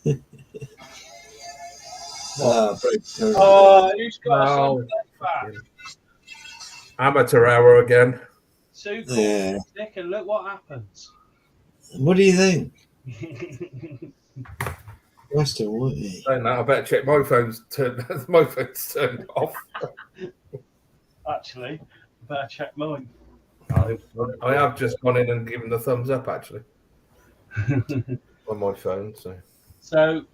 Who's got us on No. back? Amateur hour again. Sue calls Nick, and look what happens. What do you think? Western, what? Saying that, I better check my phone's turned. My phone's turned off. Actually, I better check mine. I have just gone in and given the thumbs up actually on my phone. So,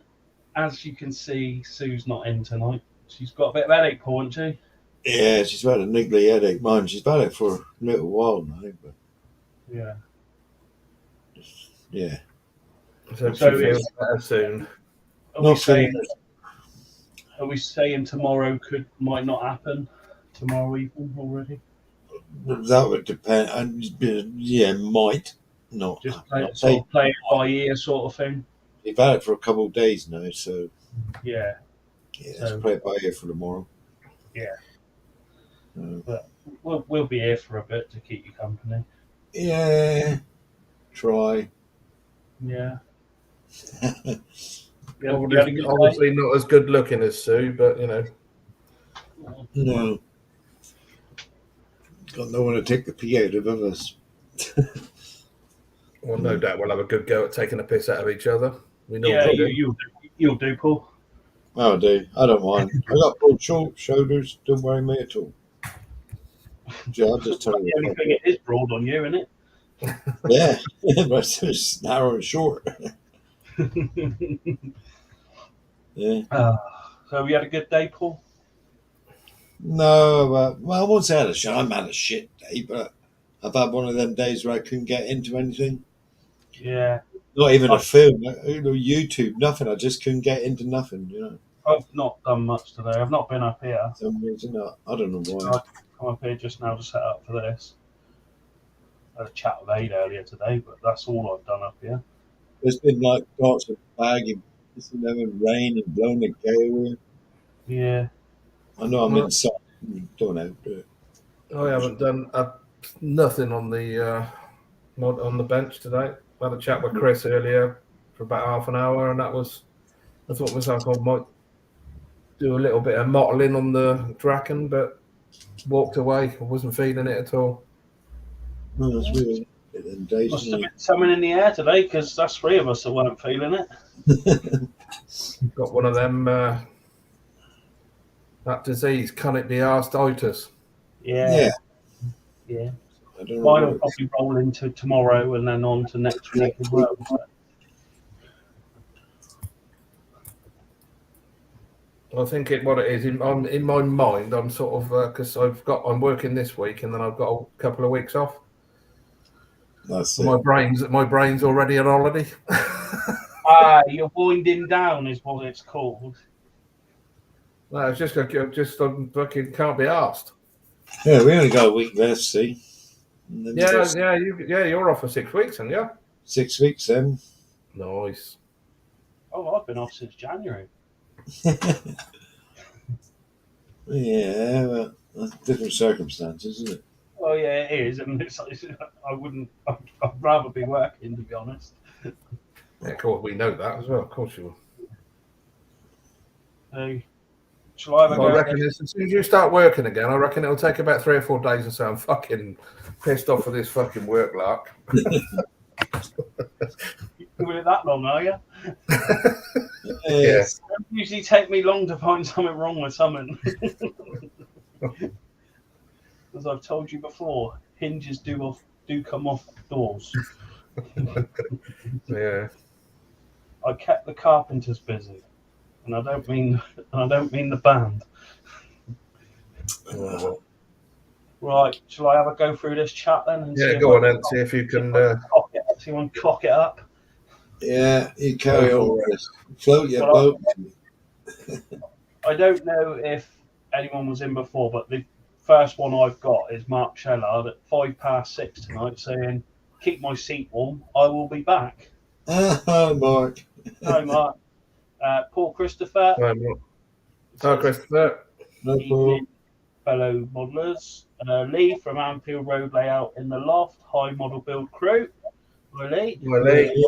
as you can see, Sue's not in tonight. She's got a bit of headache, hasn't she? Yeah, she's had a niggly headache. Mine, she's had it for a little while now, but Yeah. yeah. So she feels better soon. Are we saying tomorrow might not happen? Tomorrow evening already? That would depend. Yeah, might not. Just play it by ear sort of thing. We've had it for a couple of days now, so yeah. Let's play it by ear for tomorrow. Yeah. But we'll be here for a bit to keep you company. Yeah. Try. Yeah. Obviously not as good looking as Sue, but you know. No. Got no one to take the pee out of us. Well, no doubt we'll have a good go at taking a piss out of each other. We know you'll do, Paul. I'll do. I don't mind. I got broad shoulders. Don't worry me at all. Yeah, I'll just tell you. The only thing it is broad on you, isn't it? Yeah, but it's narrow and short. Yeah. So we had a good day, Paul? No, well, I won't say I had a shit day, but I've had one of them days where I couldn't get into anything. Yeah. Not even a film, YouTube, nothing. I just couldn't get into nothing, you know. I've not done much today. I've not been up here. For some reason, I don't know why. I come up here just now to set up for this. I had a chat with Aid earlier today, but that's all I've done up here. It's been like darts of bagging. It's been having rain and blowing the gale. Yeah. I know I'm inside. Don't know. I haven't done nothing on the bench today. I had a chat with Chris earlier for about half an hour, and I thought myself I might do a little bit of modelling on the Draken, but walked away. I wasn't feeling it at all. No, that's really must have been something in the air today, because that's three of us that weren't feeling it. Got one of them that disease, chronic arthritis. Yeah. Mine will probably roll into tomorrow and then on to next week as well. I think what it is in my mind, I'm sort of because I'm working this week and then I've got a couple of weeks off. That's my brain's already on holiday. You're winding down is what it's called. No, it's just fucking can't be asked. Yeah, we only got a week left, see. You're off for 6 weeks, and 6 weeks then. Nice. Oh, I've been off since January. Yeah, well, that's different circumstances, isn't it? Oh yeah, it is, and I'd rather be working, to be honest. Yeah, of course, we know that as well. Of course you will. Shall I reckon as soon as you start working again, I reckon it'll take about 3 or 4 days or so. I'm fucking pissed off for this fucking work lark. You're doing it that long, are you? Yeah. It doesn't usually take me long to find something wrong with something. As I've told you before, hinges do come off doors. Yeah. I kept the carpenters busy, and I don't mean the band. Right, shall I have a go through this chat then? And go on and see if you can. See if I can cock it up. Yeah, you carry on. Float your boat. I don't know if anyone was in before, but the first one I've got is Mark Shellard at 6:05 tonight, saying, "Keep my seat warm. I will be back." Hi, Mark. Hi, Mark. Paul Christopher. Hi, Mark. Hi, Christopher. Evening, fellow modellers. Lee from Anfield Road Layout in the Loft. Hi, model build crew. Hi, Lee. Hi, Lee.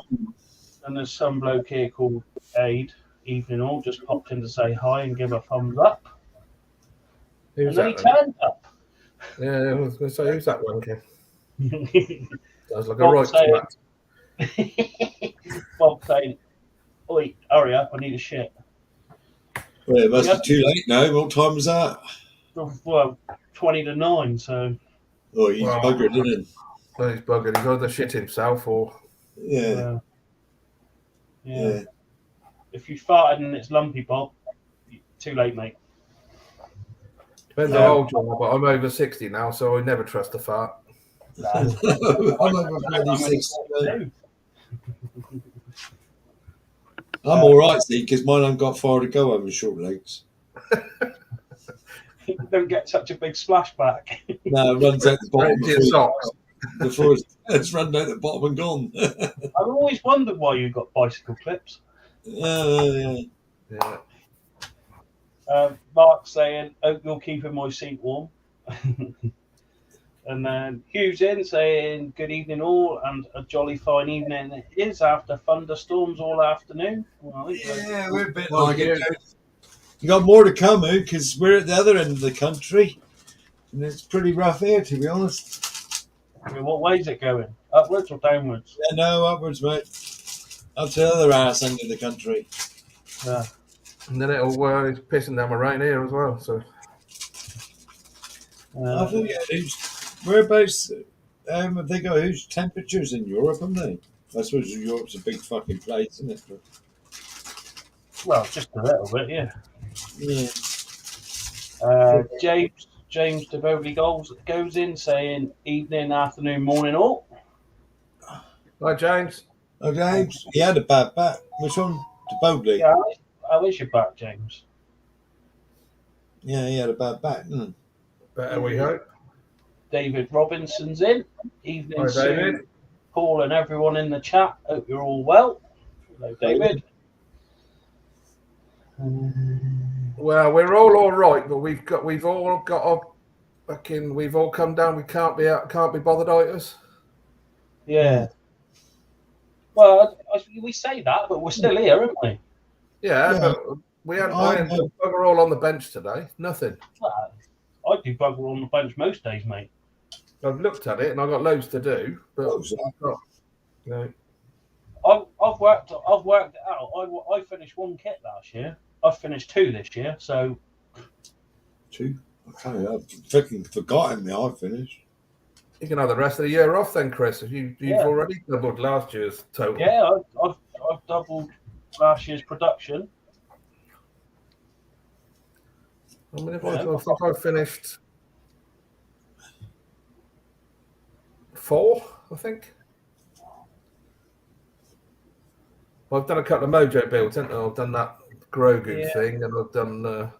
And there's some bloke here called Aid, evening all, just popped in to say hi and give a thumbs up. Who's And then he that? Then? turned up. Yeah, I was going to say, who's that wanker? Sounds like a Bob right saying, Bob saying, oi, hurry up, I need a shit. Well, it must be too late now. What time was that? Well, 20 to 9, so. Oh, he's Wow. buggered, isn't No, he's buggered. He's either shit himself or. he? Yeah. Yeah. If you farted and it's lumpy, Bob, too late, mate. Depends how old you are, but I'm over 60 now, so I never trust a fart. I'm over 26. I'm all right, see, because mine haven't got far to go over short legs. Don't get such a big splashback. No, it runs out the bottom Right to your socks. before it's run out the bottom and gone. I've always wondered why you got bicycle clips. Yeah. Mark saying, hope you're keeping my seat warm. And then Hugh's in saying, good evening all, and a jolly fine evening it is after thunderstorms all afternoon. Well, Yeah, we're a bit like it. You got more to come, because we're at the other end of the country, and it's pretty rough here, to be honest. I mean, what way is it going? Upwards or downwards? Yeah, no, upwards, mate. Up to the other ass end of the country. Yeah. And then it's pissing down my rain here as well. So I forget whereabouts have they got huge temperatures in Europe, haven't they? I suppose Europe's a big fucking place, isn't it? Well, just a little bit, yeah. Yeah. James DeVotley goes in saying, evening, afternoon, morning all. hi, James. Oh, James, he had a bad back. Which one? DeVotley. Yeah, how is your back, James? Yeah, he had a bad back. Better we hope. David Robinson's in. Evening, Hi, Sue, David. Paul, and everyone in the chat. Hope you're all well. Hello, David. Well, we're all right, but we've all come down. We can't be bothered eiters. Yeah. Well, we say that, but we're still here, aren't we? Yeah. But we had bugger all on the bench today. Nothing. Well, I do bugger on the bench most days, mate. I've looked at it and I've got loads to do, but I've worked it out. I finished one kit last year. I've finished 2 this year, so 2. Okay, I've fucking forgotten me. I finished. you can have the rest of the year off then, Chris. If you've already doubled last year's total. Yeah, I've doubled last year's production. I mean, I think I finished 4, I think. Well, I've done a couple of mojo builds, haven't I? I've done that Grogu thing, and I've done.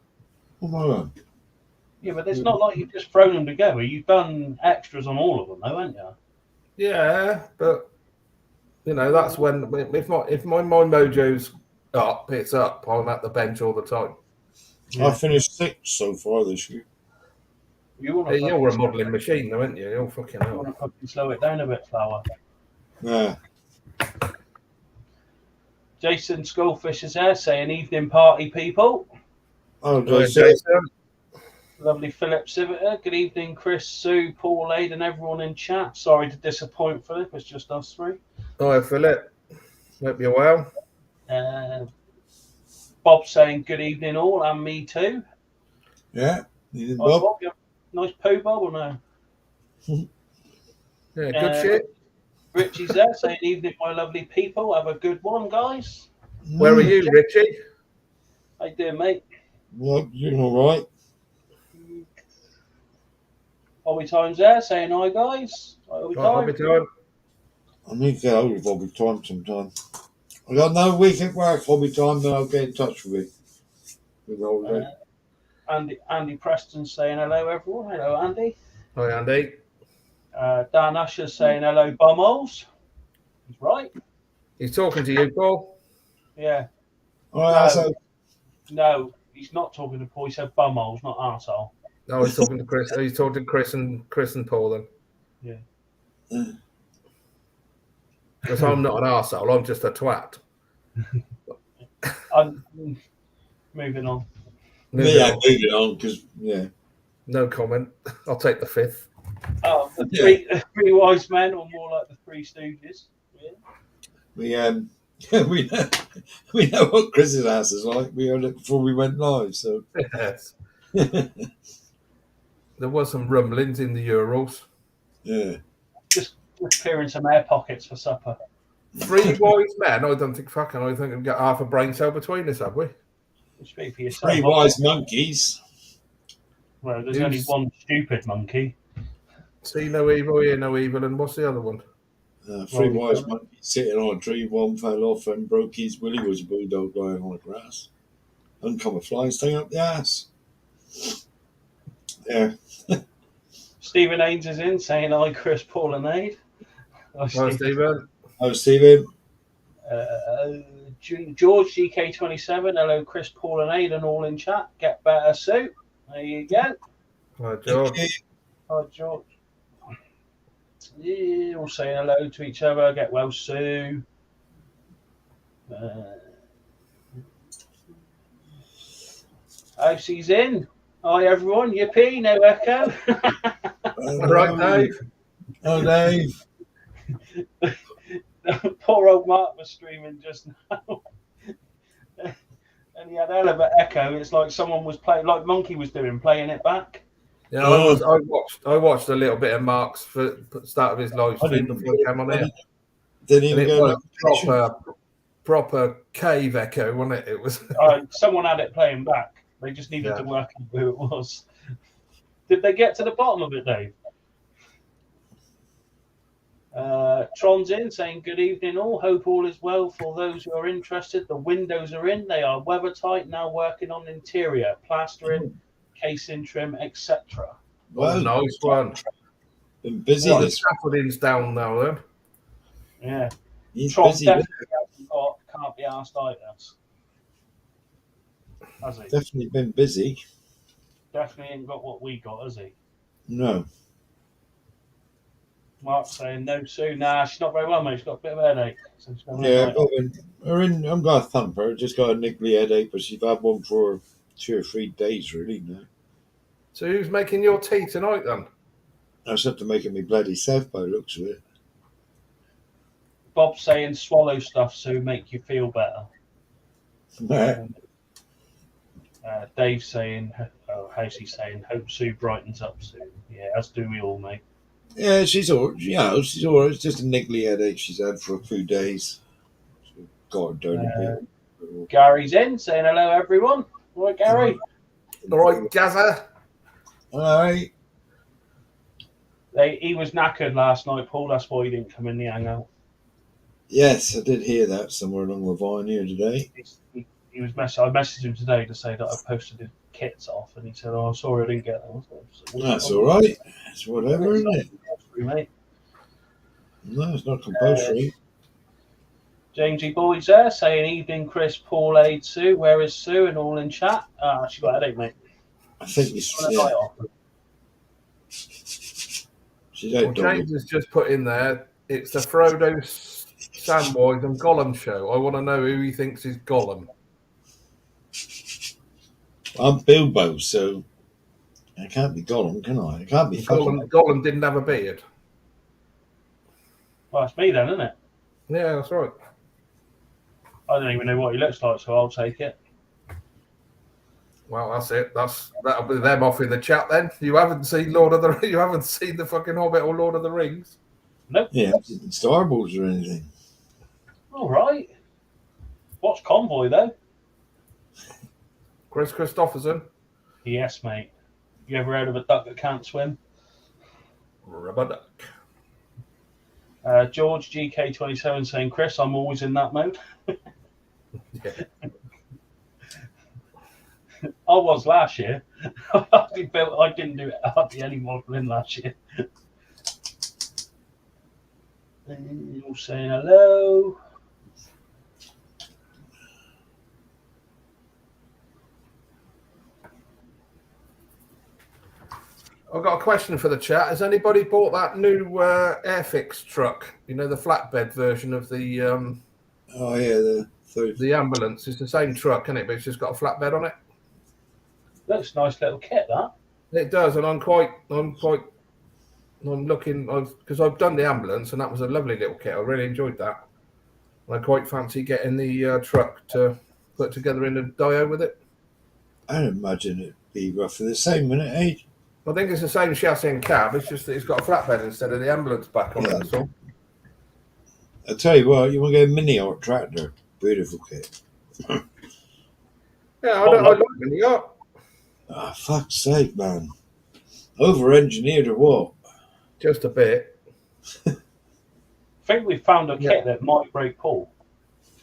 Yeah, but it's not like you've just thrown them together. You've done extras on all of them, though, haven't you? Yeah, but that's when if my mojo's up, it's up. I'm at the bench all the time. Yeah. I finished 6 so far this year. You're a modelling machine, though, aren't you? You're fucking hell. You want to fucking slow it down a bit, Flower. Yeah. Jason Skullfish is there saying, evening party, people. Oh, Jason. Lovely Philip Civita. Good evening, Chris, Sue, Paul, Aid, and everyone in chat. Sorry to disappoint Philip. It's just us 3. Hi, Philip. Hope you're well. Bob saying good evening all, and me too. Yeah. Bob, you have a nice poo, Bob, or no? Yeah, good shit. Richie's there saying evening, my lovely people. Have a good one, guys. Where are you, Richie? How you doing, mate? Well, you're all right. Bobby Time's there saying hi, guys. Bobby Time. I need to get hold of Bobby Time sometime. I got no week at work, Bobby Time, then I'll get in touch with you. With the whole day. Andy Preston saying hello, everyone. Hello, Andy. Hi, Andy. Dan Usher saying hello, bumholes. He's right. He's talking to you, Paul. Yeah. All right, no, he's not talking to Paul. He said bumholes, not arsehole. No, he's talking to Chris. He's talking to Chris and Paul then. Yeah. Because I'm not an arsehole, I'm just a twat. I'm moving on. Moving Yeah, on. moving on because yeah. No comment. I'll take the 5th. Oh, the three wise men, or more like the Three Stooges. Yeah. We know what Chris's house is like. We heard it before we went live, so Yes. There was some rumblings in the Urals. yeah. Just clearing some air pockets for supper. 3 wise men. I don't think we've got half a brain cell between us, have we? You speak for yourself. 3 wise monkeys. Well, there's only one stupid monkey. See no evil, hear no evil, and what's the other one? 3 wise monkeys sitting on a tree. One fell off and broke his willy. Was a bulldog lying on the grass. Uncommon flies staying up the ass. Yeah. Stephen Haynes is in saying, "Hi, Chris, Paul, and Aid." Hi, Stephen. Oh, Stephen. George GK27. Hello, Chris, Paul, and Aid, and all in chat. Get better, Sue. There you go. Hi, George. Hi, George. Yeah, all saying hello to each other. Get well, Sue. House's in. Hi, everyone. Yippee, no echo. All right, Dave. Oh, Dave. Poor old Mark was streaming just now. And he had a hell of an echo. It's like someone was playing, like Monkey was doing, playing it back. Yeah, I watched a little bit of Mark's for the start of his live stream before he came on here. Didn't even it go was proper cave echo, wasn't it? It was. Someone had it playing back. They just needed to work out who it was. Did they get to the bottom of it, Dave? Tron's in saying, "Good evening all. Hope all is well for those who are interested. The windows are in. They are weather tight. Now working on interior, plastering, casing trim, etc." Well, nice one. Been busy. The scaffolding's down now, then. Yeah. He's Tron busy. definitely can't be asked either. Has he? Definitely been busy. Definitely ain't got what we got, has he? No. Mark's saying no, Sue. Nah, she's not very well, mate. She's got a bit of a headache. So Yeah, I've got a thumper. Just got a niggly headache, but she's had one for 2 or 3 days, really. Now. So who's making your tea tonight, then? I just have to make it me bloody self by the looks of it. Bob's saying swallow stuff, Sue, make you feel better. Dave's saying, how's he saying? Hope Sue brightens up soon. Yeah, as do we all, mate. Yeah, she's all right. It's just a niggly headache she's had for a few days. God, don't bit. Gary's in saying hello, everyone. All right, Gary. All right, Gazza. All right. He was knackered last night, Paul. That's why he didn't come in the hangout. Yes, I did hear that somewhere along the vine here today. He was I messaged him today to say that I posted his kits off, and he said, "Oh, sorry, I didn't get them." That's all right. It's whatever, isn't it? Mate. No, it's not compulsory. Jamesy Boyd's there saying, "Evening, Chris, Paul, Aid, Sue. Where is Sue?" And all in chat. She got a headache, mate. I think it's. James has just put in there. It's the Frodo, Samwise, and Gollum show. I want to know who he thinks is Gollum. I'm Bilbo, so I can't be Gollum, can I? I can't be Gollum didn't have a beard. Well, it's me then, isn't it? Yeah, that's right. I don't even know what he looks like, so I'll take it. Well, that's it. That'll be them off in the chat then. You haven't seen you haven't seen the fucking Hobbit or Lord of the Rings? Nope. Yeah, Star Wars or anything. All right. Watch Convoy though. Chris Christopherson. Yes, mate. You ever heard of a duck that can't swim? Rubber duck. George GK27 saying, "Chris, I'm always in that mode." Yeah. I was last year. I didn't do hardly any modelling last year. All saying hello. I've got a question for the chat. Has anybody bought that new Airfix truck? You know, the flatbed version of the Oh yeah, the ambulance. It's the same truck, isn't it? But it's just got a flatbed on it. Looks a nice little kit, that. It does, and I'm looking because I've done the ambulance, and that was a lovely little kit. I really enjoyed that. I quite fancy getting the truck to put together in a Dio with it. I'd imagine it'd be roughly the same, wouldn't it, eh? I think it's the same chassis and cab. It's just that it's got a flatbed instead of the ambulance back on it. That's all. I tell you what, you want to get a mini or tractor? Beautiful kit. Yeah, I like mini yacht. Oh, fuck's sake, man! Over-engineered or what? Just a bit. I think we found a kit that might break Paul.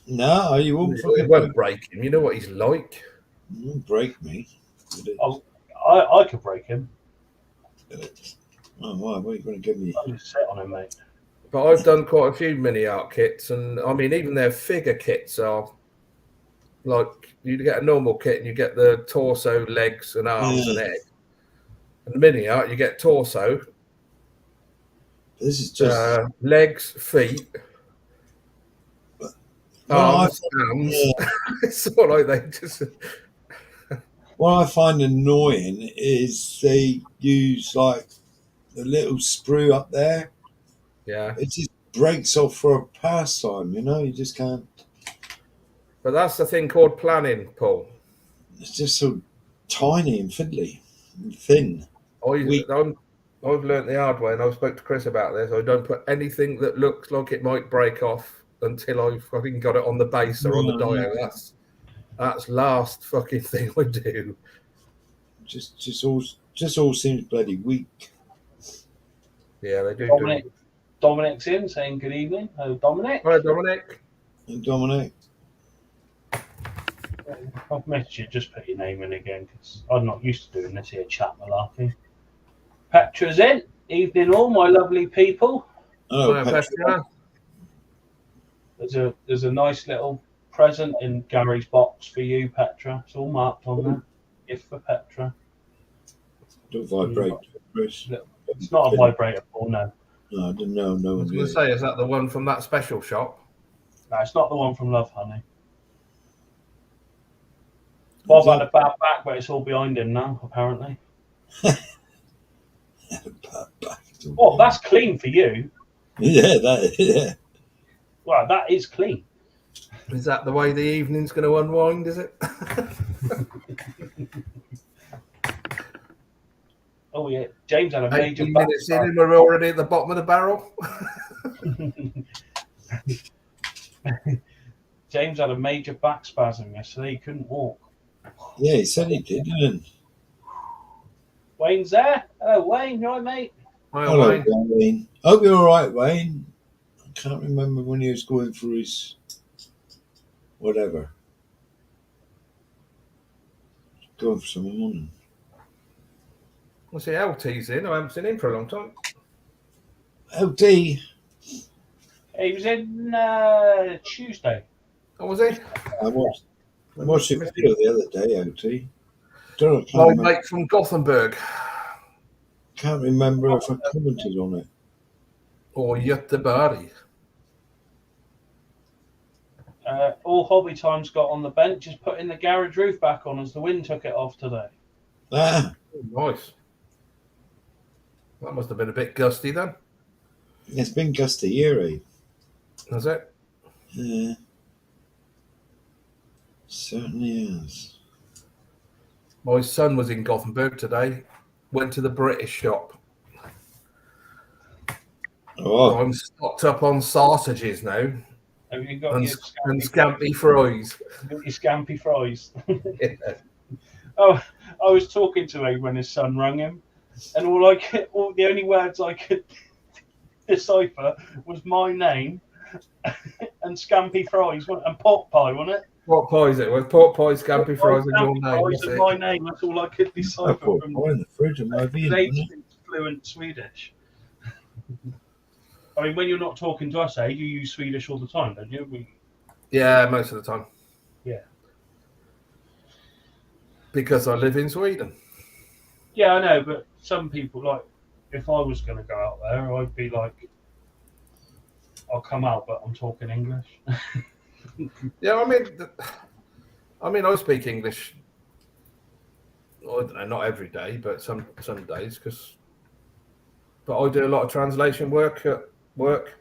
No, you won't. It won't break him. You know what he's like. You won't break me. I could break him. Oh, why? What are you going to give me? I'll just sit on him, mate. But I've done quite a few mini art kits, and I mean, even their figure kits are like you get a normal kit and you get the torso, legs, and arms and head. And the mini art, you get torso, This is just legs, feet, arms, hands. Yeah. It's sort of like they just. What I find annoying is they use like the little sprue up there. Yeah. It just breaks off for a pastime, you know. You just can't. But that's the thing called planning, Paul. It's just so tiny and fiddly and thin. I've learnt the hard way, and I spoke to Chris about this. I don't put anything that looks like it might break off until I've fucking got it on the base or on the Dio. That's last fucking thing I do. Just all seems bloody weak. Yeah, they do. Dominic's in saying good evening. Hello, Dominic. Hello, Dominic. And Dominic. I've missed you. Just put your name in again because I'm not used to doing this here chat malarkey. Petra's in. Evening all, my lovely people. Hello, Petra. There's a nice little present in Gary's box for you, Petra. It's all marked on there. Gift for Petra. Don't vibrate, Chris. It's not a vibrator, Paul, no. No, I didn't know. No I one was going to say, is that the one from that special shop? No, it's not the one from Love Honey. Bob had a bad back, but it's all behind him now, apparently. Oh, that's clean for you. Yeah. Well, that is clean. Is that the way the evening's going to unwind, is it? Oh, yeah. James had a major 18 back minutes in and we're already at the bottom of the barrel. James had a major back spasm yesterday. He couldn't walk. Yeah, he said he did, didn't he? Wayne's there. Hello, Wayne. You all right, mate? Hello, Wayne. Hope you're all right, Wayne. I can't remember when he was going through his whatever. Going for some morning. I see LT's in. I haven't seen him for a long time. LT. He was in Tuesday. Oh, was he? I watched it video the other day, LT. Old mate from Gothenburg. Can't remember if I commented on it. Or Göteborg. All Hobby Time's got on the bench is putting the garage roof back on as the wind took it off today. Ah, Nice. That must have been a bit gusty then. it's been gusty here, eh? Has it? Yeah. Certainly is. My son was in Gothenburg today. Went to the British shop. Oh, I'm stocked up on sausages now. Have you got And your scampi fries. your scampy fries? Yeah. Oh, I was talking to him when his son rang him, and the only words I could decipher was my name and scampy fries and pork pie, wasn't it? What pie is it? Well, pork pie, scampi fries, and your name. Fries and my name. That's all I could I decipher put from pie in the fridge and my veal. fluent Swedish. I mean, when you're not talking to us, you use Swedish all the time, don't you? Yeah, most of the time. Yeah. Because I live in Sweden. Yeah, I know, but some people, like, if I was going to go out there, I'd be like, I'll come out, but I'm talking English. Yeah, I mean, I speak English. I don't know, not every day, but some days, but I do a lot of translation work at work.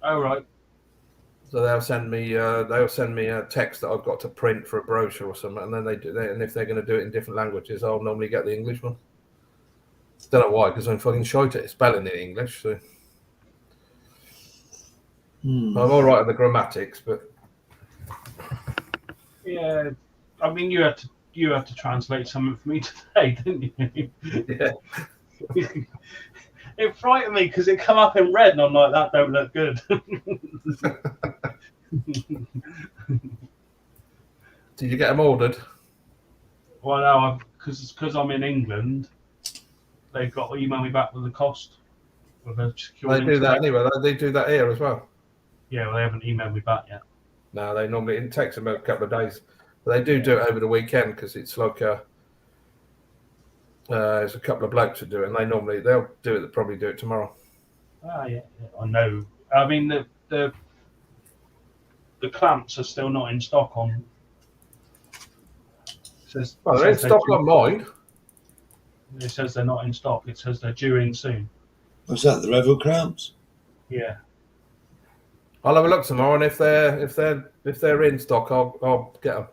Oh, right. So they'll send me a text that I've got to print for a brochure or something, and then and if they're going to do it in different languages, I'll normally get the English one. Don't know why, because I'm fucking shite at spelling in English. So I'm all right at the grammatics, but Yeah, I mean, you had to translate something for me today, didn't you? yeah. It frightened me because it come up in red, and I'm like, that don't look good. Did you get them ordered? Well, no, because I'm in England, they've got to email me back with the cost. They do that anyway. They do that here as well. Yeah, well, they haven't emailed me back yet. No, it takes them a couple of days. But they do it over the weekend because it's like there's a couple of blokes that do it, and they'll do it. They'll probably do it tomorrow. Ah, yeah, I know. I mean, the clamps are still not in stock on. They're in stock on mine. It says they're not in stock. It says they're due in soon. Was that the Revel cramps? Yeah. I'll have a look tomorrow, and if they're in stock, I'll get them.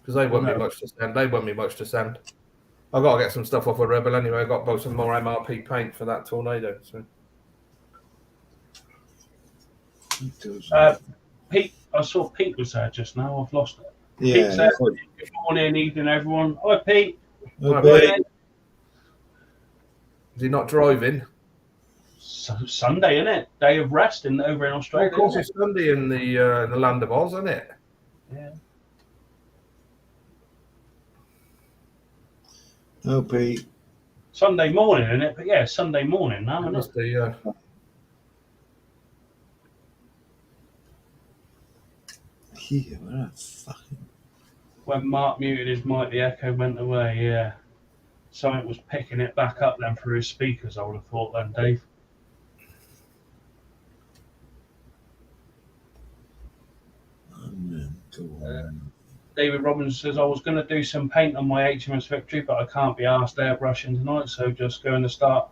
Because they won't be much to send. They won't be much to send. I've got to get some stuff off of Rebel anyway. I've got to buy some more MRP paint for that tornado. So. Pete, I saw Pete was there just now. I've lost it. Yeah. Pete's there. Good morning, evening, everyone. Hi, Pete. Hi, Pete. Is he not driving? Sunday, isn't it? Day of rest over in Australia. Of course, it's Sunday in the land of Oz, isn't it? Yeah. Oh, Pete. Sunday morning, isn't it? But yeah, Sunday morning now, isn't it? Must be, Yeah, what a fucking... When Mark muted his mic, the echo went away, yeah. Something was picking it back up then through his speakers, I would have thought then, Dave. David Robbins says, I was going to do some paint on my HMS Victory, but I can't be asked airbrushing tonight, so just going to start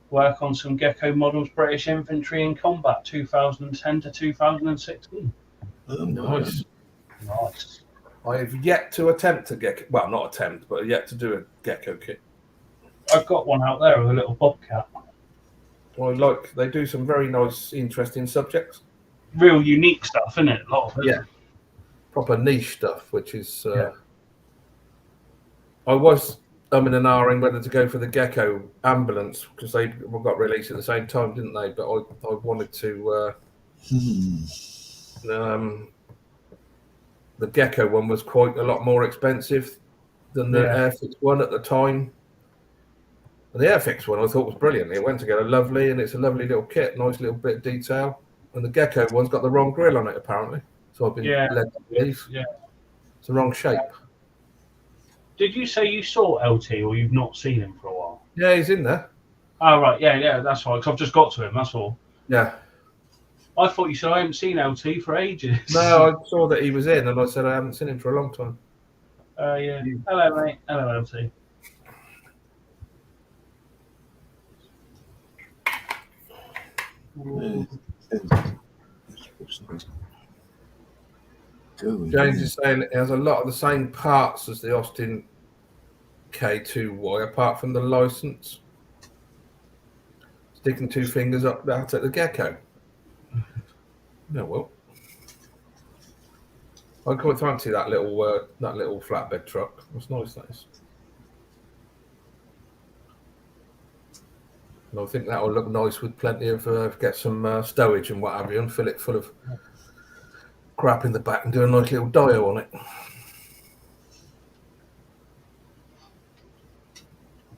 work on some Gecko models, British Infantry in Combat, 2010 to 2016. Oh, nice. Nice. I have yet to attempt a Gecko. Well, not attempt, but yet to do a Gecko kit. I've got one out there with a little bobcat. Well, they do some very nice, interesting subjects. Real unique stuff, isn't it? A lot of it. Yeah. Proper niche stuff, which is. Yeah. I was in an R-ing whether to go for the Gecko ambulance because they got released at the same time, didn't they? But I wanted to. The Gecko one was quite a lot more expensive than the Airfix one at the time. And the Airfix one I thought was brilliant. It went together lovely, and it's a lovely little kit, nice little bit of detail. And the Gecko one's got the wrong grill on it, apparently. So I've been led to believe. Yeah. It's the wrong shape. Did you say you saw LT or you've not seen him for a while? Yeah, he's in there. Oh, right. Yeah, that's right. Because I've just got to him, that's all. Yeah. I thought you said I haven't seen LT for ages. No, I saw that he was in, and I said I haven't seen him for a long time. Yeah. Hello, mate. Hello, LT. James is saying it has a lot of the same parts as the Austin K2Y, apart from the license. Sticking two fingers up that at the Gecko. No, well, I quite fancy that little flatbed truck. That's nice. That is. And I think that will look nice with plenty of get some stowage and what have you, and fill it full of crap in the back and do a nice little dio on it.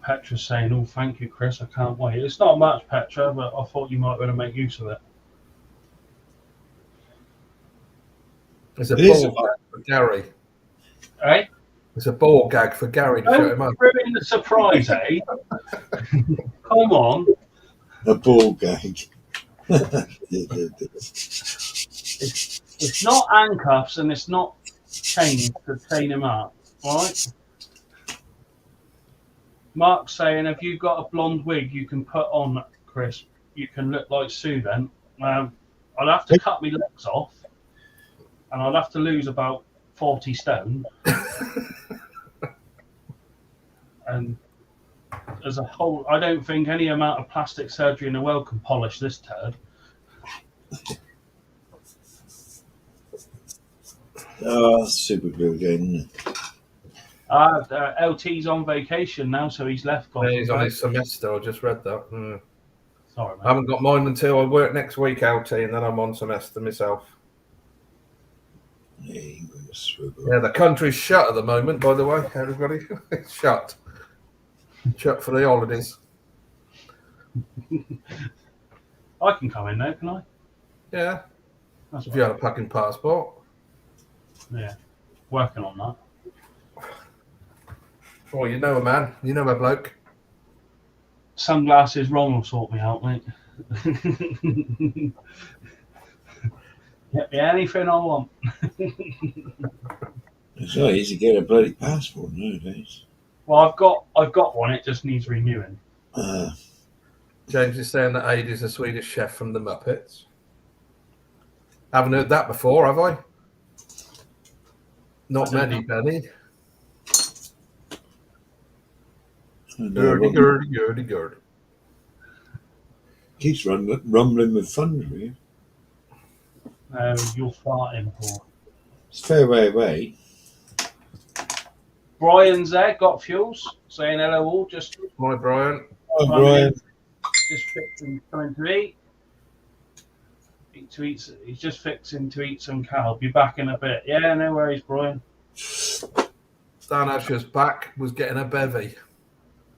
Petra's saying, "Oh, thank you, Chris. I can't wait." It's not much, Petra, but I thought you might want to make use of it. There's a ball for Gary. Hey? It's a ball gag for Gary to shut him up. Don't ruin the surprise, eh? Come on. A ball gag. It's not handcuffs and it's not chains to chain him up, right? Mark's saying, have you got a blonde wig you can put on, Chris? You can look like Sue then. I'll have to cut my legs off and I'll have to lose about 40 stone. And as a whole, I don't think any amount of plastic surgery in the world can polish this turd. Oh, super good again. LT's on vacation now, so he's left. Yeah, he's on his semester. I just read that. Sorry, mate. I haven't got mine until I work next week, LT, and then I'm on semester myself. Yeah, the country's shut at the moment, by the way, everybody. It's shut. Shut for the holidays. I can come in now, can I? Yeah. That's If you had a fucking passport. Yeah. Working on that. Oh, you know a man. You know a bloke. Sunglasses Ron will sort me out, mate. Get me anything I want. It's so easy to get a bloody passport nowadays. Well, I've got one. It just needs renewing. James is saying that Aid is a Swedish chef from the Muppets. Haven't heard that before, have I? Not many, Benny. Gurdy. Keeps rumbling with thunder here. You're farting, Paul. It's a fair way away. Brian's there, got fuels, saying hello all. Just Hi, Brian. Oh, Brian. Just fixing something to eat. He's just fixing to eat some cow. Be back in a bit. Yeah, no worries, Brian. Dan Asher's back, was getting a bevy.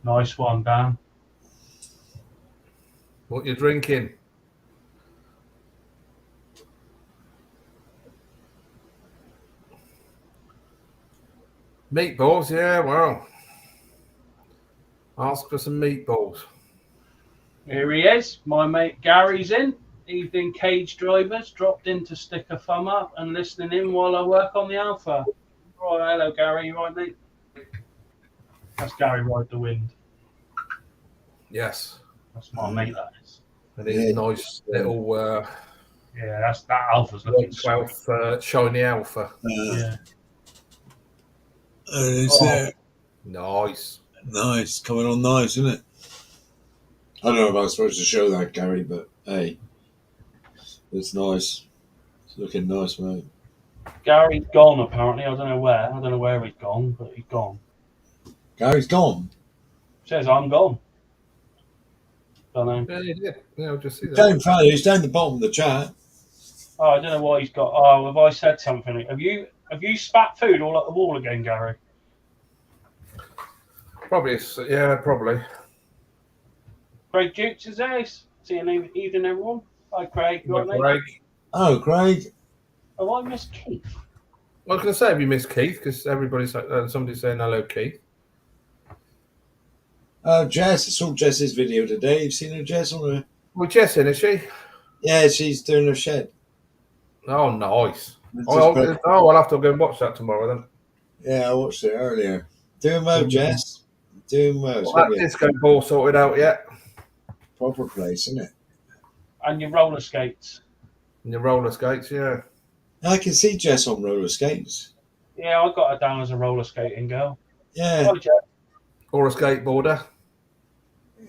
Nice one, Dan. What you drinking? Meatballs, yeah, well. Ask for some meatballs. Here he is. My mate Gary's in. Evening cage drivers dropped in to stick a thumb up and listening in while I work on the Alpha. Right, hello Gary, you right, mate? That's Gary Ride the Wind. Yes. That's my mate, that is. And it's a nice little Yeah, that Alpha's looking 12th shiny Alpha. yeah. Nice. Nice. Coming on nice, isn't it? I don't know if I was supposed to show that, Gary, but hey. It's nice. It's looking nice, mate. Gary's gone apparently. I don't know where. I don't know where he's gone, but he's gone. Gary's gone? Says I'm gone. Don't know. Yeah, you did. Yeah, I'll just see that. Same fella, he's down the bottom of the chat. Oh, I don't know what he's got. Oh, have I said something? Have you spat food all at the wall again, Gary? Probably, yeah, probably. Craig Dukes is there. See you evening, everyone. Hi, Craig. You all right, mate? Craig. Oh, Craig. Have I missed Keith? I was going to say, have you missed Keith? Because somebody's saying hello, Keith. Jess. I saw Jess's video today. You've seen her, Jess, on her? Well, Jess in, is she? Yeah, she's doing her shed. Oh, nice. I'll have to go and watch that tomorrow then. Yeah, I watched it earlier. Doing well, Jess. Doing well. Well, that disco ball sorted out yet? Proper place, isn't it? And your roller skates. And your roller skates, yeah. I can see Jess on roller skates. Yeah, I got her down as a roller skating girl. Yeah. Hi, Jess. Or a skateboarder.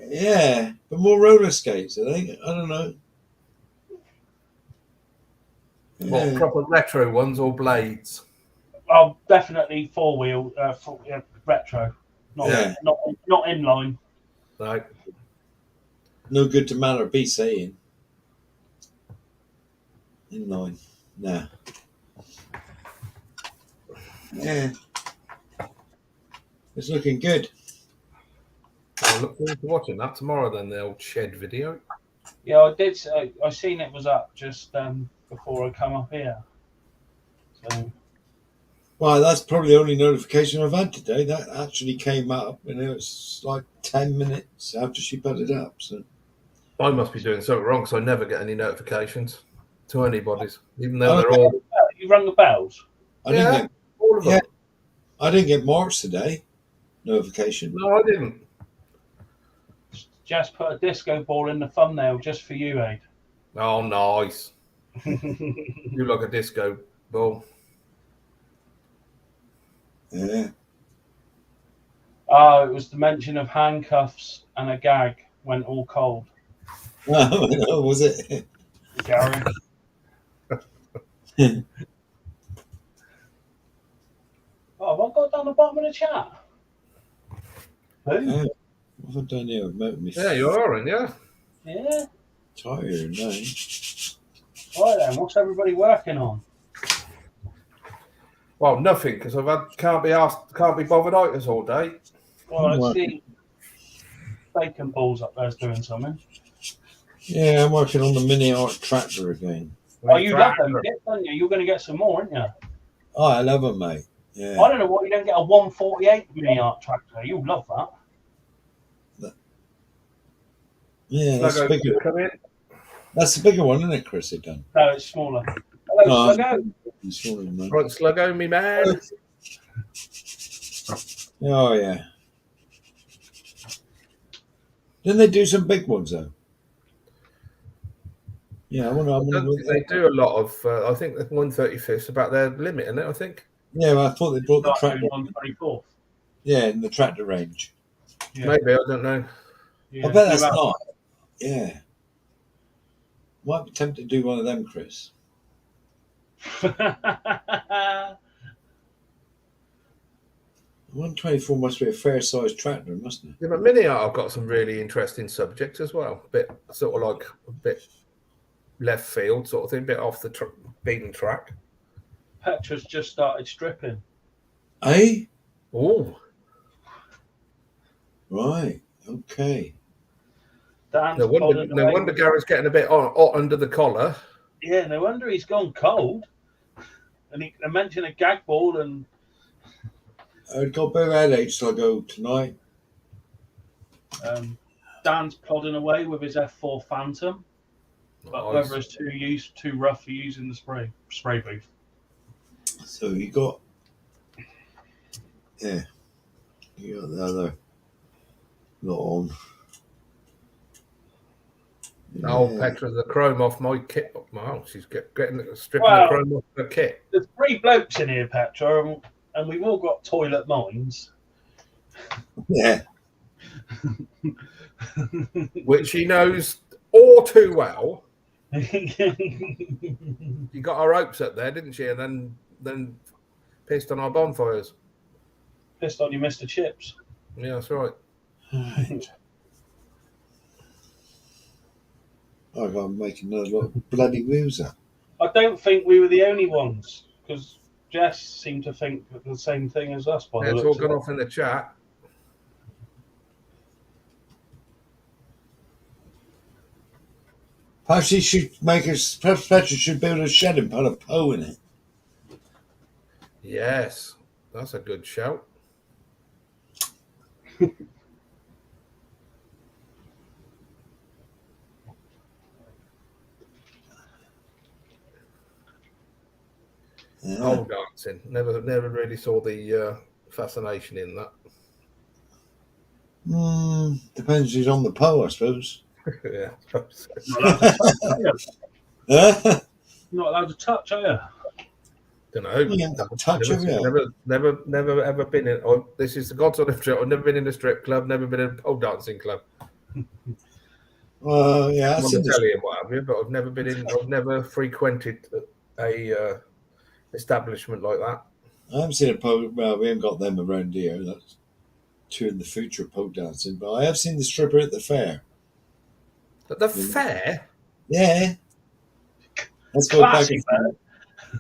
Yeah, but more roller skates, I think. I don't know. What, proper retro ones or blades? Oh, definitely four-wheel, retro. Not inline. No. No good to matter be saying. Inline. Nah. Yeah. It's looking good. I look forward to watching that tomorrow then, the old shed video. Yeah, I did. I seen it was up just before I come up here. So. Well, that's probably the only notification I've had today. That actually came up, and it was like 10 minutes after she put it up. So I must be doing something wrong because I never get any notifications to anybody's, even though they're all. You rung the bells. I didn't Yeah, get all of them. I didn't get Mark's today notification. No, I didn't. Just put a disco ball in the thumbnail just for you, Aid. Oh, nice. You like a disco ball. Yeah. Oh, it was the mention of handcuffs and a gag went all cold. Oh, was it? Gary. Oh, have I got down the bottom of the chat? Who? What have I done here? Yeah, you are, and yeah. Yeah. Tired now. Right then, what's everybody working on? Well, nothing because can't be bothered itis all day. Well, I see bacon balls up there's doing something. Yeah, I'm working on the mini art tractor again. Oh, you love them bits, don't you? You're going to get some more, aren't you? Oh, I love them, mate. Yeah. I don't know why you don't get a 148 mini art tractor. You love that. Yeah, that's the bigger one. That's the bigger one, isn't it, Chris? Done. No, it's smaller. Hello, Sluggo. Smaller, man. Right, Sluggo, me man. Oh, yeah. Didn't they do some big ones, though? Yeah, I wonder They do a lot of. I think the 135th about their limit, isn't it? I think. Yeah, well, I thought they brought the tractor. 124. Yeah, in the tractor range. Yeah. Maybe, I don't know. Yeah, I bet that's not. Yeah. Might be tempted to do one of them, Chris. 124 must be a fair sized tractor, mustn't it? Yeah, but mini art, I've got some really interesting subjects as well. Bit sort of like a bit left field sort of thing, bit off the beaten track. Petra's just started stripping. Eh? Oh. Right. Okay. No wonder Garrett's getting a bit hot under the collar. Yeah, no wonder he's gone cold. And I mentioned a gag ball and. I've got a bit of headaches till I go tonight. Dan's plodding away with his F4 Phantom. But whether it's too rough for using the spray booth. So you got the other lot on. Yeah. Oh, Petra's the chrome off my kit. Wow, she's stripping the chrome off her kit. There's 3 blokes in here, Petra, and we've all got toilet minds. Yeah. Which she knows all too well. She got her hopes up there, didn't she? And then pissed on our bonfires. Pissed on your Mr. Chips. Yeah, that's right. I got making another lot of bloody loser. I don't think we were the only ones, because Jess seemed to think the same thing as us. It's all gone off in the chat. Perhaps he should perhaps Petra should build a shed and put a Poe in it. Yes, that's a good shout. Yeah. Pole dancing. Never really saw the fascination in that. Depends who's on the pole, I suppose. Yeah. Not allowed to touch, are you? Don't know. Never ever been in. This is the God's honest truth. I've never been in a strip club. Never been in a pole dancing club. Well, yeah, I'm telling you what have you, but I've never been in. I've never frequented a establishment like that. I haven't seen a pole. Well, we haven't got them around here. That's two in the future of pole dancing, but I have seen the stripper at the fair. At the fair? Yeah. Let's go Classy, back.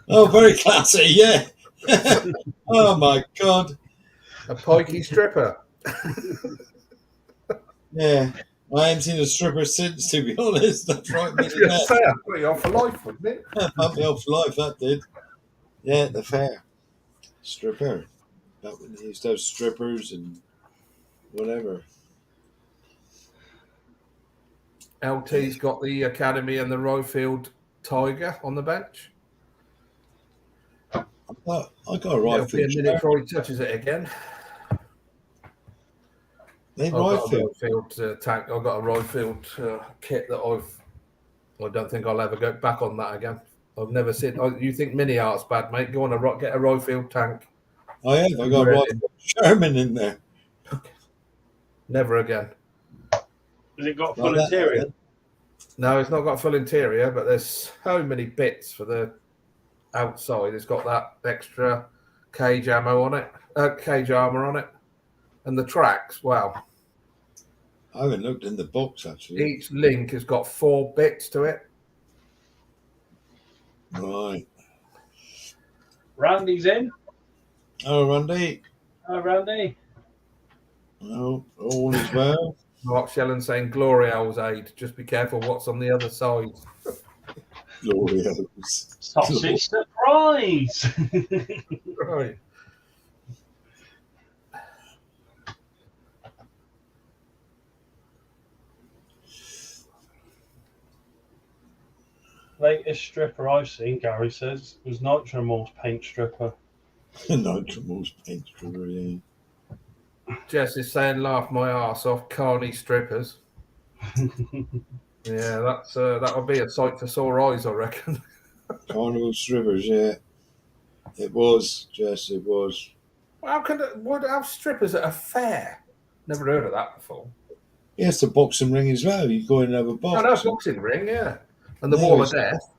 Oh, very classy, yeah. Oh my God. A pikey stripper. Yeah. I haven't seen a stripper since, to be honest. That's right. Put you off for life, wouldn't it? Put me off for life, that did. Yeah, at the fair. stripper. That when they used to have strippers and whatever. LT's got the Academy and the Roefield Tiger on the bench. I got a It'll rifle. be a minute before he touches it again. They I've got a rifle. Roefield tank. I've got a Roefield kit that I don't think I'll ever go back on that again. I've never seen. You think mini art's bad, mate? Go on get a Roefield tank. I have. I got a rifle Sherman in there. Never again. Has it got full interior? No, it's not got full interior, but there's so many bits for the outside. It's got that extra cage armor on it, and the tracks. Wow. I haven't looked in the box actually. Each link has got 4 bits to it. Right. Randy's in. Oh, Randy. Hi, Randy. Oh, all is well. Mark Shelton saying Gloriel's aid. Just be careful what's on the other side. Glorious. Sausage surprise. Right. Latest stripper I've seen, Gary says, was Nitro More's paint stripper. Nitromal's paint stripper, yeah. Jess is saying laugh my arse off, carny strippers. Yeah, that'll be a sight for sore eyes, I reckon. Carnival strippers, yeah. It was, Jess, it was. What have strippers at a fair? Never heard of that before. Yes, the boxing ring as well. You go in and have a box. Oh, no, boxing ring, yeah. And the Yeah, wall of death.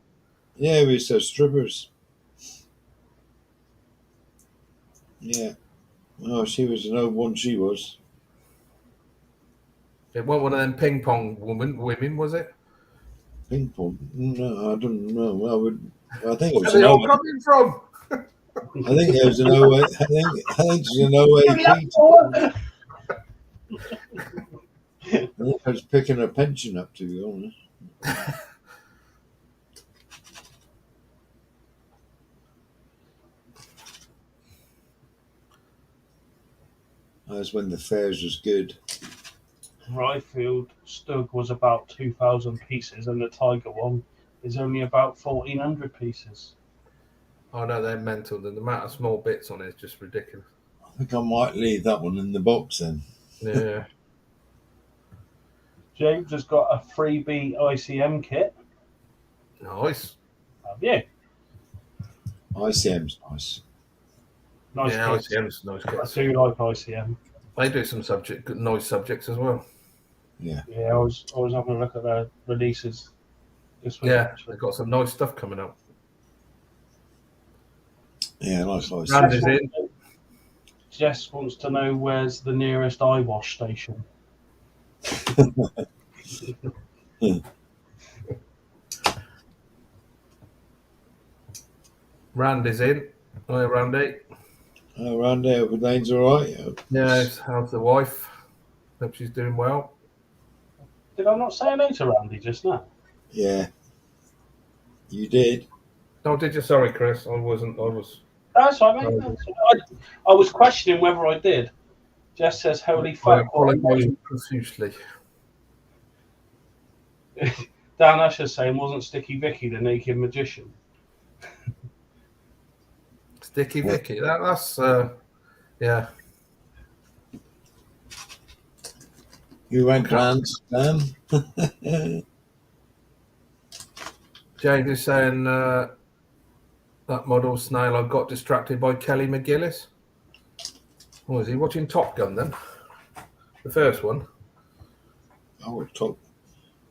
Yeah, we used to have strippers. Yeah. Oh, she was an old one, she was. It wasn't one of them ping pong women, was it? Ping pong? No, I don't know. I think it was Where are they an all OA. coming from? I think it was an OA. I think it was an OA. I think I was picking a pension up, to be honest. That was when the fairs was good. Ryfield Stug was about 2,000 pieces, and the Tiger one is only about 1,400 pieces. Oh, no, they're mental. The amount of small bits on it is just ridiculous. I think I might leave that one in the box then. Yeah. James has got a freebie ICM kit. Nice. Have you? ICM's nice. Nice Yeah, kits. ICM's nice I kits. do like ICM. They do some noise subjects as well. Yeah. Yeah, I was having a look at their releases this week. Yeah, actually. they've got some nice stuff coming up. Yeah, nice Brand is ICM. in. Jess wants to know where's the nearest eye wash station. Randy's in. Hi, Randy. Oh, Randy, hope Lane's all right. Yeah, how's the wife? Hope she's doing well. Did I not say hello to Randy just now? Yeah. You did. Oh, did you? Sorry, Chris. I wasn't. I was. That's right, mate. That's right. I was questioning whether I did. Jess says, holy I fuck. apologise profusely. Dan Usher's saying, wasn't Sticky Vicky the naked magician? Sticky Vicky. That's yeah. You went trans, Dan. James is saying that model snail. I got distracted by Kelly McGillis. Oh, is he watching Top Gun then? The first one. Oh, we're top.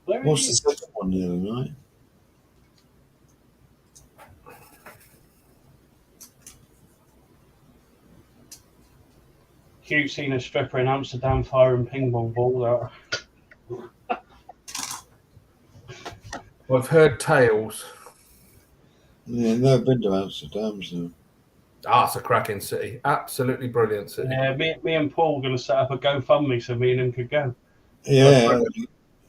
Where are What's you? the second one the other night? Cute seen a stripper in Amsterdam firing ping pong balls out. I've heard tales. Yeah, never been to Amsterdam, so. Ah, it's a cracking city. Absolutely brilliant city. Yeah, me and Paul are going to set up a GoFundMe so me and him could go. Yeah,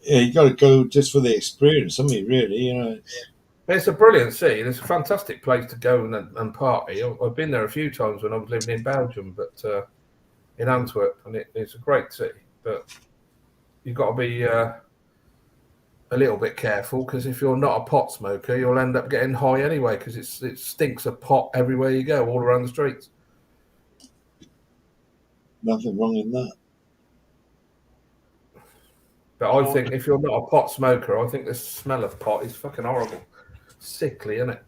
yeah, you got to go just for the experience, something really, you know. It's a brilliant city. It's a fantastic place to go and party. I've been there a few times when I was living in Belgium, but in Antwerp, and it's a great city. But you've got to be a little bit careful, because if you're not a pot smoker, you'll end up getting high anyway, because it stinks of pot everywhere you go, all around the streets. Nothing wrong in that. But I think if you're not a pot smoker, I think the smell of pot is fucking horrible. Sickly, isn't it?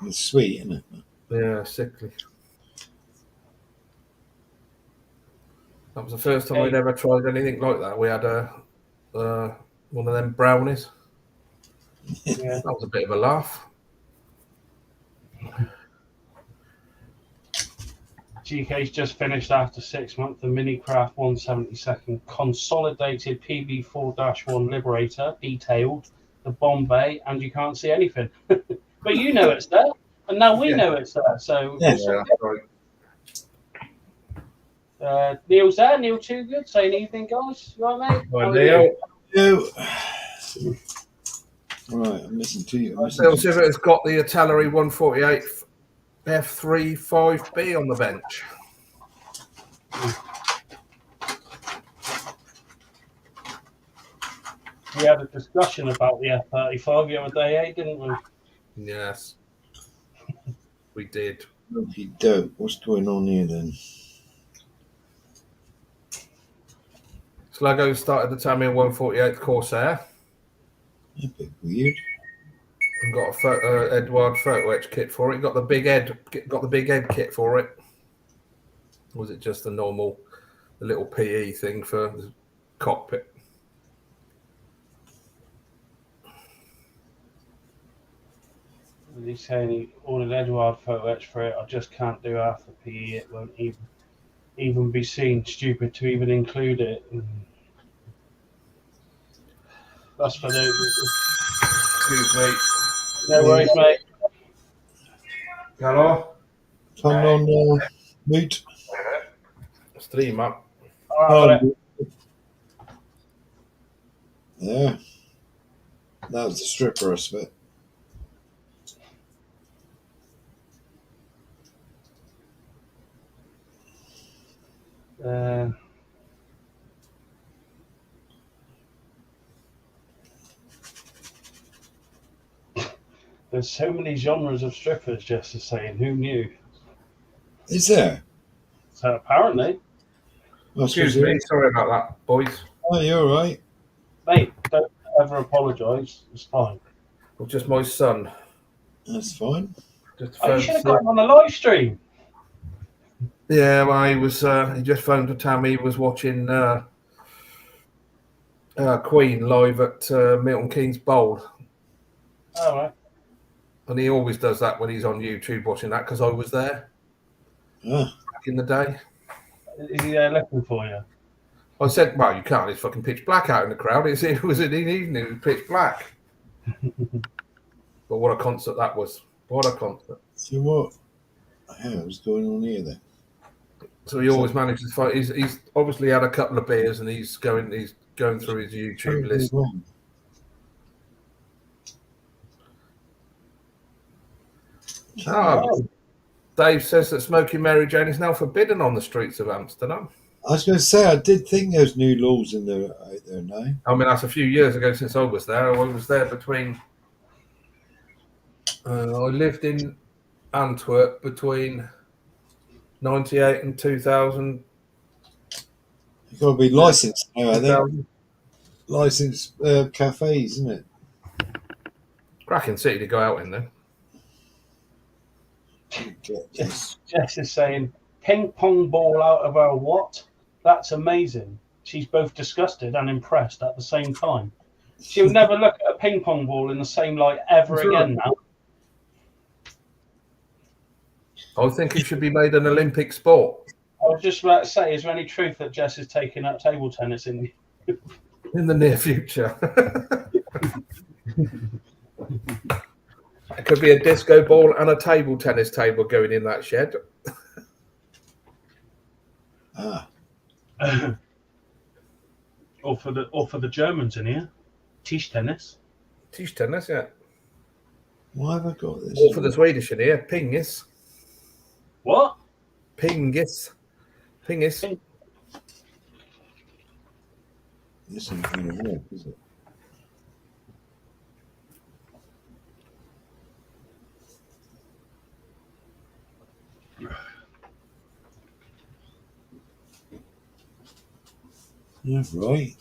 It's sweet, isn't it? Yeah, sickly. That was the first time we'd ever tried anything like that. We had one of them brownies. Yeah. That was a bit of a laugh. GK's just finished after 6 months the Minicraft 172nd Consolidated PB4-1 Liberator, detailed, the Bombay, and you can't see anything. But you know it's there, and now we know it's there. So Right. Neil's there. Neil Too Good. Saying evening, guys. You all right, mate? Hi, Neil. Right, I'm listening to you. Neil Sivert has got the Artillery 148 F3 5B on the bench. We had a discussion about the F-35 the other day, didn't we? Yes, we did. Okey doke. What's going on here then? Sluggo started the Tamiya 148 Corsair. A bit weird. And got a Edward photo etch kit for it. Got the big head kit for it. Or was it just the little PE thing for the cockpit? He's saying he ordered Edward photo etch for it. I just can't do half the PE. It won't even be seen. Stupid to even include it. That's for the. Excuse me. No worries, mate. Hello? Turn on mute. Stream up. Yeah. That was the stripper, I suppose. There's so many genres of strippers, Jess is saying. Who knew? Is there? So apparently. Excuse me. Sorry about that, boys. Oh, you're all right. Mate, don't ever apologise. It's fine. Well, just my son. That's fine. Just you should have got him on the live stream. Yeah, well, he just phoned to tell me he was watching Queen live at Milton Keynes Bowl. All right. And he always does that when he's on YouTube watching that, because I was there back in the day. Is he there looking for you? I said, well, you can't. It's fucking pitch black out in the crowd. It was an evening. It was pitch black. But what a concert that was. What a concert. So what the hell is going on here then? So he always manages to fight. He's obviously had a couple of beers and he's going through his YouTube list. Oh, Dave says that smoking Mary Jane is now forbidden on the streets of Amsterdam. I was going to say, I did think there's new laws out there now. I mean, that's a few years ago since I was there. I was there between. I lived in Antwerp between 98 and 2000. You've got to be licensed now, I think. Licensed cafes, isn't it? Cracking city to go out in there. Jess is saying, ping pong ball out of her what? That's amazing. She's both disgusted and impressed at the same time. She'll never look at a ping pong ball in the same light ever again now. I think it should be made an Olympic sport. I was just about to say, is there any truth that Jess is taking up table tennis in the near future? It could be a disco ball and a table tennis table going in that shed. Or for the Germans in here, Tisch tennis. Tisch tennis, yeah. Why have I got this? All for the Swedish in here. Pingis. What? Pingis. Pingis. This ain't going to work, is it? Yeah, right.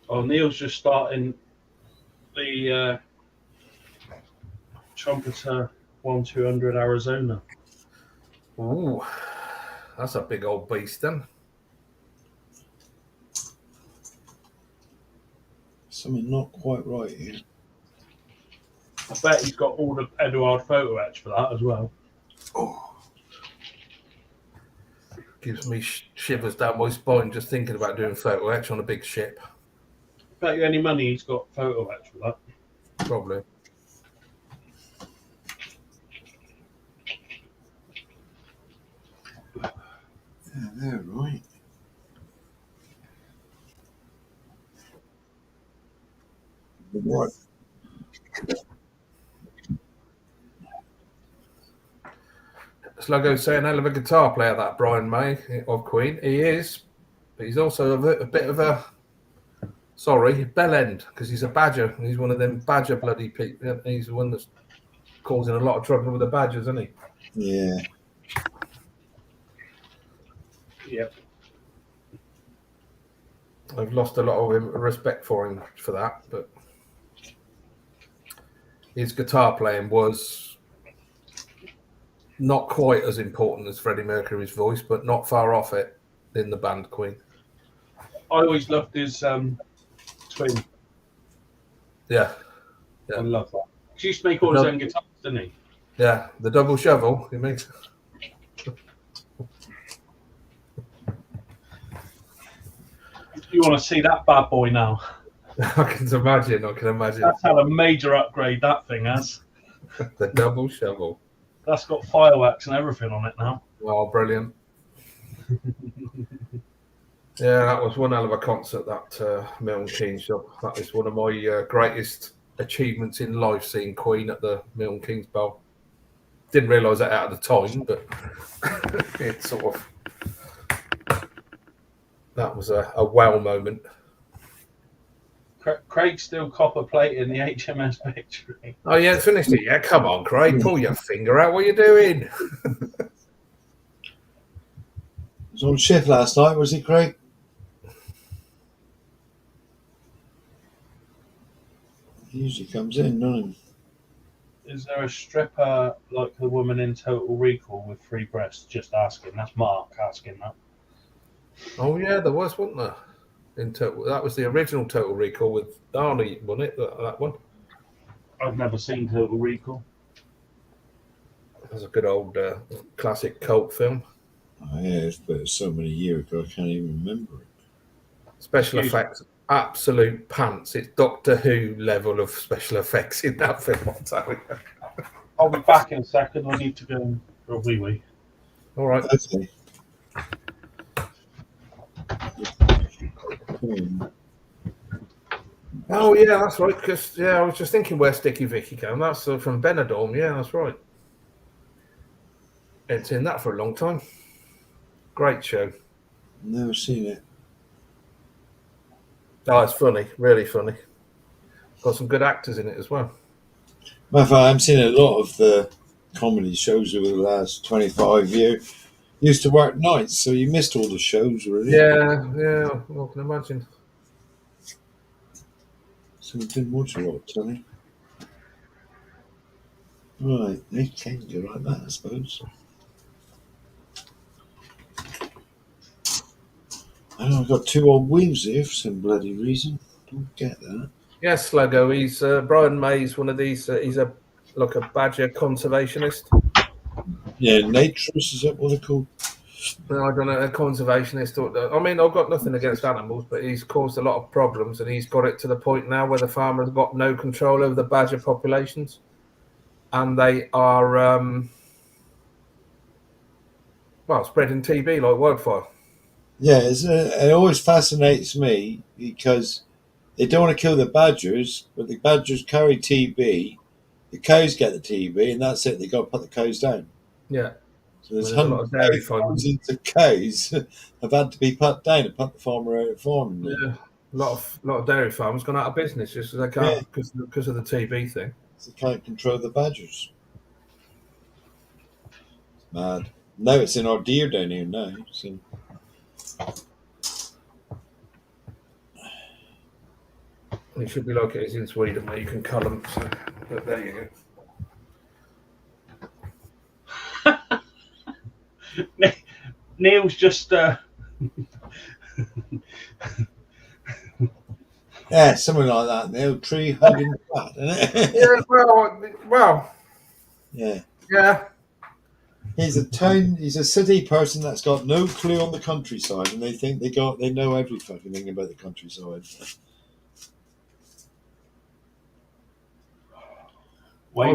Oh, Neil's just starting the Trumpeter 1200 Arizona. Ooh, that's a big old beast then. Something not quite right here. I bet he's got all the Eduard photo etch for that as well. Oh, Gives me shivers down my spine just thinking about doing photo etch on a big ship. Bet you any money he's got photo etch for that. Probably. yeah, they're right. Right. Sluggo's saying hell of a guitar player, that Brian May of Queen. He is, but he's also a bit of a bell end because he's a badger. He's one of them badger bloody people. He's the one that's causing a lot of trouble with the badgers, isn't he? Yeah. Yep. I've lost a lot of respect for him for that, but his guitar playing was not quite as important as Freddie Mercury's voice, but not far off it in the band Queen. I always loved his twin. Yeah. I love that. He used to make all his own guitars, didn't he? Yeah, the double shovel. He makes. You want to see that bad boy now? I can imagine. That's had a major upgrade, that thing has. The double shovel. That's got fireworks and everything on it now. Oh, brilliant. Yeah, that was one hell of a concert, that Milton Keynes show. That is one of my greatest achievements in life, seeing Queen at the Milton Keynes Bowl. Didn't realise that at the time, but it sort of... That was a wow moment. Craig's still copper plating the HMS Victory. Oh, yeah, finished it. Yeah, come on, Craig. Pull your finger out. What are you doing? Was on shift last night, was he, Craig? He usually comes in, doesn't he? Is there a stripper like the woman in Total Recall with 3 breasts? Just asking. That's Mark asking that. Oh, yeah, there was, wasn't there? That was the original Total Recall with Arnie, wasn't it? That one. I've never seen Total Recall. It was a good old classic cult film. Oh, yeah, but it's so many years ago, I can't even remember it. Special effects, absolute pants. It's Doctor Who level of special effects in that film, I'll tell you. I'll be back in a second. I need to go for a wee-wee. All right. Okay. Oh, yeah, that's right. Because, I was just thinking where Sticky Vicky came. That's from Benidorm. Yeah, that's right. It's in that for a long time. Great show. Never seen it. Oh, it's funny. Really funny. Got some good actors in it as well. Matter of fact, I've seen a lot of the comedy shows over the last 25 years. Used to work nights, so you missed all the shows, really. Yeah, I can imagine. So we didn't watch a lot of telly. Right, they can go like that, I suppose. I know I've got 2 old wheels here for some bloody reason. Don't get that. Yes, Sluggo. He's Brian May's one of these. He's a badger conservationist. Yeah, naturist, is that what they're called? No, I don't know, a conservationist. I mean, I've got nothing against animals, but he's caused a lot of problems, and he's got it to the point now where the farmers have got no control over the badger populations, and they are, spreading TB like wildfire. Yeah, it always fascinates me because they don't want to kill the badgers, but the badgers carry TB. The cows get the TB, and that's it. They got to put the cows down. Yeah. So there's There's a lot of dairy farmers. thousands of cows have had to be put down and put the farmer out of farming. Yeah. A lot of dairy farmers gone out of business just because they can't because of the TB thing. They can't control the badgers. It's mad. Now it's in our deer down here now. So. It should be like it is in Sweden where you can cull them. So, but there you go. Neil's just. Yeah, something like that. Neil, tree hugging fat, isn't it? Yeah, well. Yeah. Yeah. He's a city person that's got no clue on the countryside, and they think they know every fucking thing about the countryside. I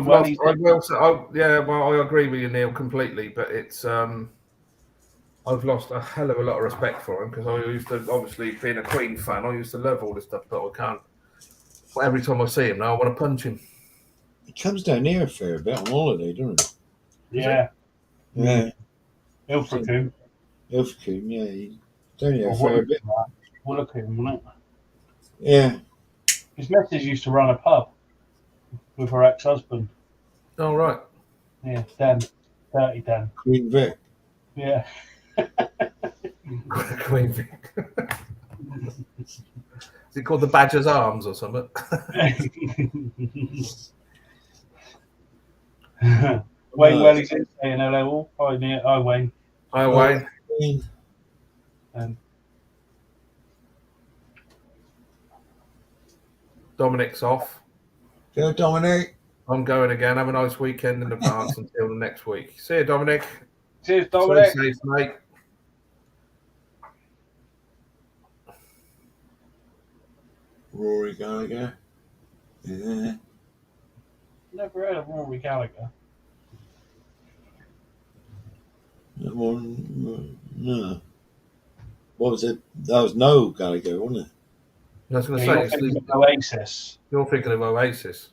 agree with you, Neil, completely. But it's I've lost a hell of a lot of respect for him because I used to, obviously being a Queen fan, I used to love all this stuff, but I can't. Every time I see him now, I want to punch him. He comes down here a fair bit on holiday, doesn't he? Yeah. Yeah. Ilfracombe. Yeah. He's down here a fair bit. Wollacombe, wasn't it? Yeah. His missus used to run a pub with her ex-husband. Oh, right. Yeah, Den. Dirty Den. Queen Vic. Yeah. Queen Vic. Is it called the Badger's Arms or something? Wayne Welly's in saying hello all. Hi, Neil. Hi, Wayne. Hi, Wayne. Dominic's off. Go, Dominic. I'm going again. Have a nice weekend in advance until the next week. See you, Dominic. Cheers, Dominic. Stay safe, mate. Rory Gallagher. Yeah. Never heard of Rory Gallagher. No. What was it? That was Noel Gallagher, wasn't it? I was going to say, Oasis. You're thinking of Oasis.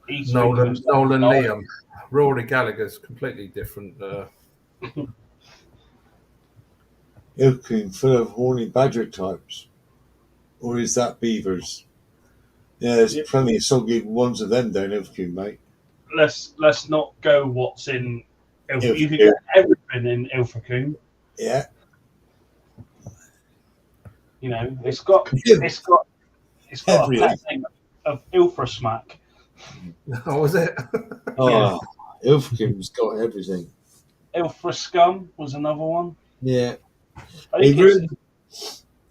He's Nolan Liam. Rory Gallagher's completely different. Ilfracombe full of horny badger types. Or is that beavers? Yeah, there's plenty of soggy ones of them down Ilfracombe, mate. Let's not go what's in Ilfracombe. You can get everything in Ilfracombe. Yeah. You know, it's got a thing of Ilfrasmack. Oh, was it? Oh, Ilfracombe's got everything. Ilfrascum was another one. Yeah. They ruined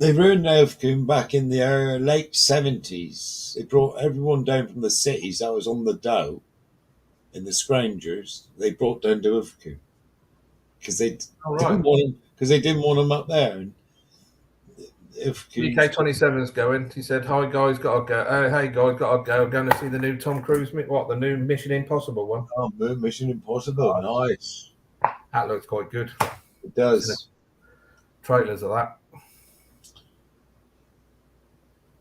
Ilfracombe back in the late 70s. They brought everyone down from the cities that was on the dough in the Scroungers. They brought down to Ilfracombe because they didn't want them up there. And UK27's going. He said, "Hi guys, gotta go. Hey guys, gotta go. I'm going to see the new Tom Cruise. The new Mission Impossible one? Oh, Mission Impossible, nice. That looks quite good. It does. Trailers of that.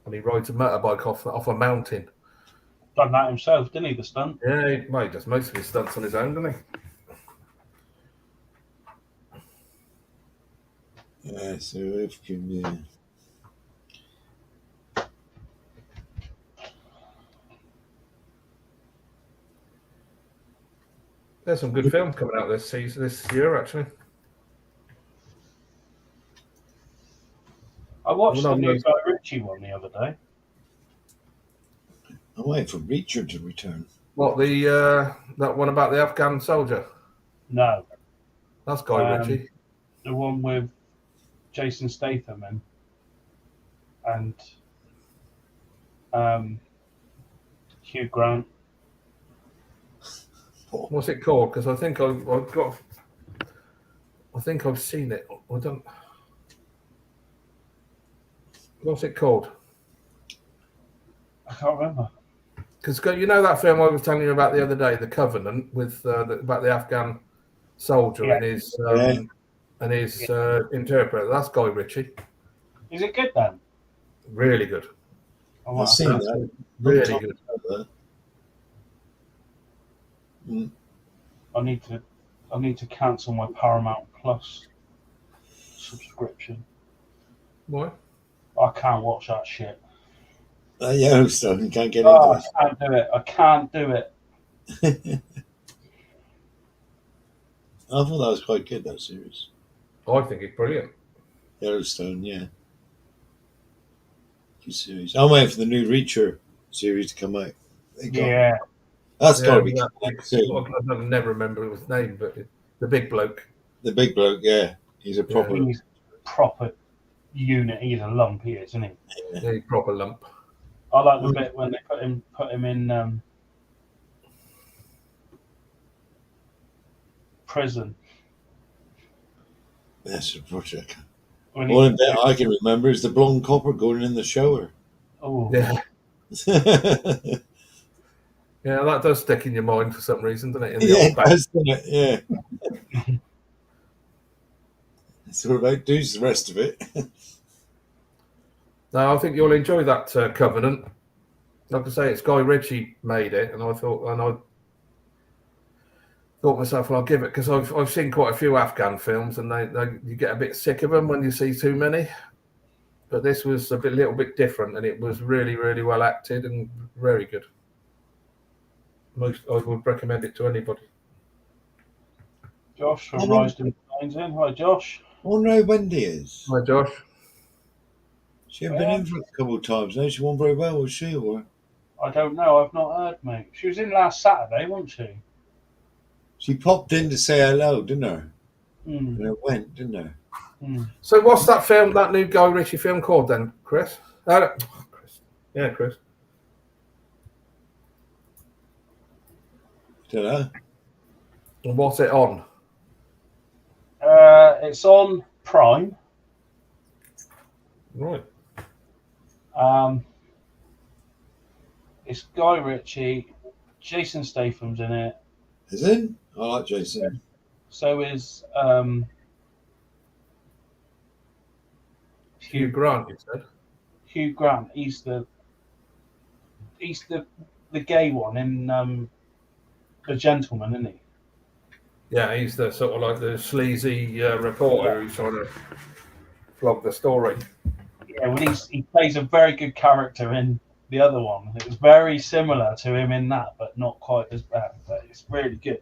And he rides a motorbike off a mountain. Done that himself, didn't he? The stunt. Yeah, he does most of his stunts on his own, doesn't he? Yeah, so Ilfracombe, yeah. There's some good films coming out this year, actually. I watched the new Guy Ritchie one the other day. I'm waiting for Richard to return. What, that one about the Afghan soldier? No. That's Guy Ritchie. The one with Jason Statham and Hugh Grant. What's it called? Because I think I've seen it. I don't. What's it called? I can't remember. Because you know that film I was telling you about the other day, The Covenant, with about the Afghan soldier and his and his interpreter. That's Guy Ritchie. Is it good then? Really good. Oh, I've seen that. Really good. I need to cancel my Paramount Plus subscription. Why? I can't watch that shit. Yellowstone, you can't get Oh, into I can't do it. I can't do it. it. I thought that was quite good, that series. I think it's brilliant. Yellowstone, yeah. Good series. I'm waiting for the new Reacher series to come out. Yeah. That's got to be that coming big, out soon. I never remember his name, but the big bloke. The big bloke, yeah. He's a proper... He's proper unit. He's a lump, he is, isn't he? Yeah, he's proper lump. I like the bit when they put him in prison. That's a project. When One bit I can remember is the blonde copper going in the shower. Oh, Yeah. Yeah, that does stick in your mind for some reason, doesn't it? In the Yeah, old back. doesn't it? Yeah. That's what about do's the rest of it. No, I think you'll enjoy that Covenant. Like I say, it's Guy Ritchie made it, and I thought myself, well, I'll give it because I've seen quite a few Afghan films, and you get a bit sick of them when you see too many. But this was little bit different, and it was really, really well acted and very good. I would recommend it to anybody. Josh from Rising Pines in. Hi, Josh. I wonder how Wendy is. Hi, Josh. She hasn't been in for a couple of times now. She wasn't very well, was she? Or I don't know. I've not heard, mate. She was in last Saturday, wasn't she? she popped in to say hello, didn't her? Mm. And it went, didn't her? Mm. So what's that film, that new Guy Ritchie film called then, Chris? Chris. Yeah, Chris. Don't know. And what's it on? It's on Prime. Right. It's Guy Ritchie. Jason Statham's in it. Is it? I like Jason. So is Hugh Grant, you said. Hugh Grant. He's the gay one in The Gentleman, isn't he? Yeah, he's the sort of like the sleazy reporter who's trying to flog the story. Yeah, well, he plays a very good character in the other one. It was very similar to him in that, but not quite as bad. But it's really good.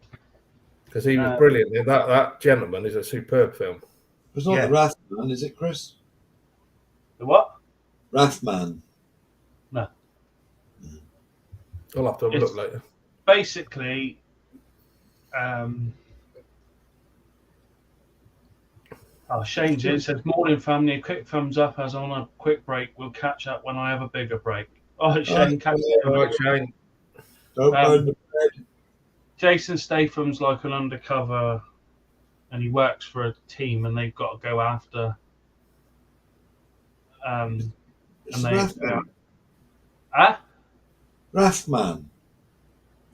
Because he was brilliant. That Gentleman is a superb film. It's not the Rathman, is it, Chris? The what? Rathman. No. I'll have to have a look later. Basically, Shane's in says, morning family, a quick thumbs up as on a quick break. We'll catch up when I have a bigger break. Oh, Shane, catch up. All right, Shane. Don't burn the bread. Jason Statham's like an undercover, and he works for a team, and they've got to go after. And they. Rathman.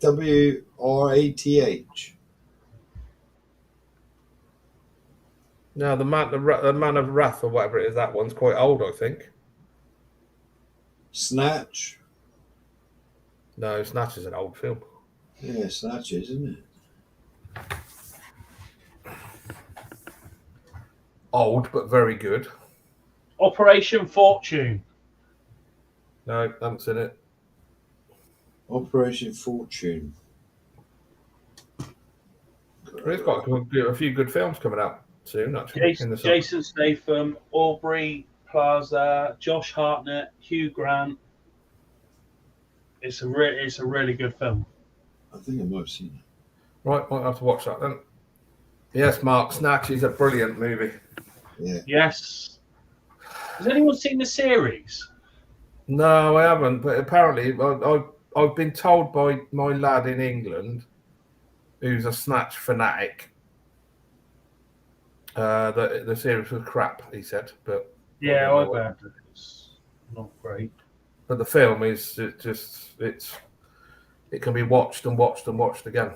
WRATH. No, the Man of Wrath or whatever it is. That one's quite old, I think. Snatch. No, Snatch is an old film. Yeah, Snatch is, isn't it? Old, but very good. Operation Fortune. No, I haven't seen it. Operation Fortune. He's got a few good films coming out soon, actually. Jason Statham, Aubrey Plaza, Josh Hartnett, Hugh Grant. It's a really good film. I think I might have seen it. Right, might have to watch that then. Yes, Mark, Snatch is a brilliant movie. Yeah. Yes. Has anyone seen the series? No, I haven't. But apparently, I've been told by my lad in England, who's a Snatch fanatic, that the series was crap. He said, but yeah, I've heard it's not great. But the film is it can be watched and watched and watched again.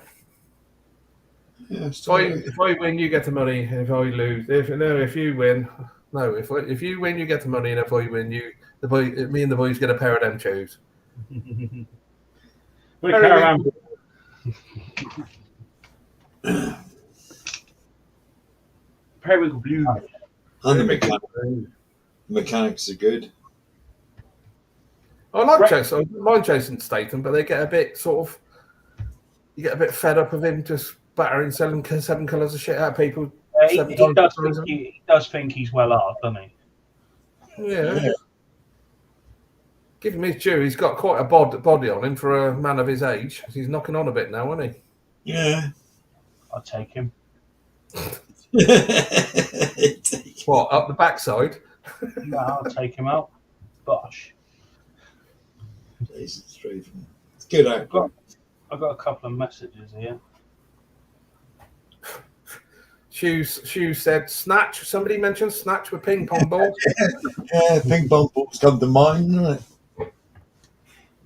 Yeah, If I win, you get the money. If I lose, if you win, no. If you win, you get the money, and if I win, me and the boys get a pair of them shoes. We're caravan. Periwinkle blue. And the mechanics are good. I like Jason Statham, but they get a bit you get a bit fed up of him just battering 7 colours of shit out of people. He does think he's well off, doesn't he? Yeah. Give him his due. He's got quite a body on him for a man of his age. He's knocking on a bit now, isn't he? Yeah. I'll take him. What, up the backside? No, I'll take him out. Bosh. It's good actor. I've got a couple of messages here. Shoes said snatch. Somebody mentioned snatch with ping pong balls. Yeah, ping pong balls come to mind, doesn't it?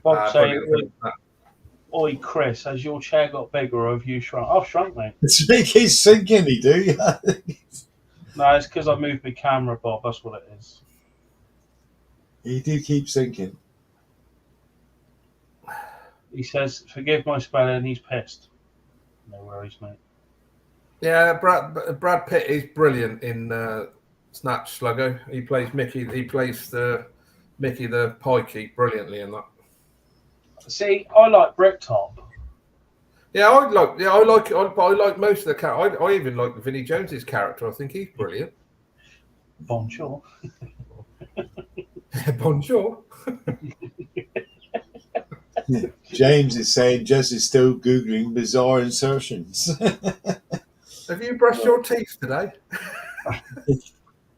Bob saying, "Oi, Chris, has your chair got bigger or have you shrunk?" I've shrunk, mate. He's sinking, he do. No, it's because I moved my camera, Bob. That's what it is. He do keep sinking. He says, "Forgive my spelling." He's pissed. No worries, mate. Yeah, Brad Pitt is brilliant in Snatch Sluggo. He plays Mickey. He plays the Mickey the Pikey brilliantly in that. See, I like Bricktop. Yeah, I like most of the characters. I even like Vinnie Jones's character. I think he's brilliant. Bonjour. Bonjour. James is saying Jess is still Googling bizarre insertions. Have you brushed your teeth today? You've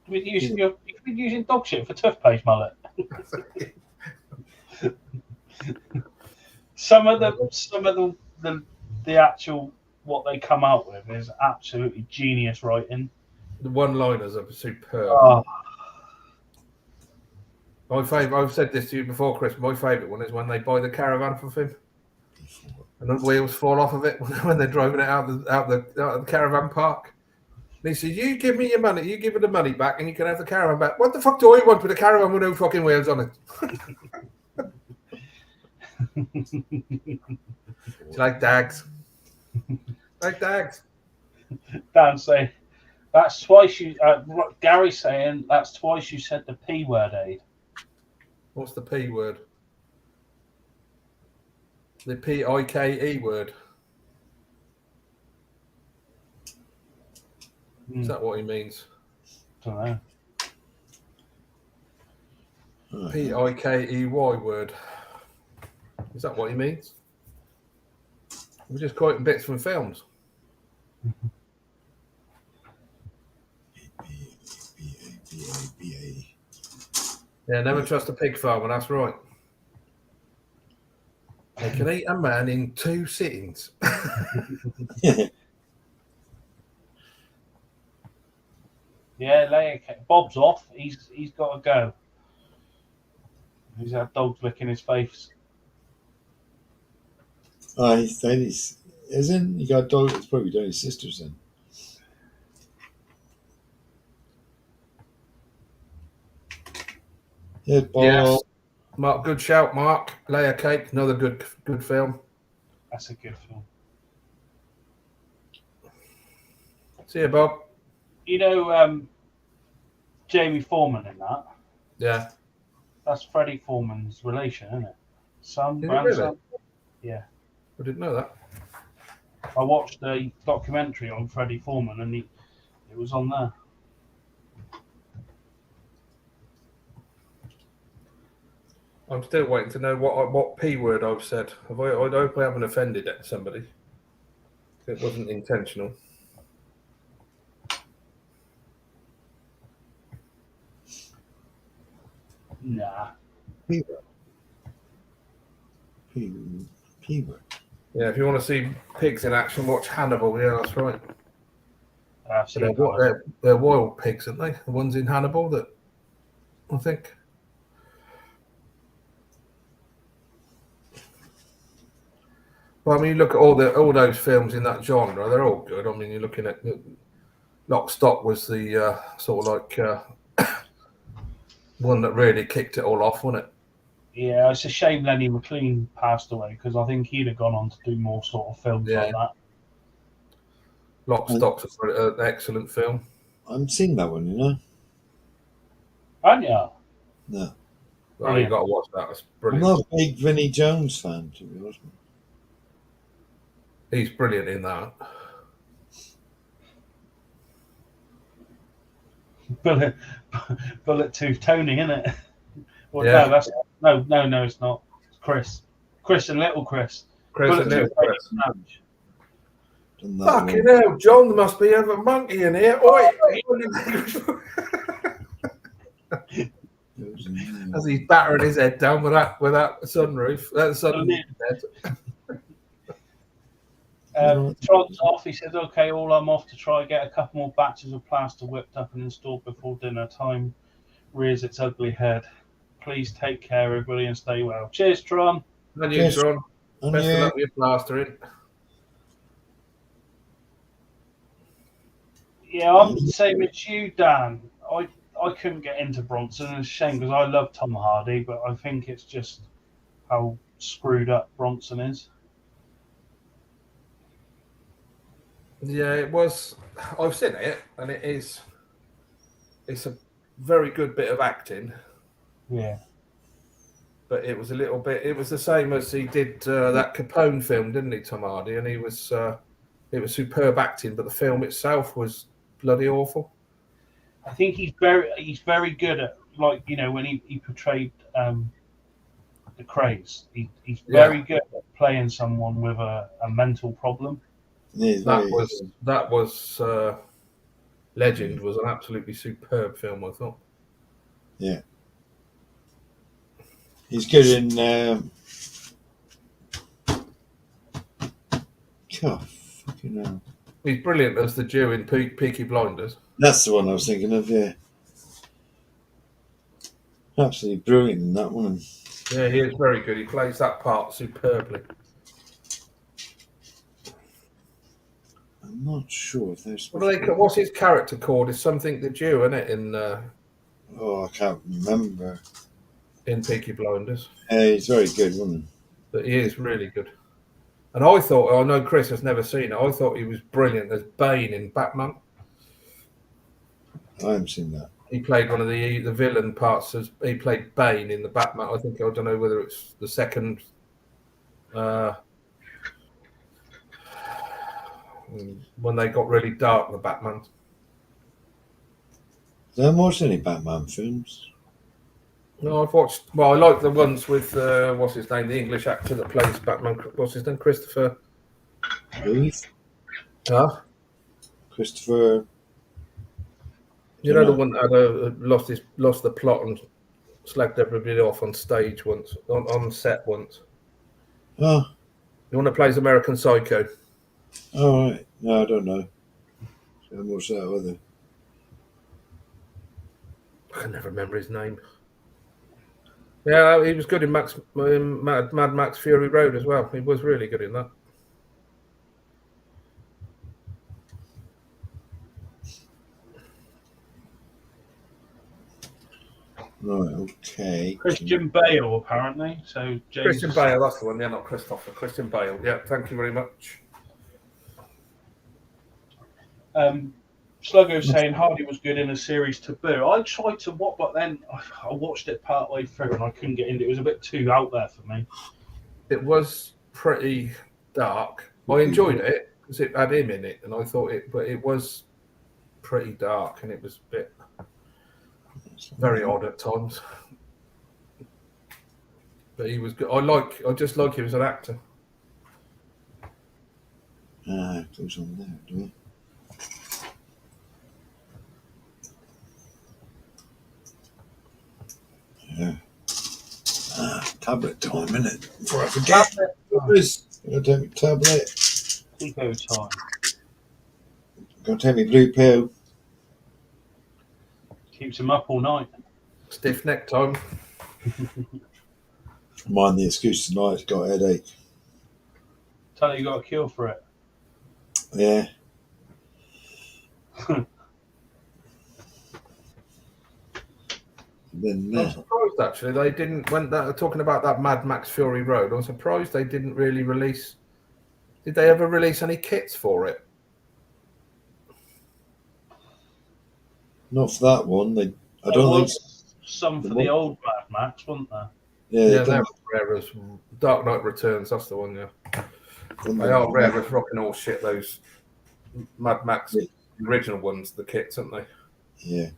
been using dog shit for toothpaste, mullet. Some of the actual what they come out with is absolutely genius writing. The one-liners are superb. Oh. My favourite. I've said this to you before, Chris. My favourite one is when they buy the caravan from him, and the wheels fall off of it when they're driving it out the caravan park. And he says, "You give me your money. You give me the money back, and you can have the caravan back." What the fuck do I want with a caravan with no fucking wheels on it? It's like Dags. Like Dags. Dan saying that's twice you. Gary saying that's twice you said the P word, Aid. What's the P word? The PIKE word. Is that what he means? Don't know. PIKEY word. Is that what he means? We're just quoting bits from films. Yeah, never trust a pig farmer, that's right. They can eat a man in 2 sittings. Yeah, Bob's off. He's got to go. He's had dogs licking his face. Oh, he's done his, isn't he? Got a dog. It's probably done his sisters then. Yeah, Bob. Yes. Mark, good shout, Mark. Layer Cake, another good film. That's a good film. See you, Bob. You know, Jamie Foreman in that. Yeah. That's Freddie Foreman's relation, isn't it? Son, Is grandson. it really? Yeah. I didn't know that. I watched a documentary on Freddie Foreman, and it was on there. I'm still waiting to know what P word I've said. I hope I haven't offended somebody. It wasn't intentional. Nah. P word. Yeah, if you want to see pigs in action, watch Hannibal. Yeah, that's right. So they're wild pigs, aren't they? The ones in Hannibal that I think. Well, I mean, you look at all those films in that genre; they're all good. I mean, you're looking at Lock, Stock was the sort of like one that really kicked it all off, wasn't it? Yeah, it's a shame Lenny McLean passed away because I think he'd have gone on to do more sort of films Yeah. like that. Lock, Stock's an excellent film. I haven't seen that one, you know. Aren't you? No. Oh, you got to watch that. It's I'm brilliant. not a big Vinnie Jones fan, to be honest. He's brilliant in that. Bullet Tooth Tony, isn't it? Well, Yeah. no, it's not. It's Chris and Little Chris. Chris and Little Chris. Done that Fucking one. hell, John, there must be a monkey in here. Oi! As he's battering his head down with that sunroof. Trod's off. He says, "Okay, I'm off to try and get a couple more batches of plaster whipped up and installed before dinner time rears its ugly head. Please take care, everybody, and stay well. Cheers, Tron." And you, Tron. Best of luck with your plastering. Yeah, I'm the same as you, Dan. I couldn't get into Bronson, and it's a shame because I love Tom Hardy, but I think it's just how screwed up Bronson is. Yeah, it was. I've seen it, and it's a very good bit of acting. Yeah. But it was a little bit. It was the same as he did that Capone film, didn't he, Tom Hardy? And it was superb acting, but the film itself was bloody awful. I think he's very good at, like, you know, when he portrayed the Craze. He's very good at playing someone with a mental problem. Yeah, that was Legend was an absolutely superb film, I thought. Yeah. He's good in God, fucking hell. He's brilliant as the Jew in Peaky Blinders. That's the one I was thinking of, yeah. Absolutely brilliant in that one. Yeah, he is very good. He plays that part superbly. I'm not sure if there's. What's his character called? It's something the Jew, isn't it? I can't remember. In Peaky Blinders. Yeah, he's very good, wasn't he? But he is really good. And I know Chris has never seen it. I thought he was brilliant as Bane in Batman. I haven't seen that. He played one of the villain parts. He played Bane in the Batman. I don't know whether it's the second. When they got really dark, the Batman. I haven't watched any Batman films. No, I've watched. Well, I like the ones with what's his name, the English actor that plays Batman. What's his name? Christopher. Reeve? Huh? Christopher. You know the one that had lost the plot and slagged everybody off on stage once, on set once. Oh. The one that plays American Psycho. Oh, right. No, I don't know. I haven't watched that either. I can never remember his name. Yeah, he was good in Mad Max Fury Road as well. He was really good in that. Right, okay. Christian Bale, apparently. So James... Christian Bale, that's the one. Yeah, not Christopher. Christian Bale. Yeah, thank you very much. Sluggo's saying Hardy was good in a series Taboo. I tried to watch, but then I watched it part way through and I couldn't get into it. It was a bit too out there for me. It was pretty dark. I enjoyed it because it had him in it, and I thought but it was pretty dark and it was a bit very odd at times. But he was good. I just like him as an actor. It goes on there, do we? Yeah. Tablet time, innit? Before I forget. Gonna take my tablet. Eco time. Gonna take my blue pill. Keeps him up all night. Stiff neck time. Mind the excuse tonight, got a headache. Tell her you got a cure for it. Yeah. Then I'm surprised actually they didn't when that talking about that Mad Max Fury Road. I'm surprised they didn't really release. Did they ever release any kits for it? not for that one. I There don't think. was some for the old Mad Max, wasn't there? Yeah, they're rare as Dark Knight Returns. That's the one. Yeah, they are rare as rocking all shit. Those Mad Max original ones, the kits, aren't they? Yeah.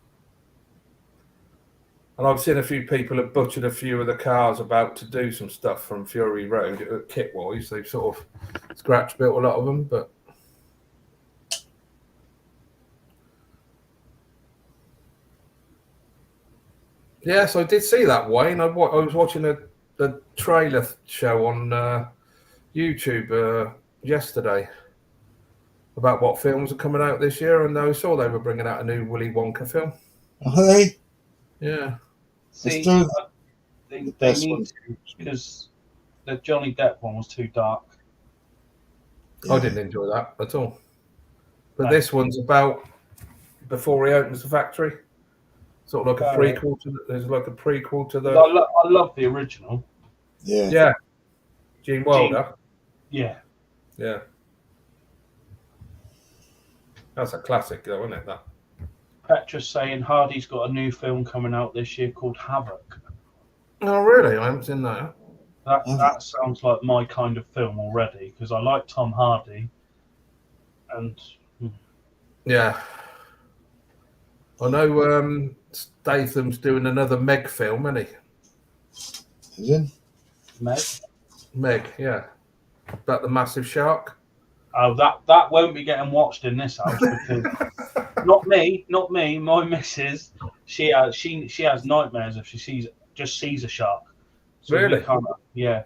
And I've seen a few people have butchered a few of the cars about to do some stuff from Fury Road kit wise. They've sort of scratch built a lot of them, but yes, I did see that, Wayne. I was watching the trailer show on YouTube yesterday about what films are coming out this year, and I saw they were bringing out a new Willy Wonka film. Are they? Yeah. See, they need to, because the Johnny Depp one was too dark. Yeah. I didn't enjoy that at all. But this one's about before he opens the factory. Sort of like a prequel to there's like a prequel to the. I love the original. Yeah. Yeah. Gene Wilder. Yeah. Yeah. That's a classic, though, isn't it? That. Petra's saying Hardy's got a new film coming out this year called Havoc. Oh, really? I haven't seen that. That sounds like my kind of film already because I like Tom Hardy. And yeah, I know Statham's doing another Meg film, isn't he? Is Meg? Meg, yeah. About the massive shark. Oh, that won't be getting watched in this house because not me. My missus, she has nightmares if she sees a shark. So really? Yeah.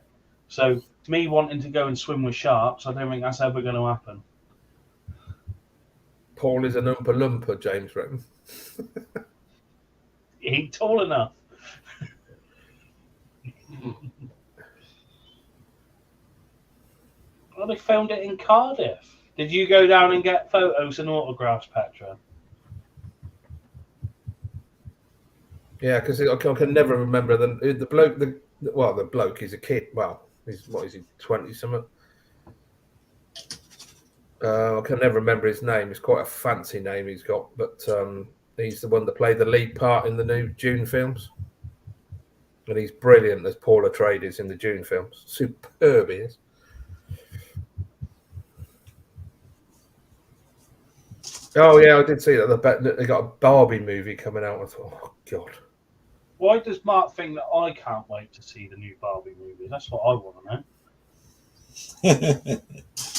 So me wanting to go and swim with sharks, I don't think that's ever going to happen. Paul is an Oompa Loompa, James reckons. He ain't tall enough. Well, they filmed it in Cardiff. Did you go down and get photos and autographs, Petra? Yeah, because I can never remember the bloke. The bloke. He's a kid. Well, what is he? 20-something. I can never remember his name. It's quite a fancy name he's got, but he's the one that played the lead part in the new Dune films, and he's brilliant as Paul Atreides in the Dune films. Superb, he is. Oh yeah, I did see that. They got a Barbie movie coming out. I thought, oh god. Why does Mark think that I can't wait to see the new Barbie movie? That's what I want to know.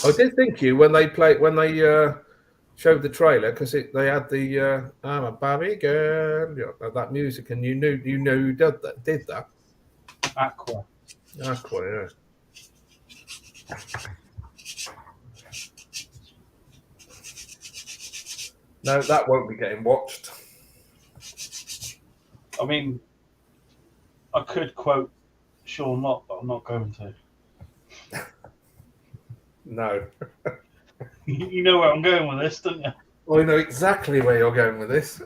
I did think you when they showed the trailer because they had the I'm a Barbie girl, that music, and you knew who did that. Aqua, yeah. No, that won't be getting watched. I mean, I could quote Sean Locke, but I'm not going to. No. You know where I'm going with this, don't you? Well, I know exactly where you're going with this.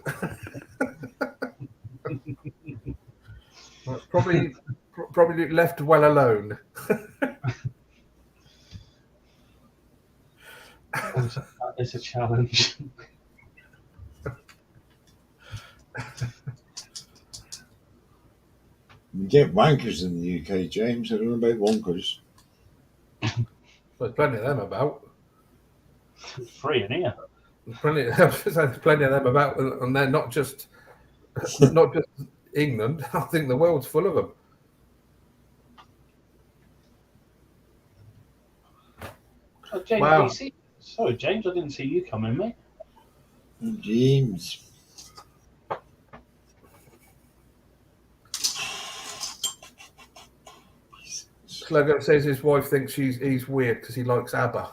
probably left well alone. That is a challenge. You get wankers in the UK, James. I don't know about wonkers. There's plenty of them about. Free in here. There's plenty of them about, and they're not just England. I think the world's full of them. Oh, James, wow. Sorry, James, I didn't see you coming, mate. James. Slugger says his wife thinks he's weird because he likes ABBA.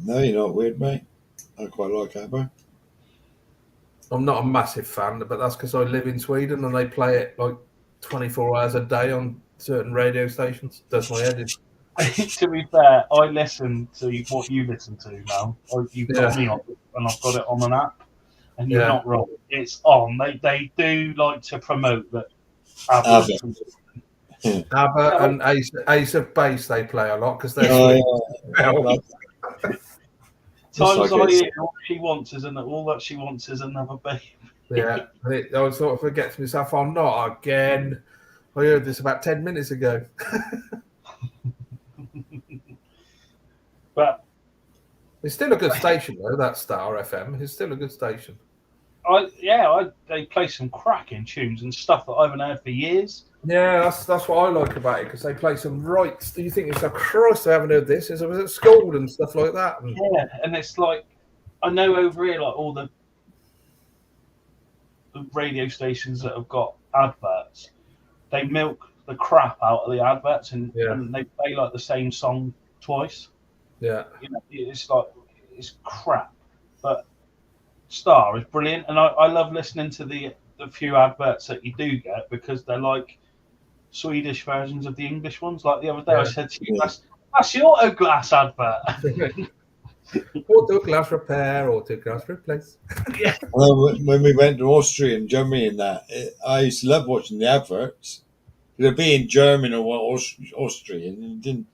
No, you're not weird, mate. I quite like ABBA. I'm not a massive fan, but that's because I live in Sweden and they play it like 24 hours a day on certain radio stations. Does my head in. To be fair, I listen to what you listen to now. You've got me on, and I've got it on an app. And you're not wrong. It's on. They do like to promote that. ABBA and Ace of Base they play a lot because they're Times I hear all she wants is all that she wants is another baby. Yeah, I sort of forget to myself, I'm not again. I heard this about 10 minutes ago. But it's still a good station though. That Star FM is still a good station. They play some cracking tunes and stuff that I haven't heard for years. Yeah, that's what I like about it because they play some rights. Do you think it's a Christ? I haven't heard this. I was at school and stuff like that. And and it's like I know over here, like all the radio stations that have got adverts, they milk the crap out of the adverts and they play like the same song twice. Yeah, it's like it's crap, but Star is brilliant, and I love listening to the few adverts that you do get because they're like Swedish versions of the English ones. Like the other day, I said to you, that's the auto glass advert. Auto glass repair, auto glass replace. When we went to Austria and Germany and that, I used to love watching the adverts. They'd be in German or Austrian, and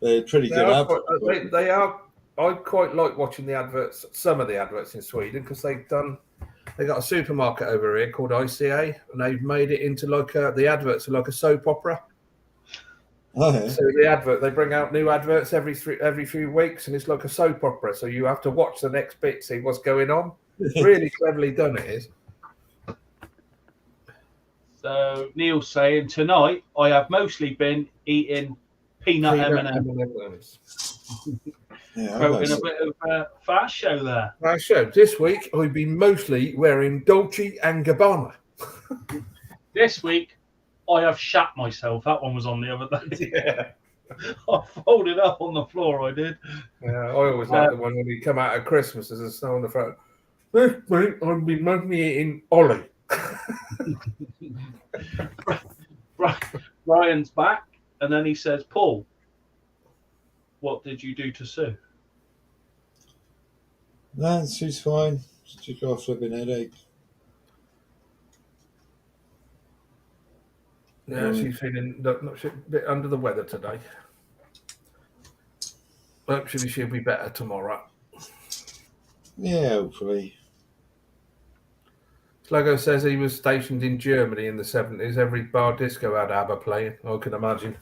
they're pretty good adverts. They are. I quite like watching the adverts. Some of the adverts in Sweden because they got a supermarket over here called ICA, and they've made it into like the adverts are like a soap opera. Oh, yeah. So they bring out new adverts every few weeks, and it's like a soap opera. So you have to watch the next bit, see what's going on. Really cleverly done it is. So Neil's saying tonight I have mostly been eating peanut M&Ms. Quoting a bit of a fast show there. Fast show. This week I've been mostly wearing Dolce & Gabbana. This week I have shat myself. That one was on the other day. Yeah. I folded up on the floor, I did. Yeah, I always like the one when you come out at Christmas, there's a snow on the front. This week I've been mostly eating Ollie. Brian's back, and then he says, Paul, what did you do to Sue? No, she's fine. She's got a flipping headache. Yeah, she's feeling a bit under the weather today. Hopefully she'll be better tomorrow. Yeah, hopefully. Sluggo says he was stationed in Germany in the 70s. Every bar disco had ABBA playing, I can imagine.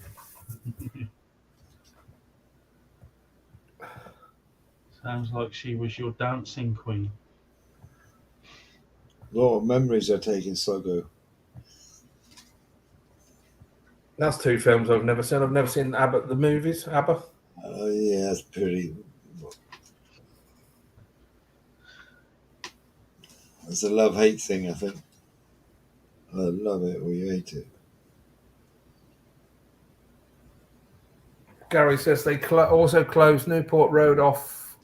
Sounds like she was your dancing queen. A lot of memories are taking Sluggo. That's two films I've never seen. I've never seen ABBA, the movies, ABBA. Yeah, that's pretty. It's a love-hate thing, I think. I love it or you hate it. Gary says they also closed Newport Road off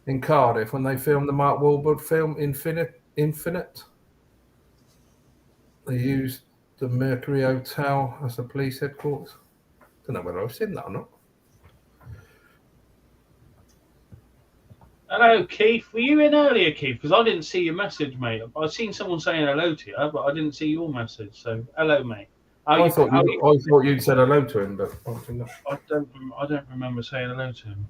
in Cardiff when they filmed the Mark Wahlberg film Infinite. They used the Mercury Hotel as the police headquarters. Don't know whether I've seen that or not. Hello, Keith. Were you in earlier, Keith? Because I didn't see your message, mate. I've seen someone saying hello to you, but I didn't see your message. So, hello, mate. I thought you'd said hello to him, but I don't remember saying hello to him.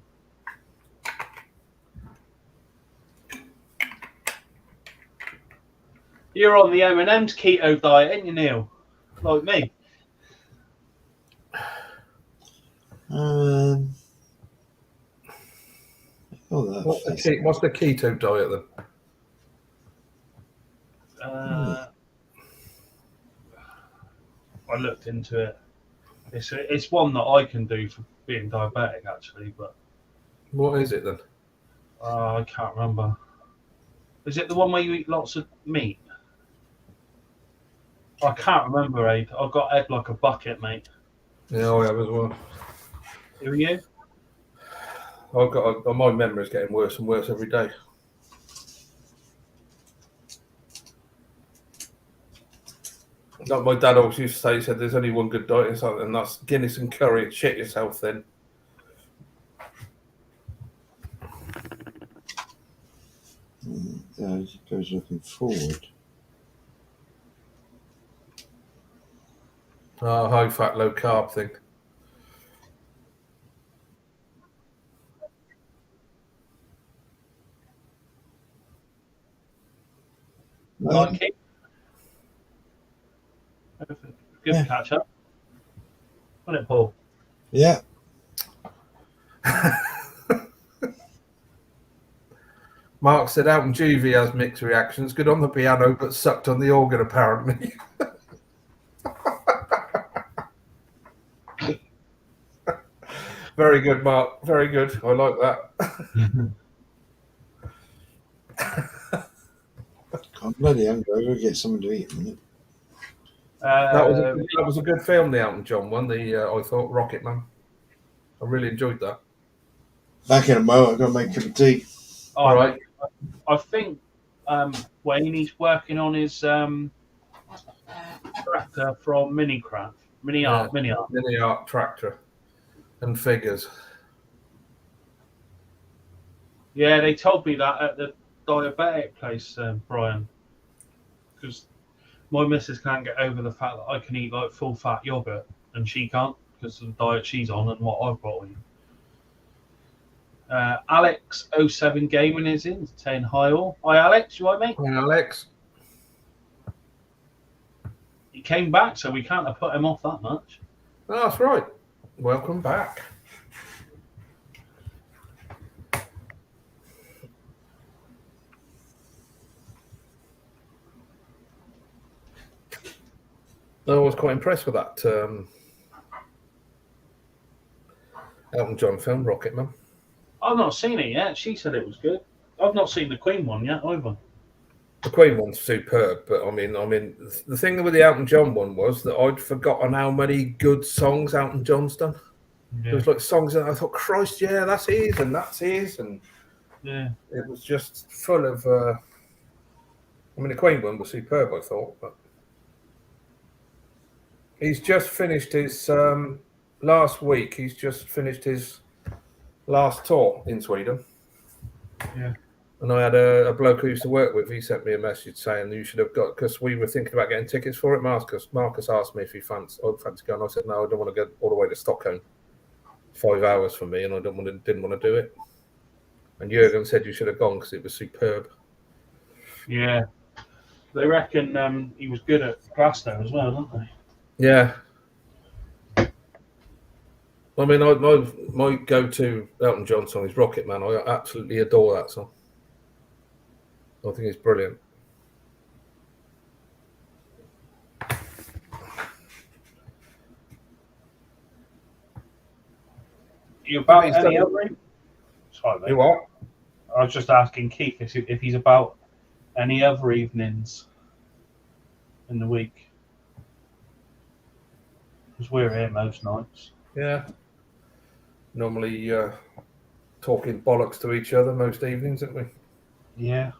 You're on the M&M's keto diet, ain't you, Neil? Like me. What's the keto diet then? I looked into it. It's one that I can do for being diabetic, actually. But what is it then? I can't remember. Is it the one where you eat lots of meat? I can't remember, Ed. I've got Ed like a bucket, mate. Yeah, I have as well. Who are you? My memory's getting worse and worse every day. Like my dad always used to say, he said, "There's only one good diet, and that's Guinness and curry. Shit yourself then." Goes looking forward. High fat, low carb thing. Like it. Good Yeah. catch up. Wasn't it, Paul? Yeah. Mark said Elton Juvie has mixed reactions. Good on the piano, but sucked on the organ, apparently. Very good, Mark. Very good. I like that. I'm bloody hungry. I'll go get something to eat in a minute. That was a good film, the Elton John one. I thought Rocket Man. I really enjoyed that. Back in a moment, I've got to make a cup of tea. All right. I think Wayne, he's working on his tractor from Mini Art Tractor and figures. Yeah, they told me that at the diabetic place, Brian, because my missus can't get over the fact that I can eat like full fat yogurt and she can't because of the diet she's on and what I've got on. Alex07 Gaming is in, saying hi all. Hi Alex, you right, mate? Hi Alex. He came back, so we can't have put him off that much. Oh, that's right. Welcome back. I was quite impressed with that Elton John film, Rocket Man. I've not seen it yet. She said it was good. I've not seen the Queen one yet either. The Queen one's superb, but I mean, the thing with the Elton John one was that I'd forgotten how many good songs Elton John's done. Yeah. There was like songs that I thought, Christ, yeah, that's his, and yeah, it was just full of. The Queen one was superb, I thought, but he's just finished his last week. He's just finished his last tour in Sweden. Yeah. And I had a bloke who used to work with. He sent me a message saying you should have got, because we were thinking about getting tickets for it. Marcus asked me if I'd fancy going. I said no, I don't want to go all the way to Stockholm. 5 hours for me, and I didn't want to do it. And Jurgen said you should have gone because it was superb. Yeah, they reckon he was good at Glasgow as well, don't they? Yeah. I mean, my go-to Elton John song is Rocket Man. I absolutely adore that song. I think it's brilliant. You about any other? Sorry, mate. You what? I was just asking Keith if he's about any other evenings in the week, because we're here most nights. Yeah. Normally talking bollocks to each other most evenings, aren't we? Yeah.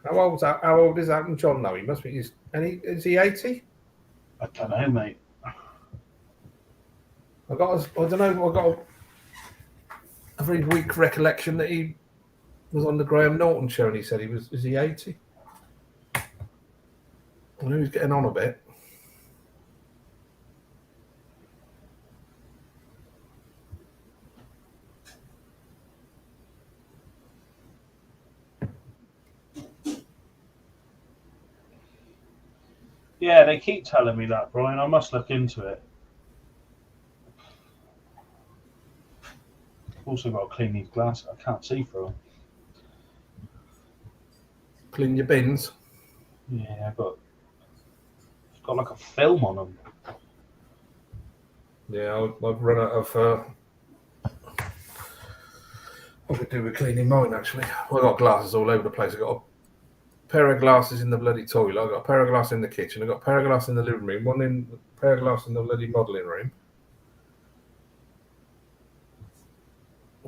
How old is Elton John now? He must be. Is he 80? I don't know, mate. I got a very weak recollection that he was on the Graham Norton show, and he said is he 80? I knew he was getting on a bit. Yeah, they keep telling me that, Brian. I must look into it. Also got to clean these glasses. I can't see through them. Clean your bins. Yeah, it's got like a film on them. Yeah, I've run out of. What could do with cleaning mine, actually? Well, I've got glasses all over the place. I've got a pair of glasses in the bloody toilet. I've got a pair of glasses in the kitchen. I've got a pair of glasses in the living room. A pair of glasses in the bloody modelling room.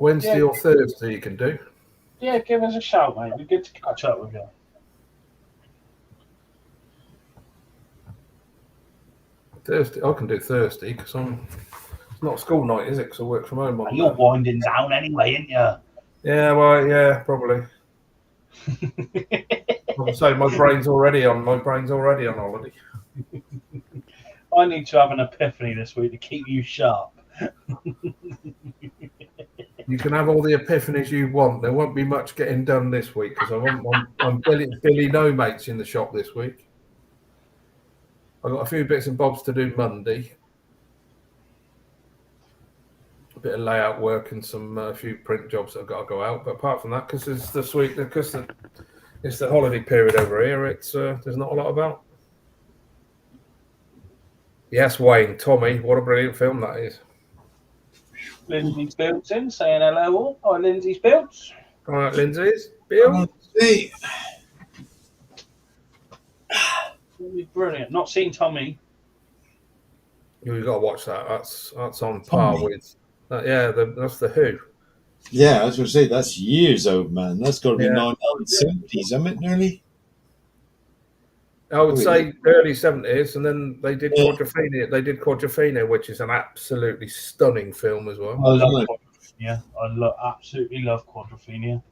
Wednesday Yeah. or Thursday you can do. Yeah, give us a shout, mate. It'd be good to catch up with you. Thursday, I can do Thursday because it's not school night, is it? Because I work from home on. You're winding down anyway, ain't you? Yeah, well, yeah, probably. I'm saying my brain's already on holiday. I need to have an epiphany this week to keep you sharp. You can have all the epiphanies you want. There won't be much getting done this week because I'm Billy No Mates in the shop this week. I've got a few bits and bobs to do Monday. A bit of layout work and a few print jobs that I've got to go out. But apart from that, because it's this week, because it's the holiday period over here, it's there's not a lot about. Yes, Wayne, Tommy, what a brilliant film that is. Lindsay's Builds in, saying hello all. Hi, Lindsay's Builds. All right, Lindsay's Bill. Hey, Brilliant. Not seen Tommy. You've got to watch that. That's on par with. That's the Who. yeah, I was going to say that's years old, man. That's got to be Yeah. 1970s, isn't it? Nearly. I would say early 70s, and then they did Quadrophenia. They did Quadrophenia, which is an absolutely stunning film as well. I love Quadrophenia. I absolutely love Quadrophenia.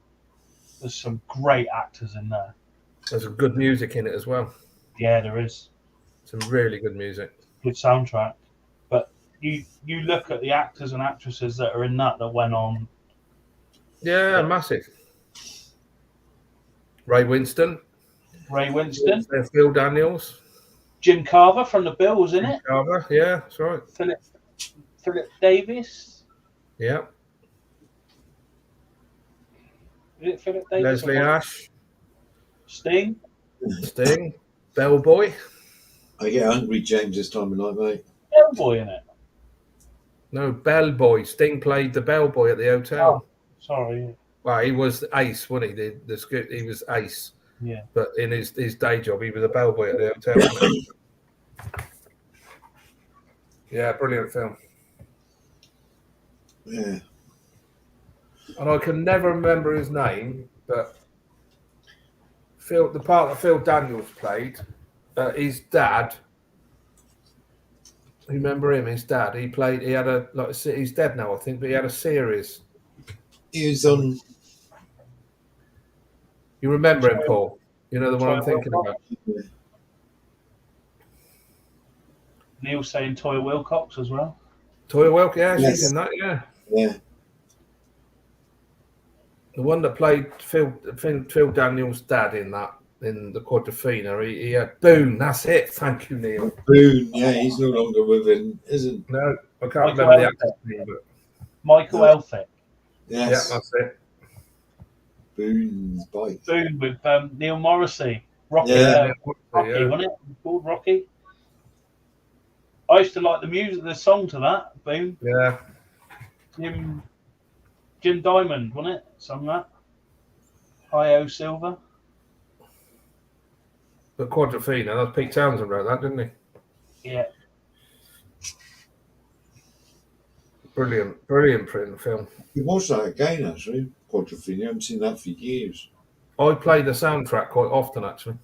There's some great actors in there. There's some good music in it as well. Yeah, there is. Some really good music. Good soundtrack. But you look at the actors and actresses that are in that went on. Yeah, massive. Ray Winston. Phil Daniels. Jim Carver from the Bills, in it. Carver, yeah, that's right. Philip Davis. Yeah. Is it Philip Davis? Leslie Ash. Sting. Bellboy. I get hungry, James, this time of night, mate. Bellboy in it. No, Bellboy. Sting played the bellboy at the hotel. Oh, sorry. Well, he was Ace, wasn't he? He was Ace. Yeah. But in his day job, he was a bellboy at the hotel. Wasn't he? Yeah, brilliant film. Yeah. And I can never remember his name, but the part that Phil Daniels played, his dad. You remember him? His dad. He had he's dead now, I think, but he had a series. He was on. You remember him, Paul? You know the one I'm thinking about. Neil saying Toya Wilcox as well. Toya Wilcox, yeah, Yes. she's in that, yeah. Yeah. The one that played Phil Daniels' dad in the Quadrophenia, he had Boone. That's it. Thank you, Neil. Boone, yeah, he's no longer with him, isn't? No, I can't Michael remember the Elphick. actor's name, but Michael Elphick. Yes. yeah, that's it. Boone's bike. Boone with Neil Morrissey. Rocky, Yeah. Rocky, Yeah. wasn't it? Called Rocky. I used to like the music, the song to that. Boone. Yeah. Jim Diamond, wasn't it? Sung that. I.O. Silver. But Quadrophenia, that's Pete Townsend wrote that, didn't he? Yeah. Brilliant print film. We watched that again, actually. Quadrophenia. I haven't seen that for years. I play the soundtrack quite often, actually.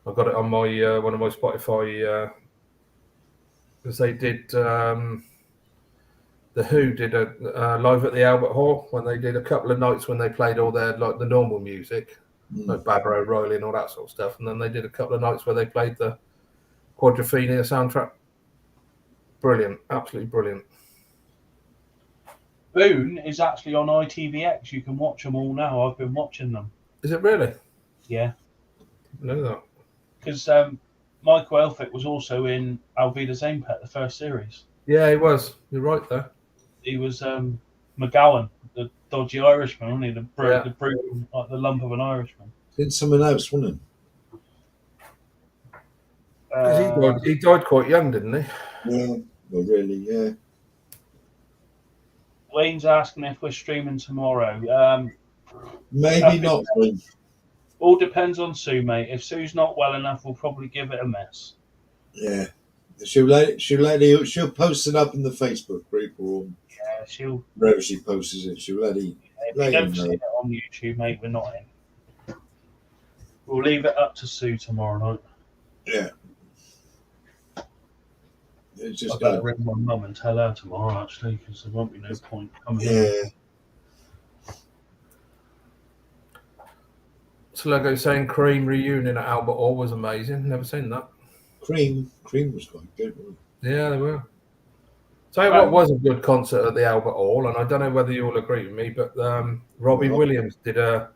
I've got it on my one of my Spotify because they did the Who did a live at the Albert Hall when they did a couple of nights when they played all their the normal music, like Barbara O'Reilly and all that sort of stuff, and then they did a couple of nights where they played the Quadrophenia soundtrack. Brilliant, absolutely brilliant. Boone is actually on ITVX. You can watch them all now. I've been watching them. Is it really? Yeah. I know that. Because Michael Elphick was also in Alvida Zamepet, the first series. Yeah, he was. You're right there. He was McGowan, the dodgy Irishman, wasn't he? The brutal, like the lump of an Irishman. Did someone else, wasn't He died quite young, didn't he? it? Yeah. Well, really, yeah. Wayne's asking if we're streaming tomorrow. Maybe not. All depends on Sue, mate. If Sue's not well enough, we'll probably give it a miss. Yeah. She'll post it up in the Facebook group or Yeah, she'll. wherever she posts it. She'll If you let him don't see know. it on YouTube, mate, we're not in. We'll leave it up to Sue tomorrow night. Yeah. It's I just better ring my mum and tell her tomorrow, actually, because there won't be no point coming in. yeah. Sluggo saying Cream reunion at Albert Hall was amazing. Never seen that. Cream was quite good, wasn't Yeah, they were. Tell you what was a good concert at the Albert Hall, and I don't know whether you all agree with me, but Robbie Williams did a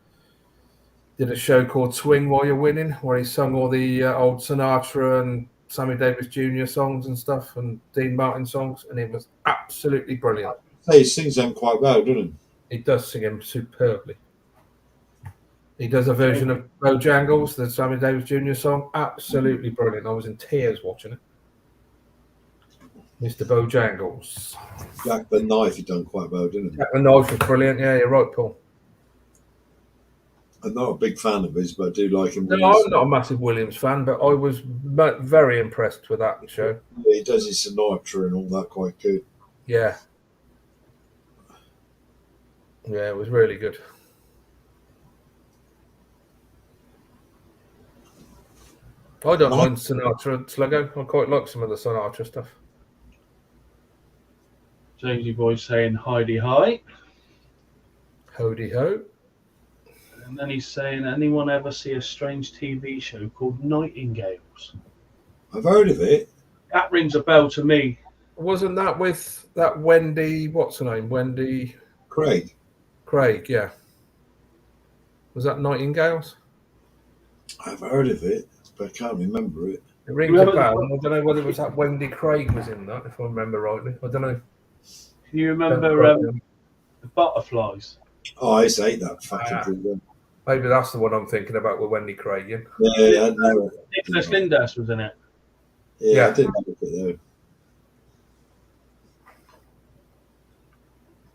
show called Swing While You're Winning, where he sung all the old Sinatra and Sammy Davis Jr. songs and stuff, and Dean Martin songs, and it was absolutely brilliant. Hey, he sings them quite well, doesn't he? He does sing them superbly. He does a version of Bojangles, the Sammy Davis Jr. song. Absolutely brilliant. I was in tears watching it. Mr. Bojangles. Jack the Knife, he done quite well, didn't he? Jack the Knife was brilliant. Yeah, you're right, Paul. I'm not a big fan of his, but I do like him. No, I'm not a massive Williams fan, but I was very impressed with that show. Yeah, he does his Sinatra and all that quite good. Yeah. Yeah, it was really good. I don't mind Sinatra, Sluggo. I quite like some of the Sinatra stuff. Jamesy Boy saying Heidi hi. Hody ho. And then he's saying, anyone ever see a strange TV show called Nightingales? I've heard of it. That rings a bell to me. Wasn't that with that Wendy, what's her name? Wendy Craig, yeah. Was that Nightingales? I've heard of it, but I can't remember it. It rings a bell. I don't know whether it was that Wendy Craig was in that, if I remember rightly. I don't know. Can you remember the butterflies? Oh, I just hate that fucking thing. Maybe that's the one I'm thinking about with Wendy Craig. Yeah, I know. Nicholas Linders was in it. Yeah, I didn't like it though.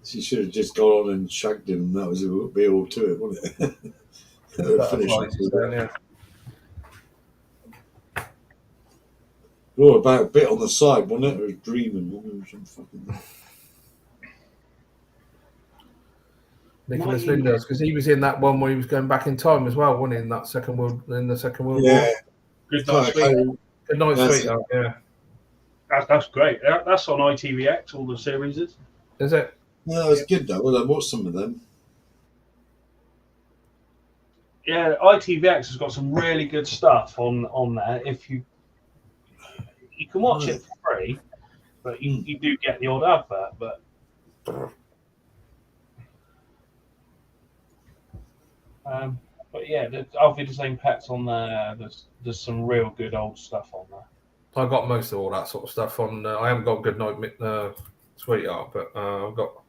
She should have just gone on and shagged him, and that was be all to it, wouldn't it? Yeah. Oh, about a bit on the side, wasn't it? It was dreaming, wasn't it? Some fucking... Nicholas Linders, because he was in that one where he was going back in time as well, wasn't he? In that Second World War. Yeah. Good Night, Sweetheart. Good Night, Sweetheart. Yeah. That's great. That's on ITVX. All the series is. Is it? Yeah, it was good though. Well, I watched some of them. Yeah, ITVX has got some really good stuff on there. If you can watch it for free, but you do get the odd advert. But yeah, I'll be the same pets on there. There's some real good old stuff on there. I got most of all that sort of stuff on. I haven't got Good Night, Sweetheart, but I've got.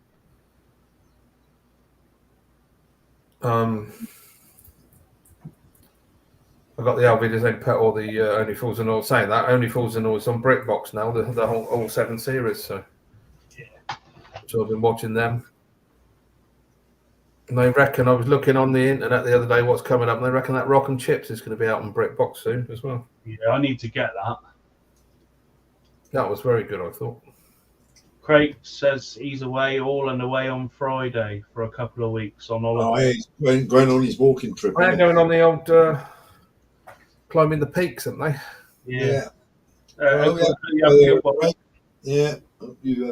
I've got the LV Design Pet or the Only Fools and All. Saying that Only Fools and All is on BritBox now. The whole all 7 series. So yeah, so I've been watching them. And they reckon, I was looking on the internet the other day what's coming up, and they reckon that Rock and Chips is going to be out on BritBox soon as well. Yeah, I need to get that. That was very good, I thought. Craig says he's away on Friday for a couple of weeks on holiday. Oh, he's going on his walking trip. They're going on the old climbing the peaks, aren't they? Yeah. Yeah, hope you have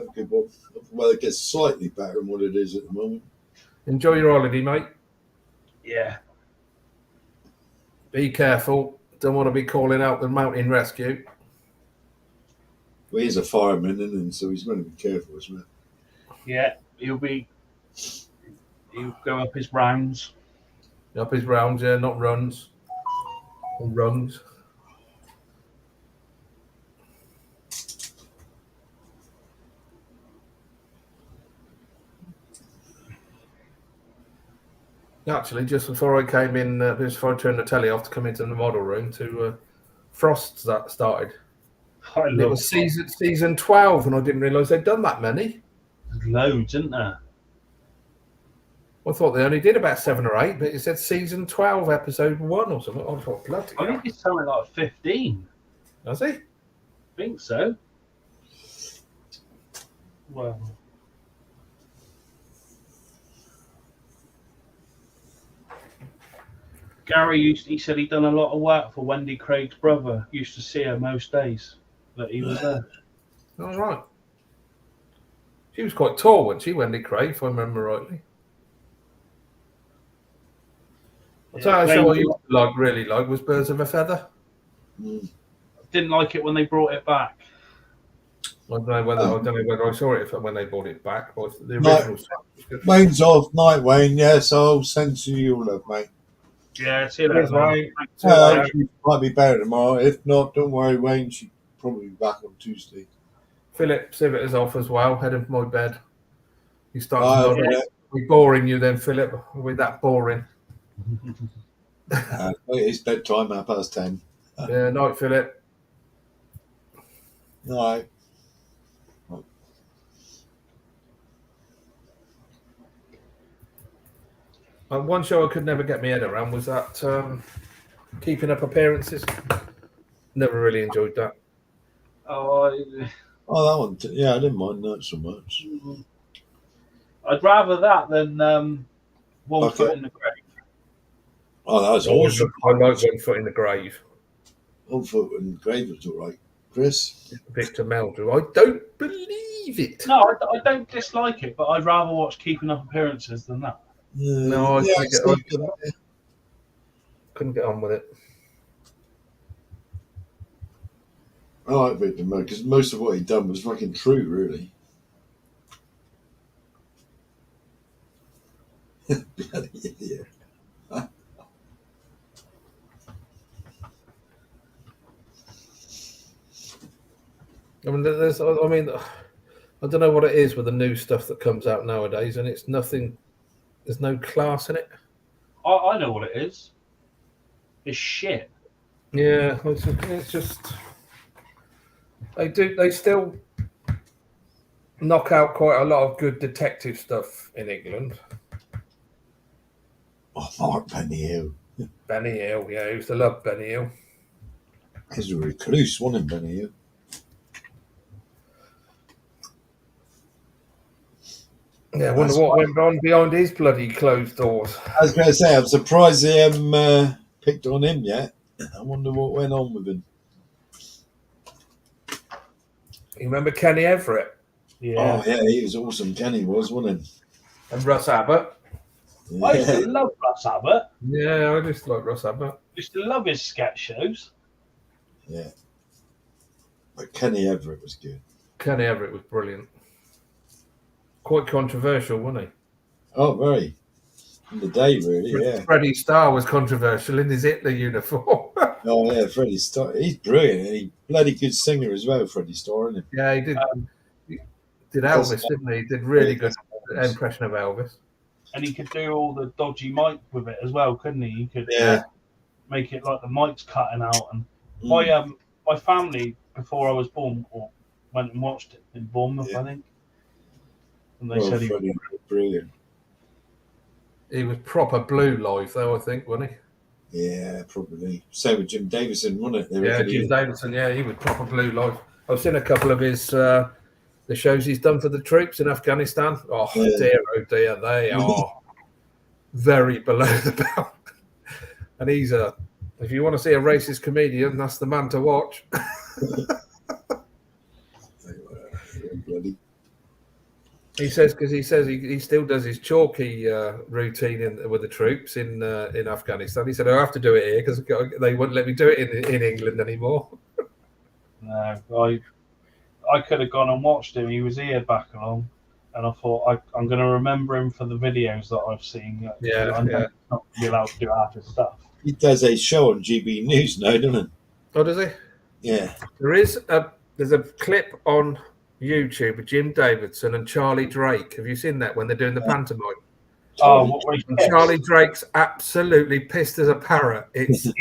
a good one. Well, it gets slightly better than what it is at the moment. Enjoy your holiday, mate. Yeah. Be careful. Don't want to be calling out the mountain rescue. Well, he's a fireman, and so he's going to be careful, isn't it? Yeah, he'll go up his rounds. Up his rounds, yeah, not runs. Or rungs. Actually, just before I came in, before I turned the telly off to come into the model room, Frost that started. It was season 12, and I didn't realise they'd done that many. There's loads, isn't there? I thought they only did about 7 or 8, but it said season 12, episode 1 or something. I thought, bloody I think it's something like 15. Has he? think so. Well, he said he'd done a lot of work for Wendy Craig's brother. Used to see her most days that he was there. All right. She was quite tall, wasn't she, Wendy Craig, if I remember rightly? I'll tell you a show I used to really like was Birds of a Feather. Didn't like it when they brought it back. I don't know whether I saw it when they brought it back. Or the original Wayne's off. Night, Wayne. Yes, I'll send you your love, mate. Yeah, see you later, Wayne. Might be better tomorrow. If not, don't worry, Wayne. She'll probably be back on Tuesday. Philip Civet is off as well, heading for my bed. He starts to be boring you then, Philip. Are we that boring? It's bedtime, 10:30. Yeah, night, Philip. Night. One show I could never get my head around was that Keeping Up Appearances. Never really enjoyed that. Oh, that one. Yeah, I didn't mind that so much. I'd rather that than One Foot in the Grave. Oh, that was awesome. I like One Foot in the Grave. One Foot in the Grave was all right. Chris? Victor Meldrew. I don't believe it. No, I don't dislike it, but I'd rather watch Keeping Up Appearances than that. No, I couldn't get on with it. I like Victor Meldrew because most of what he'd done was fucking true, really. Bloody idiot. I don't know what it is with the new stuff that comes out nowadays, and it's nothing. There's no class in it. I know what it is. It's shit. Yeah, it's just they still knock out quite a lot of good detective stuff in England. Oh, Mark Benny Hill. Benny Hill, yeah, I used to love Benny Hill. He's a recluse, wasn't he, Benny Hill? Yeah, I wonder what went on behind his bloody closed doors. I was going to say, I'm surprised they haven't picked on him yet. I wonder what went on with him. You remember Kenny Everett? Yeah. Oh, yeah, he was awesome. Kenny was, wasn't he? And Russ Abbott. Yeah. I used to love Russ Abbott. Yeah, I just like Russ Abbott. I used to love his sketch shows. Yeah. But Kenny Everett was good. Kenny Everett was brilliant. Quite controversial, wasn't he? Oh, very. In the day, really, yeah. Freddie Starr was controversial in his Hitler uniform. Oh, yeah, Freddie Starr. He's brilliant. He's a bloody good singer as well, Freddie Starr, isn't he? Yeah, he did. He did Elvis, didn't he? He did really good impression of Elvis. And he could do all the dodgy mic with it as well, couldn't he? He could make it like the mic's cutting out. And my family, before I was born, went and watched it in Bournemouth, I think. And they said he was brilliant. He was proper blue live, though, I think, wasn't he? Yeah, probably. Same with Jim Davison, wasn't it? Yeah, Jim Davison, yeah, he was proper blue live. I've seen a couple of his the shows he's done for the troops in Afghanistan. Oh, dear, they are very below the belt. And he's if you want to see a racist comedian, that's the man to watch. He says he still does his chalky routine with the troops in Afghanistan. He said, I have to do it here because they won't let me do it in England anymore. No, I could have gone and watched him. He was here back along, and I thought I'm going to remember him for the videos that I've seen. I'm not really allowed to do half his stuff. He does a show on GB News now, doesn't he? Oh, does he? Yeah. There's a clip on YouTube with Jim Davidson and Charlie Drake. Have you seen that when they're doing the pantomime? Charlie Drake's absolutely pissed as a parrot. It's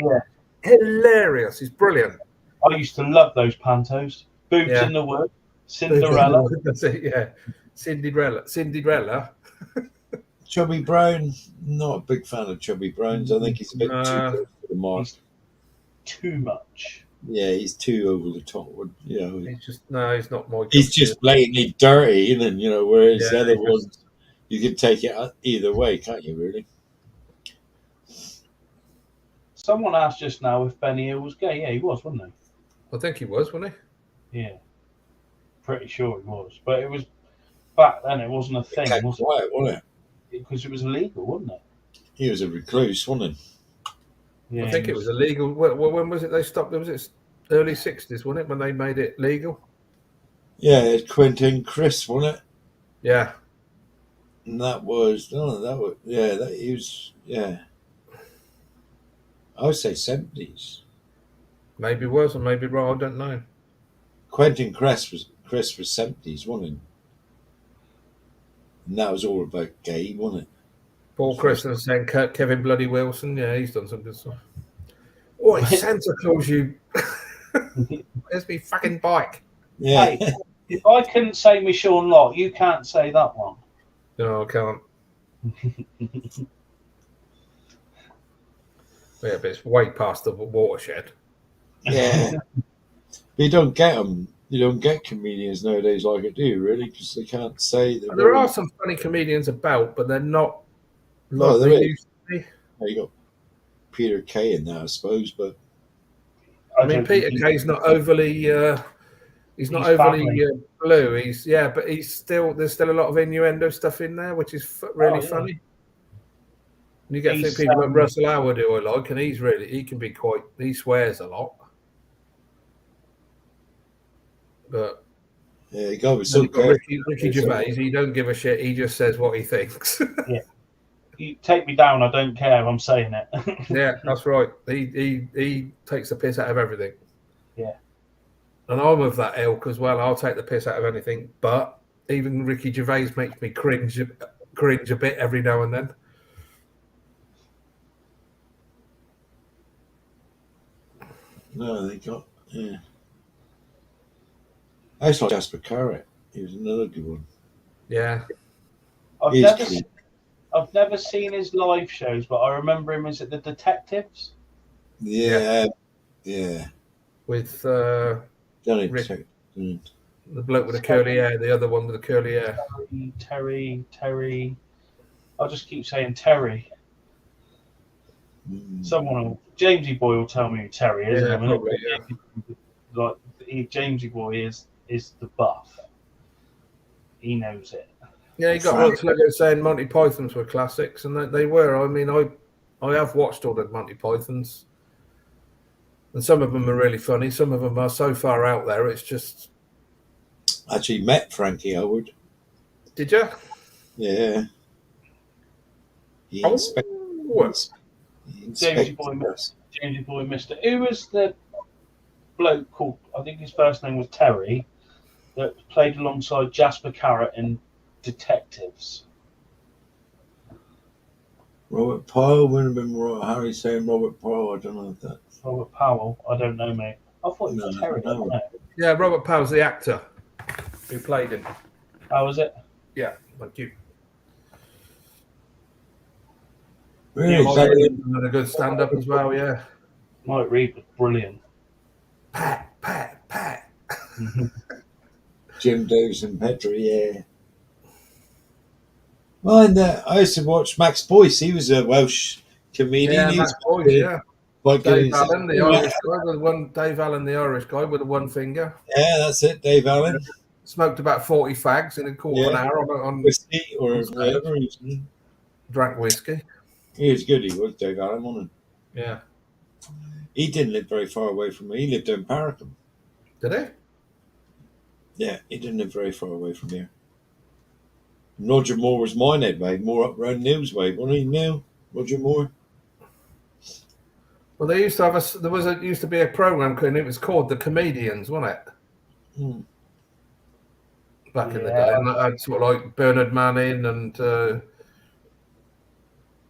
hilarious. It's brilliant. I used to love those pantos. Boobs in the Wood, Cinderella. That's it, yeah. Cinderella. Chubby Brown, not a big fan of Chubby Brown's. I think he's a bit too close to the mark. Too much. Yeah, he's too over the top. He's not my. He's just blatantly dirty, and whereas the Yeah, other ones, you can take it either way, can't you? Really? Someone asked just now if Benny Hill was gay. Yeah, he was, wasn't I think he was, wasn't he? Yeah, pretty sure he was. But it was back then. It wasn't a thing, Kept was quiet, wasn't it? it? Because it was illegal, wasn't it? He was a recluse, wasn't Yeah, I think it was illegal. When was it they stopped? Was it early 60s, wasn't it, when they made it legal? he? Yeah, Quentin Chris, wasn't it? Yeah. And he was, yeah. I would say 70s. Maybe was or maybe wrong. I don't know. Quentin Chris was 70s, wasn't he? And that was all about gay, wasn't it? Paul Christmas saying Kevin Bloody Wilson. Yeah, he's done some good stuff. Oi, Santa Claus, you. Where's me fucking bike? Yeah. Hey, if I couldn't say me Sean Locke, you can't say that one. No, I can't. Yeah, but it's way past the watershed. Yeah. But you don't get them. You don't get comedians nowadays like it, do you, really? Because they can't say that. There are some funny comedians about, but they're not like there they is. used to be. You got Peter Kay in there, I suppose, but I mean, Peter Kay's not overly. He's not overly blue. But there's still a lot of innuendo stuff in there, which is really funny. And you get people like Russell Howard who I like, and he can be he swears a lot. But yeah, you got so Ricky Gervais, he don't give a shit. He just says what he thinks. Yeah, you take me down. I don't care. I'm saying it. Yeah, that's right. He takes the piss out of everything. Yeah, and I'm of that ilk as well. I'll take the piss out of anything, but even Ricky Gervais makes me cringe a bit every now and then. No, they got I just like Jasper Carrot. He was another good one. Yeah. I've never seen his live shows, but I remember him as the Detectives. Yeah. With Rick, the bloke with the curly hair, the other one with the curly hair. Terry. I'll just keep saying Terry. Someone, Jamesy Boy, will tell me who Terry is. Yeah, probably, Like Jamesy Boy is the buff. He knows it. Yeah, he got on to saying Monty Pythons were classics, and they were. I mean, I have watched all the Monty Pythons, and some of them are really funny. Some of them are so far out there, it's just. Actually met Frankie Howard. Did you? Yeah. Jamesy Boy Mister. Who was the bloke called? I think his first name was Terry, that played alongside Jasper Carrot in Detectives. Robert Powell would have been right. Harry saying Robert Powell. I don't know if that. Robert Powell. I don't know, mate. I thought it was Terry. No. Yeah, Robert Powell's the actor who played him. How was it? Yeah, thank you. Really? Had a good stand-up as well, yeah. Mike Reed was brilliant. Pat. Jim Davis and Petra, yeah. Well, and I used to watch Max Boyce. He was a Welsh comedian. Yeah, Max Boyce, yeah. Dave Allen, the Irish guy, Dave Allen, the Irish guy with the one finger. Yeah, that's it, Dave Allen. Smoked about 40 fags in a quarter of an hour on whiskey or whatever. Drank whiskey. He was good, he was, Dave Allen, wasn't he? Yeah. He didn't live very far away from me. He lived in Parakum. Did he? Yeah, he didn't live very far away from here. Roger Moore was my head, mate. More up round New's way, wasn't he now? Roger Moore? Well, they used to have used to be a program, and it was called The Comedians, wasn't it? Back in the day. And that had sort of like Bernard Manning and...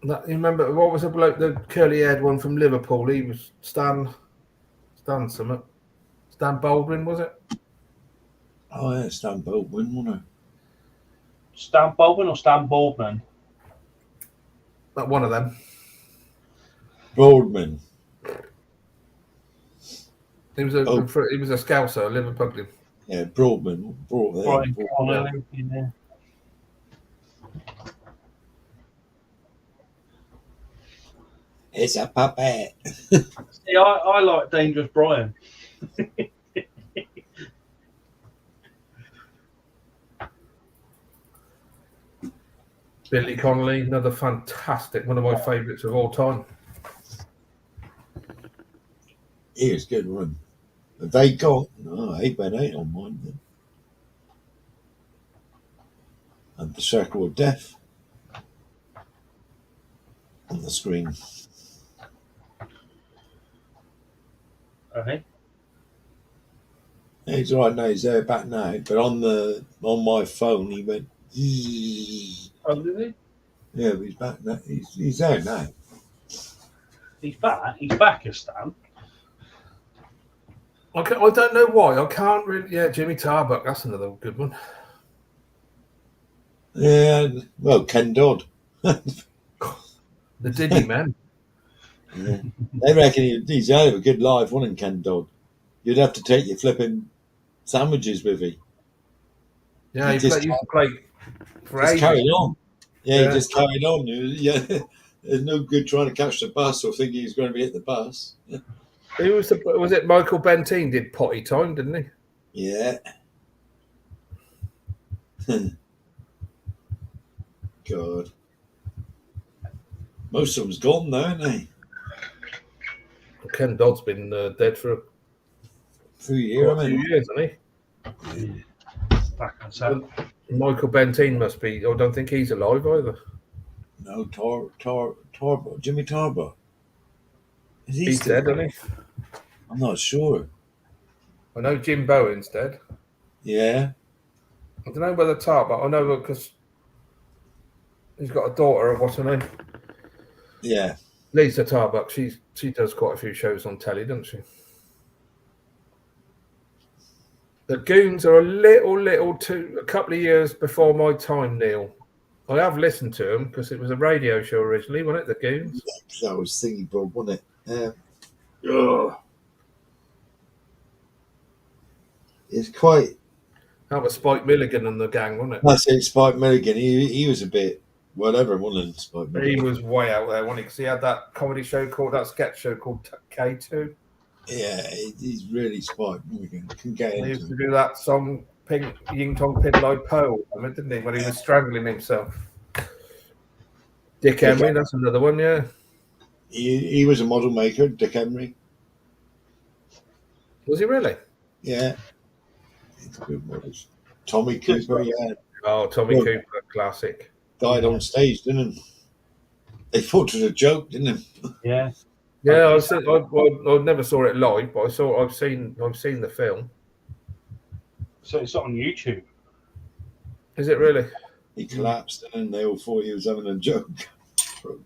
you remember, what was the bloke, the curly-haired one from Liverpool? He was Stan something. Stan Baldwin, was it? Oh, yeah, Stan Baldwin, wasn't it? Stan Baldwin or Stan Baldwin? Not one of them. Baldwin. He was a Scouser, Liverpudlian. Yeah, Broadman. Brian Connolly, yeah. It's a puppet. See, I like Dangerous Brian. Billy Connolly, another fantastic, one of my favourites of all time. He was good one. Have they got 8x8 on mine then? And the Circle of Death on the screen. Okay. He's all right now, he's there back now. But on my phone he went zzz. Oh, did he? Yeah, but he's back now. He's there now. He's back. He's back, Stan. I don't know why. I can't really. Yeah, Jimmy Tarbuck. That's another good one. Yeah, well, Ken Dodd. The Diddy Man. Yeah. They reckon he's out of a good life, wasn't he, Ken Dodd? You'd have to take your flipping sandwiches with you. Yeah, he used to play for just ages. carried on. Yeah, Yeah. he just carried on. Yeah, there's no good trying to catch the bus or thinking he's going to be at the bus. Who was it Michael Benteen did Potty Time, didn't he? Yeah. God. Most of them's gone though, aren't they? Ken Dodd's been dead for a few years, hasn't he? Back on set. Michael Benteen must be. I don't think he's alive either. No, Tarbuck, Jimmy Tarbuck. He's dead, isn't he? I'm not sure. I know Jim Bowen's dead. Yeah. I don't know whether Tarbuck. I know because he's got a daughter. What's her name? Yeah. Lisa Tarbuck. She does quite a few shows on telly, doesn't she? The Goons are a couple of years before my time, Neil. I have listened to them because it was a radio show originally, wasn't it? The Goons. That was Thingy Bob, wasn't it? It's quite. That was Spike Milligan and the gang, wasn't it? That's it, Spike Milligan. He was a bit whatever, wasn't he, Spike Milligan? He was way out there, wasn't he? Because he had that comedy show that sketch show called K2. Yeah, he's really Spike Milligan. Can get into. He used to do that song Pink Ying Tong Pin Lai Po, didn't he? When he was strangling himself. Dick Emery, that's another one, yeah. He was a model maker, Dick Emery. Was he really? Yeah. He's good models. Tommy Cooper, yeah. Oh, Tommy Cooper, classic. Died on stage, didn't he? They thought it was a joke, didn't they? Yeah. Yeah, I never saw it live, but I've seen the film. So it's on YouTube. Is it really? He collapsed, and they all thought he was having a joke. But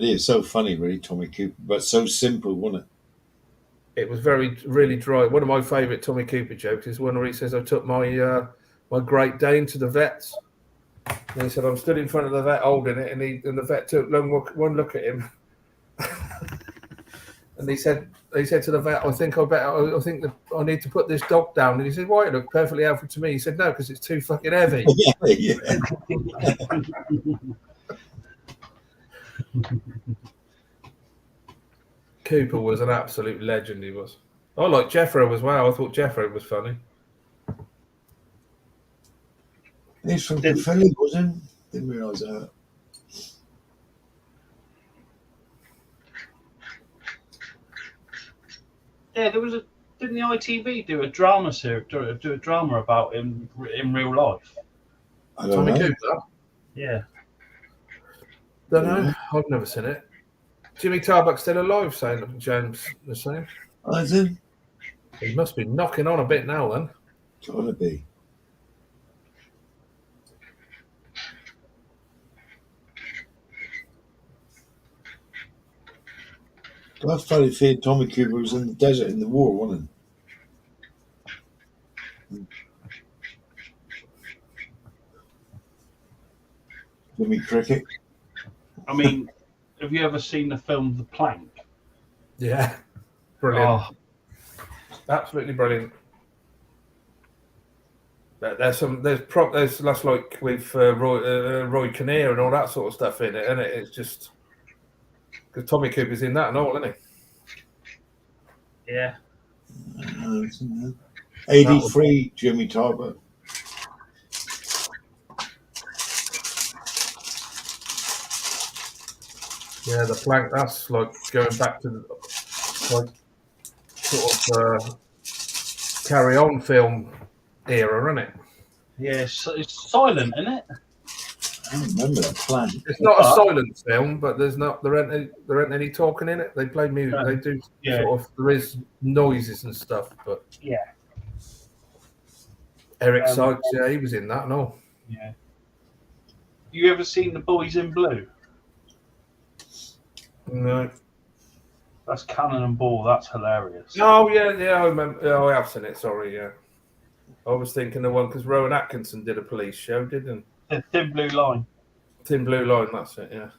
he is so funny, really, Tommy Cooper, but so simple, wasn't it? It was really dry. One of my favourite Tommy Cooper jokes is one where he says, "I took my my Great Dane to the vets." And he said, "I'm stood in front of the vet holding it," and the vet took one look at him, and he said to the vet, I think that I need to put this dog down." And he said, "Why? It looked perfectly healthy to me." He said, "No, because it's too fucking heavy." Yeah. Cooper was an absolute legend. He was. I like Jeffro as well. I thought Jeffro was funny. He's from Philly, wasn't he? Didn't realise that. Yeah, didn't the ITV do a drama series, do a drama about him in real life? I don't know. Cooper? Yeah. Don't know. I've never seen it. Jimmy Tarbuck's still alive, saying James the same. Is he? He must be knocking on a bit now, then. Gotta be. I fairly feared Tommy Cooper was in the desert in the war, wasn't he? Jimmy Cricket. I mean, have you ever seen the film The Plank? Yeah. Brilliant. Oh, Absolutely brilliant. There's that's like with Roy Kinnear and all that sort of stuff in it, isn't it? It's just because Tommy Cooper's in that and all, isn't he? yeah. 83, Jimmy Tarver. Yeah, the plank. That's like going back to like sort of Carry On film era, isn't it? Yeah, it's silent, isn't it? I don't remember that plan. It's not a silent film, but there ain't any talking in it. They play music. No. They do Yeah. sort of. There is noises and stuff, but Yeah. Eric Sykes, yeah, he was in that and all. Yeah. You ever seen The Boys in Blue? No. That's Cannon and Ball. That's hilarious. Oh yeah, I remember. Oh, I have seen it. Sorry, yeah. I was thinking the one because Rowan Atkinson did a police show, didn't? The Thin Blue Line. Thin Blue Line. That's it. Yeah.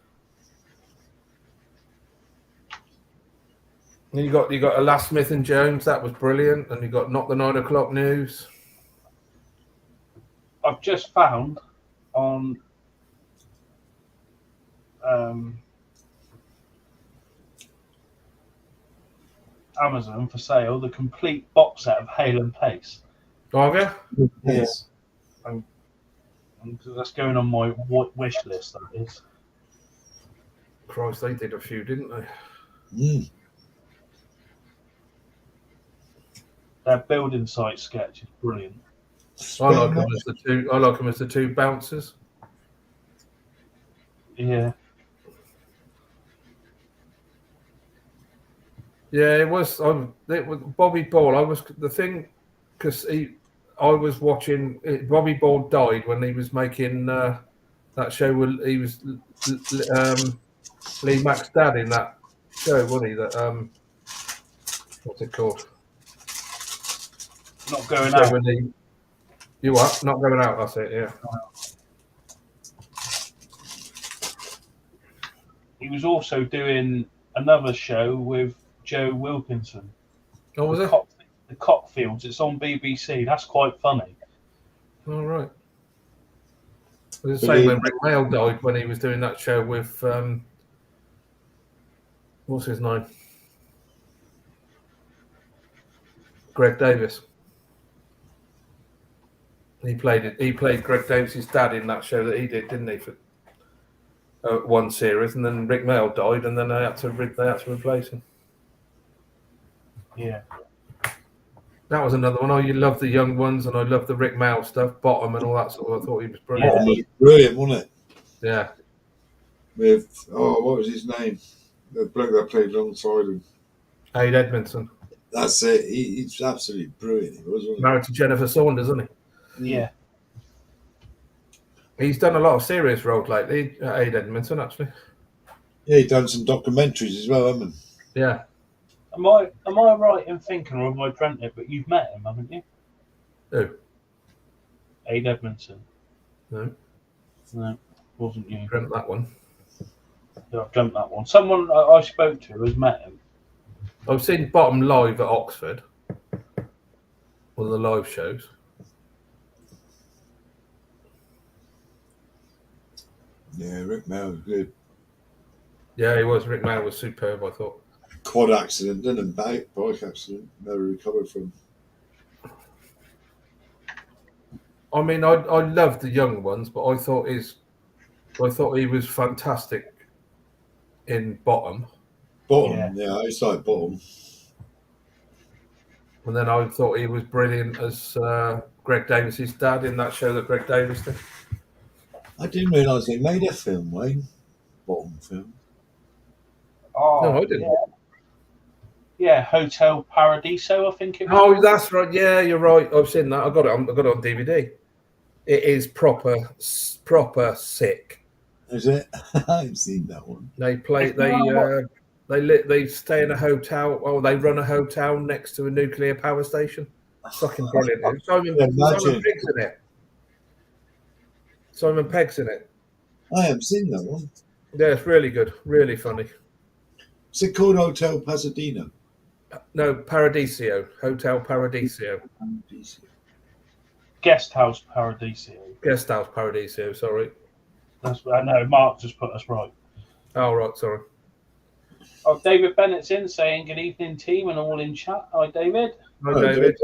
And you got a Last Smith and Jones. That was brilliant. And you got Not the 9 o'clock News. I've just found on Amazon for sale the complete box set of Hale and Pace. Oh, have you? Yes. And that's going on my wish list. That is. Christ, they did a few, didn't they? Mm. Their building site sketch is brilliant. I like them as the two. I like them as the two bouncers. Yeah. Yeah, it was. It was Bobby Ball. I was the thing because I was watching. Bobby Ball died when he was making that show. He was Lee Mack's dad in that show, wasn't he? That what's it called? Not going out. You what? Not going out. That's it. Yeah. He was also doing another show with Joe Wilkinson. Oh, was it? The Cockfields. It's on BBC. That's quite funny. All right. It was the same when Rick Mail died when he was doing that show with what's his name? Greg Davis. He played Greg Davis's dad in that show that he did, didn't he? For one series, and then Rick Mail died, and then they had to replace him. Yeah. That was another one. Oh, you love the young ones, and I love the Rick Mail stuff, Bottom, and all that sort of. I thought he was brilliant. Bottom was brilliant, wasn't it? Yeah. With what was his name? The bloke that played alongside him. Aid Edmondson. That's it. He's absolutely brilliant. He was, wasn't he? Married to Jennifer Saunders, isn't he? Yeah. He's done a lot of serious roles lately, Aid Edmondson, actually. Yeah, he's done some documentaries as well, hasn't he? Yeah. Am I right in thinking, or have I dreamt it? But you've met him, haven't you? Who? Aid Edmondson. No. No, wasn't you? Dreamt that one. Yeah, I've dreamt that one. Someone I spoke to has met him. I've seen Bottom live at Oxford. One of the live shows. Yeah, Rick Mail was good. Yeah, he was. Rick Mail was superb, I thought. Quad accident, didn't it? Bike accident. Never recovered from. I mean, I loved the young ones, but I thought he was fantastic in Bottom. Bottom, yeah, I used to like Bottom. And then I thought he was brilliant as Greg Davis's dad in that show that Greg Davis did. I didn't realise they made a film, Wayne. Bottom film. Oh, No, I didn't. Yeah, Hotel Paradiso, I think it was. Oh, that's right. Yeah, you're right. I've seen that. I got it on DVD. It is proper sick. Is it? I haven't seen that one. They stay in a hotel. Oh, they run a hotel next to a nuclear power station. Fucking brilliant. Simon Pegg's in it. Simon Pegg's in it. I haven't seen that one. Yeah, it's really good. Really funny. Is it called Hotel Pasadena? No, Paradiso. Hotel Paradiso. Guest House Paradiso. Guest House Paradiso, sorry. That's I know. Mark just put us right. Oh, right, sorry. Oh, David Bennett's in saying good evening, team, and all in chat. Hi, David. Hi, David.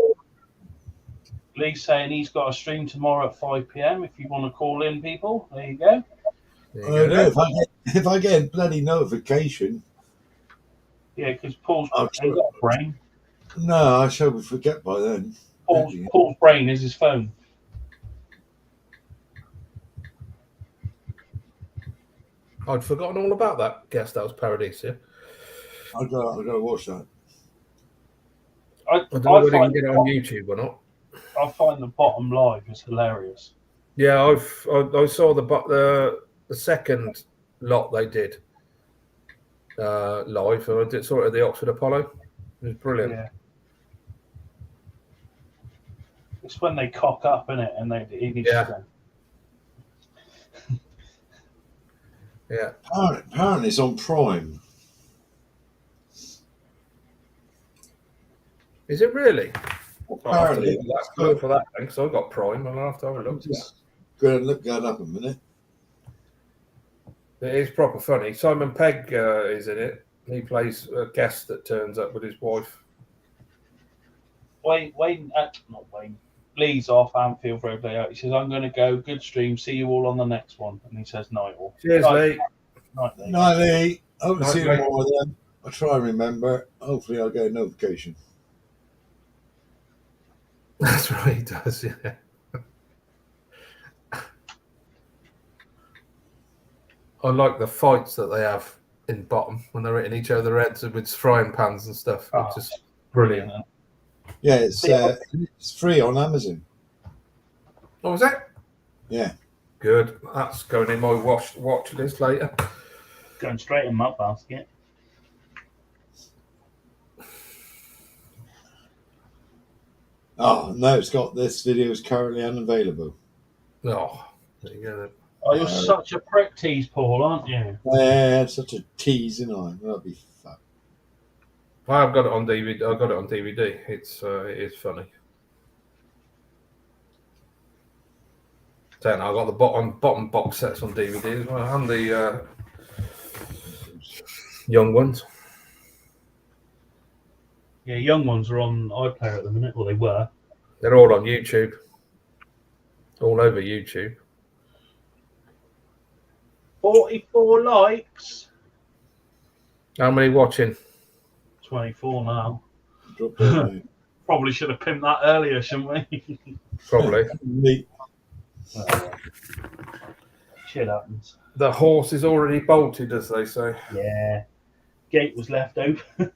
Lee's saying he's got a stream tomorrow at 5 p.m. If you want to call in, people, there you go. If I get a bloody notification. Yeah, because Paul's got a brain. No, I shall forget by then. Paul's brain is his phone. I'd forgotten all about that Guest House Paradiso. I gotta watch that. I don't know whether you can get it on YouTube or not. I find the bottom live is hilarious. Yeah, I saw the second lot they did live. I saw it at the Oxford Apollo. It was brilliant. Yeah. It's when they cock up, isn't it? And he needs to. Yeah. Apparently it's on Prime. Is it really? Apparently. That's good for that thing, because I've got Prime and I'll have to have a look. Just go and look that up a minute. It is proper funny. Simon Pegg is in it. He plays a guest that turns up with his wife. Not Wayne. Lee's off Anfield Road layout. He says, I'm going to go. Good stream. See you all on the next one. And he says, night all. Cheers, Lee. Night, Lee. Hope to see you more of them. I'll try and remember. Hopefully I'll get a notification. That's right, he does, yeah. I like the fights that they have in bottom when they're hitting each other heads with frying pans and stuff. It's just brilliant. Yeah, it's free on Amazon. Oh, was it? Yeah. Good. That's going in my watch list later. Going straight in my basket. Oh, no, it's got this video is currently unavailable. Oh, there you go then. Oh, you're such a prick tease, Paul, aren't you? Yeah, such a tease, isn't I? That'll be fun. I've got it on DVD. I got it on DVD. It is funny. Then I got the bottom box sets on DVD as well, and the young ones. Yeah, young ones are on iPlayer at the minute. Well, they were. They're all on YouTube. All over YouTube. 44 likes. How many watching? 24 now. Probably should have pinned that earlier, shouldn't we? Probably. Shit happens. The horse is already bolted, as they say. Yeah. Gate was left open.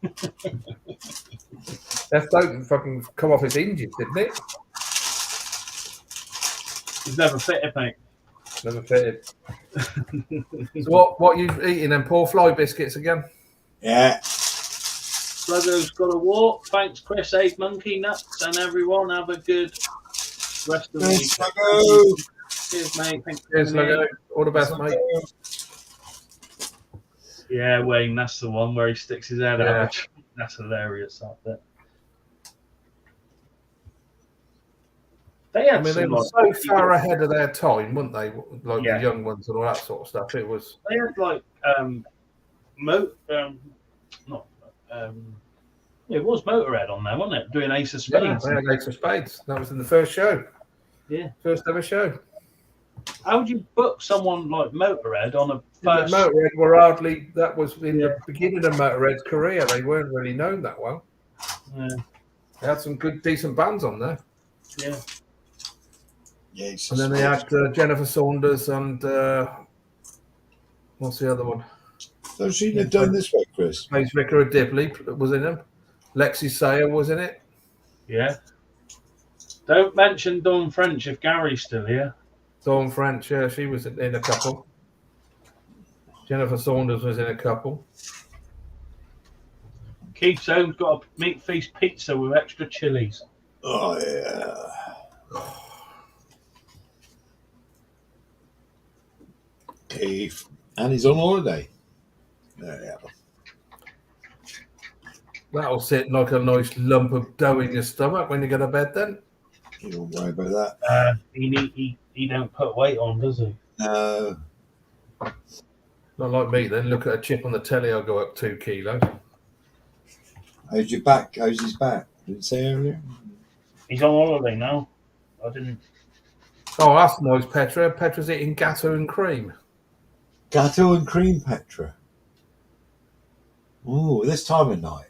Left open, fucking come off its hinges, didn't it? It's never fitted, mate. Never fitted. So what you eating then? Poor fly biscuits again? Yeah. Sluggo's got a walk. Thanks, Chris, Egg Monkey, Nuts, and everyone. Have a good rest of the week. Sluggo. Cheers, mate. Thanks. Cheers, Sluggo. All the best, mate. Yeah, Wayne, that's the one where he sticks his head out. That's hilarious, that bit. They were so far ahead of their time, weren't they? Like the young ones and all that sort of stuff. It was. They had like it was Motorhead on there, wasn't it? Doing Ace of Spades. Yeah, they had Ace of Spades. That was in the first show. Yeah, first ever show. How would you book someone like Motorhead on a first? Motorhead were hardly. That was in the beginning of Motorhead's career. They weren't really known that well. Yeah. They had some good, decent bands on there. Yeah. Yeah, and then they had Jennifer Saunders and what's the other one? So she'd have done this way, Chris. Mace Vicar of Dibley was in them. Lexi Sayer was in it. Yeah. Don't mention Dawn French if Gary's still here. Dawn French, yeah, she was in a couple. Jennifer Saunders was in a couple. Keith Soames got a meat feast pizza with extra chilies. Oh, yeah. Keith. And he's on holiday. There you That'll sit like a nice lump of dough in your stomach when you go to bed. Then You don't worry about that. He don't put weight on, does he? No. not like me. Then look at a chip on the telly. I'll go up 2 kilos. How's your back? How's his back? Did you say earlier? He's on holiday now. I didn't. Oh, that's nice, Petra. Petra's eating gatto and cream. Gatto and cream, Petra. Ooh, this time of night.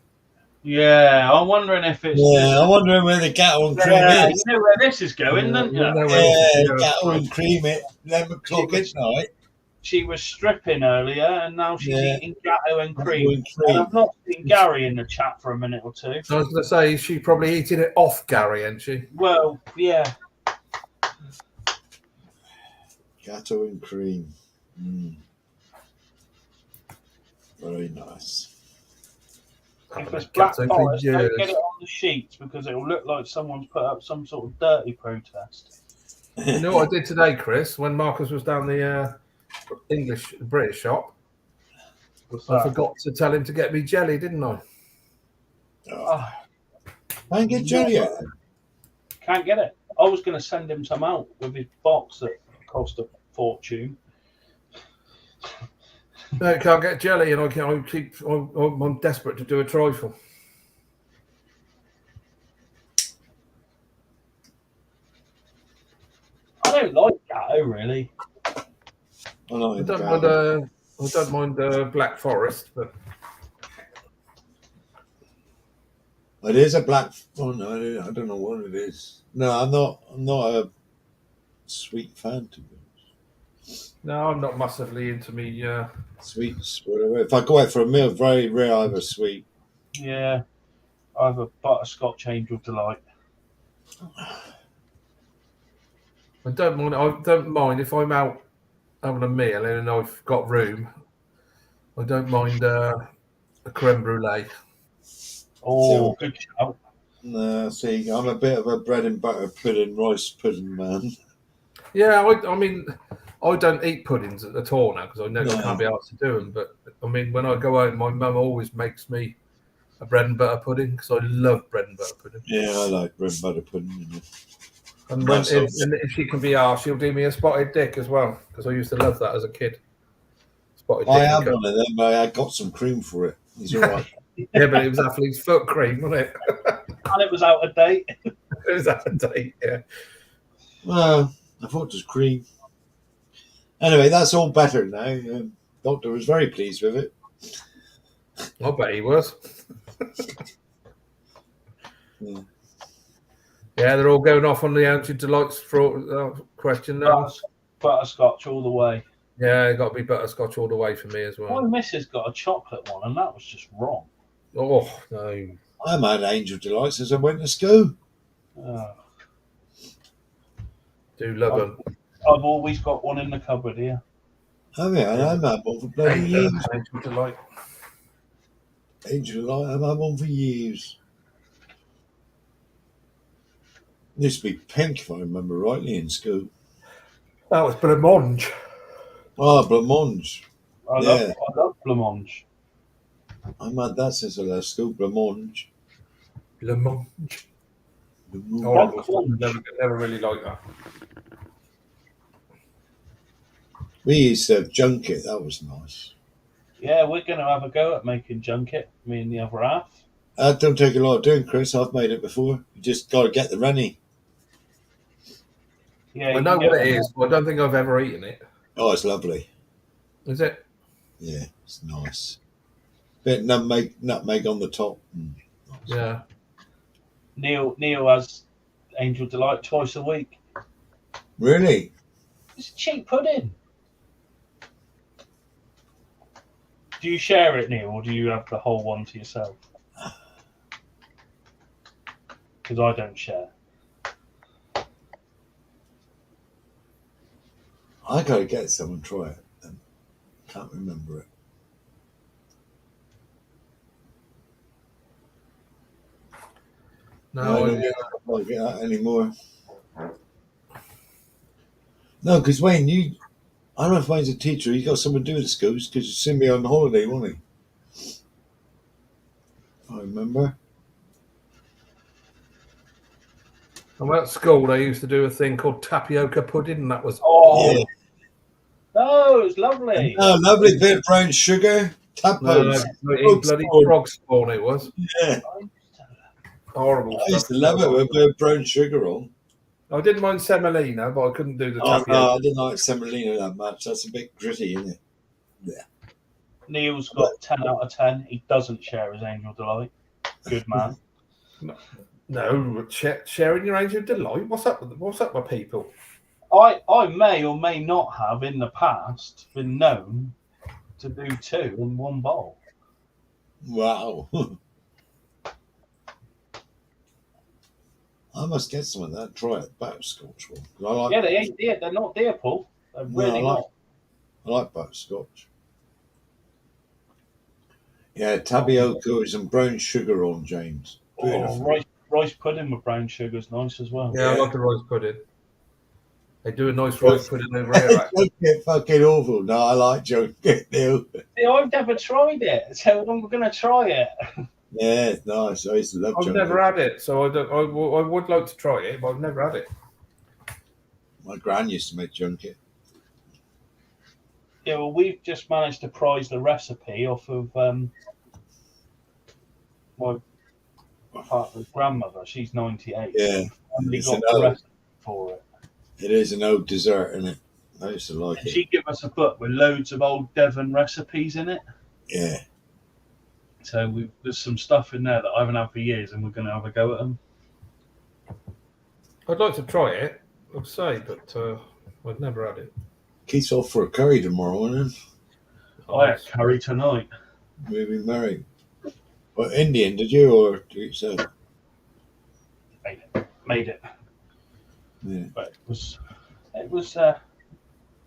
Yeah, I'm wondering if it's. Yeah, I'm wondering where the gatto and cream Yeah, you is. know where this is going, don't you? know where this is Yeah, going. gatto and cream at 11 o'clock at night. She was stripping earlier, and now she's Yeah. eating gatto and Gatto cream. and cream. And I've not seen Gary in the chat for a minute or two. I was going to say she's probably eating it off Gary, ain't she? Well, yeah. Gatto and cream. Very nice. If it's Black Forest, don't get it on the sheets because it will look like someone's put up some sort of dirty protest. You know what I did today, Chris? When Marcus was down the British shop, I forgot to tell him to get me jelly, didn't I? Oh. I can get jelly out there. Can't get it. I was going to send him some out with his box that cost a fortune. No, can't get jelly, and I'm desperate to do a trifle. I don't like gatto really. I don't mind Black Forest, but it is a black. Oh no, I don't know what it is. No, I'm not a sweet fan to be honest. no, I'm not massively into me. Sweets, whatever. If I go out for a meal, very rare I have a sweet. Yeah, I have a butterscotch Angel Delight. I don't mind if I'm out having a meal and I've got room. I don't mind a creme brulee. Oh, good shout. No, see, I'm a bit of a bread and butter pudding, rice pudding man. Yeah, I mean, I don't eat puddings at all now because I know I can't be asked to do them. But I mean, when I go home, my mum always makes me a bread and butter pudding because I love bread and butter pudding. Yeah, I like bread and butter pudding. You know. And if she can be asked, she'll do me a spotted dick as well because I used to love that as a kid. Spotted dick. I have one of them, but I got some cream for it. He's all right. Yeah, but it was athlete's foot cream, wasn't it? And it was out of date. It was out of date, yeah. Well, I thought it was cream. Anyway, that's all better now. Doctor was very pleased with it. I bet he was. Yeah. Yeah, they're all going off on the Answer Delights question now. Butterscotch all the way. Yeah, it got to be butterscotch all the way for me as well. My missus got a chocolate one, and that was just wrong. Oh, no. I'm had Angel Delight since I went to school. Do love them. I've always got one in the cupboard here. Oh yeah, I'm had one for bloody years. Angel Delight. Angel Delight, I've had one for years. It used to be pink, if I remember rightly, in school. That was blancmange. Oh, blancmange. I love blancmange. I've had that since I left school, blancmange. Blancmange. Oh, never really liked that. we used to have junket, that was nice. Yeah, we're going to have a go at making junket, me and the other half. That don't take a lot of doing, Chris. I've made it before. You just got to get the rennie. Yeah, I know what it is, but I don't think I've ever eaten it. Oh, it's lovely. Is it? Yeah, it's nice. Bit nutmeg on the top. Nice. Yeah. Neil has Angel Delight twice a week. Really? It's cheap pudding. Do you share it, Neil, or do you have the whole one to yourself? Because I don't share. I got to get some and try it. Can't remember it. No, I don't get that anymore. No, because Wayne, I don't know if Wayne's a teacher. He got something to do with the schools because you sent me on holiday, wasn't he? I remember. And at school, they used to do a thing called tapioca pudding, and that was Oh, Yeah. no, it was lovely. Oh, lovely bit of brown sugar. Tappos. bloody frog spawn. It was Yeah. horrible I used stuff. to love it with a bit of brown sugar on. I didn't mind semolina, but I couldn't do the Oh, tapioca. no, I didn't like semolina that much. That's a bit gritty, isn't it? Neil's got 10 out of 10. He doesn't share his Angel Delight. Good man. No, sharing your Angel Delight. What's up with people? I may or may not have in the past been known to do 2 in one bowl. Wow. I must get some of that. Try it. Butterscotch one. I like, Yeah, they ain't dear. They're not dear, Paul. They're really not. I like butterscotch. Yeah, tapioca and brown sugar on, James. Oh, rice pudding with brown sugar is nice as well. Yeah, I like the rice pudding. They do a nice rice pudding over here. Don't get fucking awful. No, I like joking. See, I've never tried it, so I'm going to try it. Yeah, it's nice. I used to love I've junket. never had it, so I would like to try it, but I've never had it. My gran used to make junket. Yeah, well, we've just managed to prize the recipe off of my partner's grandmother. She's 98. Yeah, And we it's got the recipe for it. It is an old dessert, isn't it? I used to like And it. she gave us a book with loads of old Devon recipes in it. Yeah. So there's some stuff in there that I haven't had for years, and we're going to have a go at them. I'd like to try it, I'd say, but I've never had it. Keith's off for a curry tomorrow, isn't I had curry tonight. he? We'll be married. What, Indian, did you, or do you say? Made it. Yeah. But it was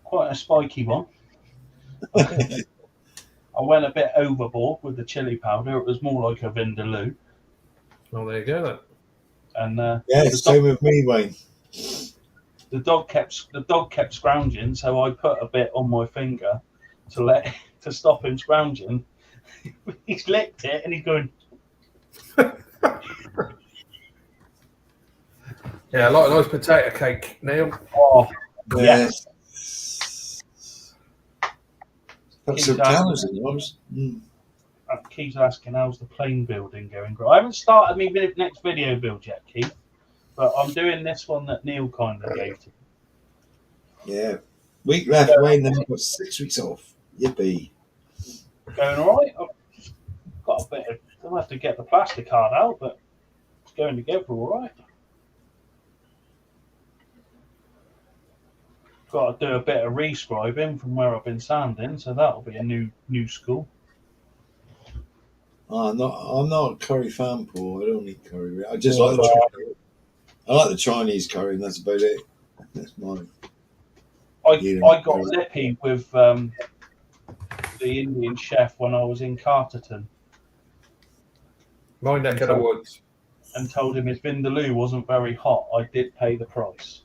quite a spiky one. I went a bit overboard with the chili powder. It was more like a vindaloo. Well, there you go then. And Yeah, same with me, Wayne. the dog kept scrounging, so I put a bit on my finger to stop him scrounging. He's licked it and he's going. Yeah, I like a nice potato cake, Neil. Oh, Yeah. yes. Put some calories in yours. Keith's asking how's the plane building going. I haven't started my next video build yet, Keith, but I'm doing this one that Neil kind of gave to me. Yeah. Week left, Wayne, then I've got 6 weeks off. Yippee. Going all right. I've got a bit. I'll have to get the plastic card out, but it's going together all right. Got to do a bit of rescribing from where I've been sanding, so that'll be a new school. I'm not a curry fan, Paul. I don't eat curry. I just like the Chinese curry, and that's about it. That's mine. I got lippy with the Indian chef when I was in Carterton. My neck of the woods. And told him his vindaloo wasn't very hot. I did pay the price.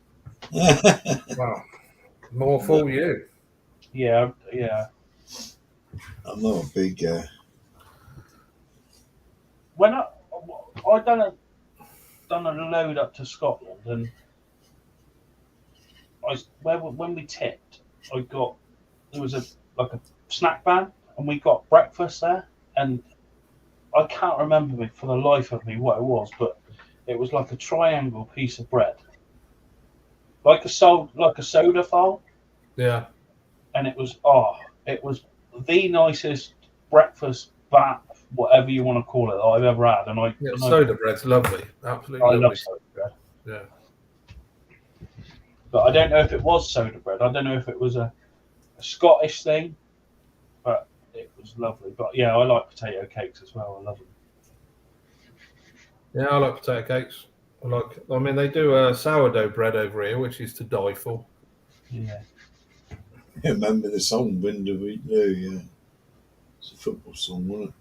Wow. More for you. Yeah. I'm not a big. When I done a load up to Scotland, and when we tipped, there was a snack van, and we got breakfast there, and I can't remember for the life of me what it was, but it was like a triangle piece of bread, like a soda fowl. Yeah. And it was the nicest breakfast bat, whatever you want to call it, that I've ever had. And soda bread's lovely, absolutely I lovely. love soda bread. Yeah. But I don't know if it was soda bread. I don't know if it was a Scottish thing, but it was lovely. But yeah, I like potato cakes as well. I love them. Yeah, I like potato cakes. I mean, they do sourdough bread over here, which is to die for. Yeah. I remember the song "When Do We Know"? Yeah, it's a football song, wasn't it?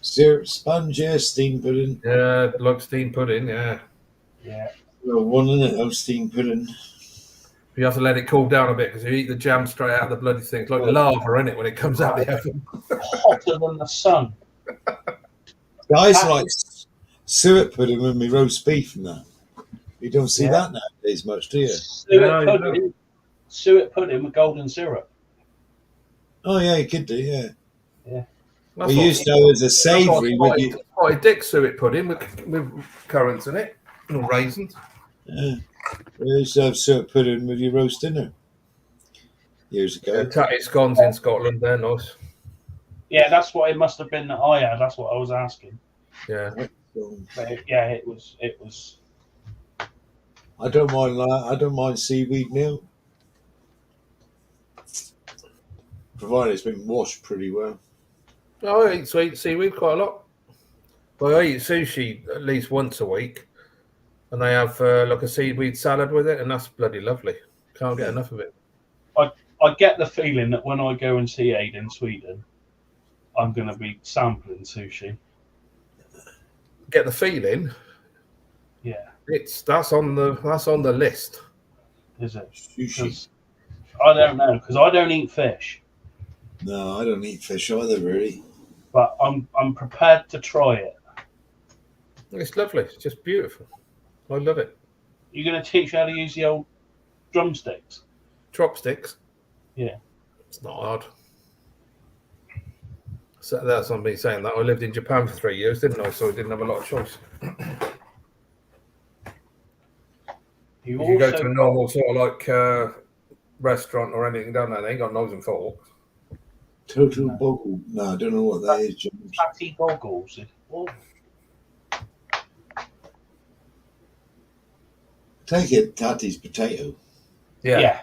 Syrup sponge, yeah, steam pudding. Yeah, like steam pudding. Yeah. Yeah. Well, one in it, steam pudding. You have to let it cool down a bit because you eat the jam straight out of the bloody thing. It's like lava, isn't it, when it comes out the oven? Hotter than the sun. Guys like suet pudding with me roast beef and that. You don't see that nowadays much, do you? Suet pudding with golden syrup. Oh yeah, you could do, yeah. Yeah. We used to have as a savoury with you. Spotted dick suet pudding with currants in it, or raisins. Yeah. We used to have suet pudding with your roast dinner years ago. Tatty scones in Scotland, they're nice. Yeah, that's what it must have been that I had. That's what I was asking. Yeah. But it was. I don't mind that. I don't mind seaweed meal, provided it's been washed pretty well. Oh, I eat sweet seaweed quite a lot. But I eat sushi at least once a week, and they have like a seaweed salad with it, and that's bloody lovely. Can't get enough of it. I get the feeling that when I go and see Aid in Sweden, I'm going to be sampling sushi. Get the feeling? Yeah. That's on the list. Is it? Sushi. I don't know, because I don't eat fish. No, I don't eat fish either, really. But I'm prepared to try it. It's lovely. It's just beautiful. I love it. You're going to teach how to use the old drumsticks? Chopsticks? Yeah. It's not hard. So that's on me saying that. I lived in Japan for 3 years, didn't I? So I didn't have a lot of choice. You go to a normal sort of like restaurant or anything down there, they ain't got knives and forks. Total boggle. No, I don't know what that is, James. Fatty goggles. Take it, Tatty's potato. Yeah.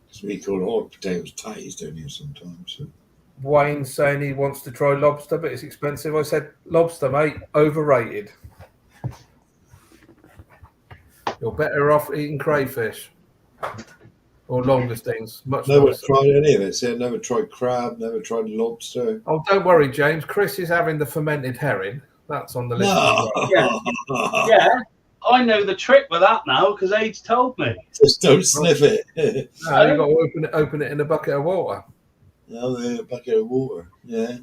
So we call all potatoes tatties down here sometimes. So. Wayne's saying he wants to try lobster, but it's expensive. I said, lobster, mate, overrated. You're better off eating crayfish or longestings. Never tried any of it. See, I never tried crab, never tried lobster. Oh, don't worry, James. Chris is having the fermented herring. That's on the list. No. Yeah, I know the trick with that now because Aid's told me. Just don't sniff it. No, you've got to open it in a bucket of water. No, in a bucket of water. Yeah.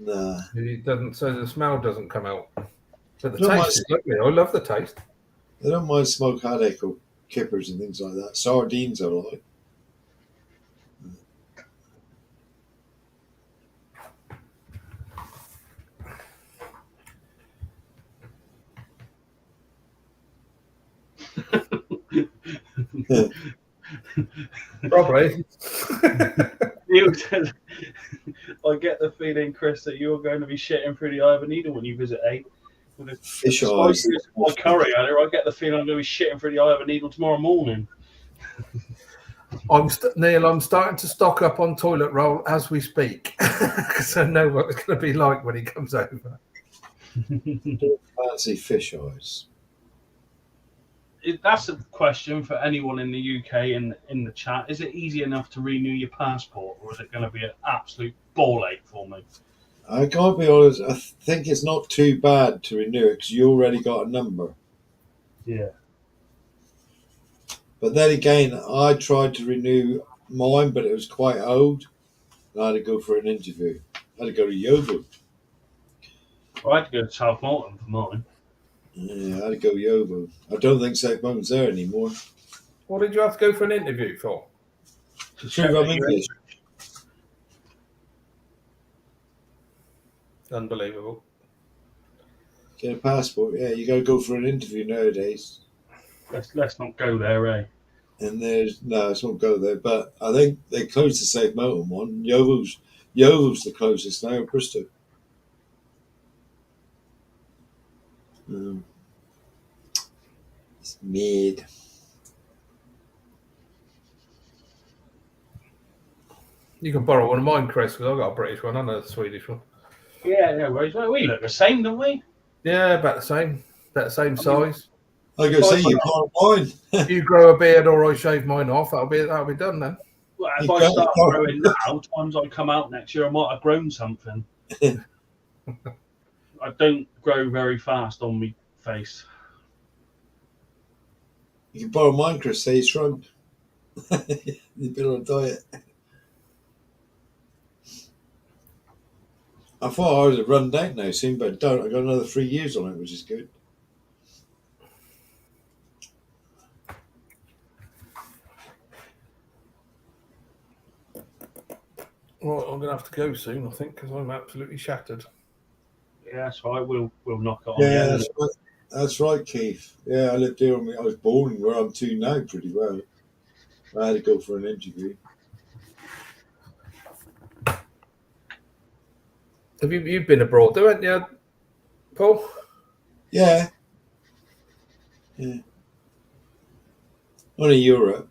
Nah. It doesn't, so the smell doesn't come out. But the taste is lovely. I love the taste. I don't mind smoked haddock or kippers and things like that. Sardines I like. Probably. I get the feeling, Chris, that you're going to be shitting through the eye of a needle when you visit Aid. With fish eyes. My curry earlier, I get the feeling I'm going to be shitting through the eye of a needle tomorrow morning. Neil, I'm starting to stock up on toilet roll as we speak because I know what it's going to be like when he comes over. Fancy fish eyes. That's a question for anyone in the UK in the chat. Is it easy enough to renew your passport, or is it going to be an absolute ball ache for me? I can't be honest. I think it's not too bad to renew it because you already got a number. Yeah. But then again, I tried to renew mine, but it was quite old. And I had to go for an interview. I had to go to Yeovil. I had to go to South Malton for mine. Yeah, I had to go Yeovil. I don't think South Malton's there anymore. What did you have to go for an interview for? To prove I'm English. Unbelievable. Get a passport. Yeah, you got to go for an interview nowadays. Let's not go there, eh? And let's not go there. But I think they closed the South Malton one. Yeovil's the closest now, Bristol. It's mid. You can borrow one of mine, Chris, because I've got a British one and a Swedish one. Yeah, no worries. We look the same, don't we? Yeah, about the same. About the same size. I go say you can't mine. You grow a beard or I shave mine off, that'll be done then. Well, if I start growing now, times I come out next year, I might have grown something. I don't grow very fast on my face. You can borrow mine, Chris. Say you shrunk. You've been on a diet. I thought I was a run down now soon, but I don't. I got another 3 years on it, which is good. Right, I'm gonna have to go soon, I think, because I'm absolutely shattered. Yeah, that's right. We'll knock it on. Yeah, the that's right. That's right, Keith. Yeah, I lived here. I was born where I'm to now pretty well. I had to go for an interview. Have you've been abroad, though, haven't you, Paul? Yeah. Only Europe.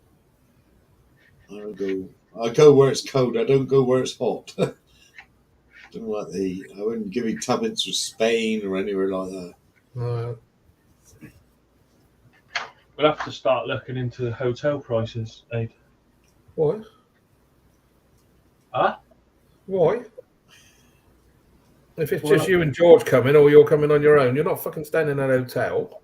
I go where it's cold. I don't go where it's hot. Don't like the heat. I wouldn't give you tuppence for Spain or anywhere like that. We'll have to start looking into the hotel prices, Abe. Why? Huh? Why? If it's just you and George coming, or you're coming on your own, you're not fucking staying in an hotel.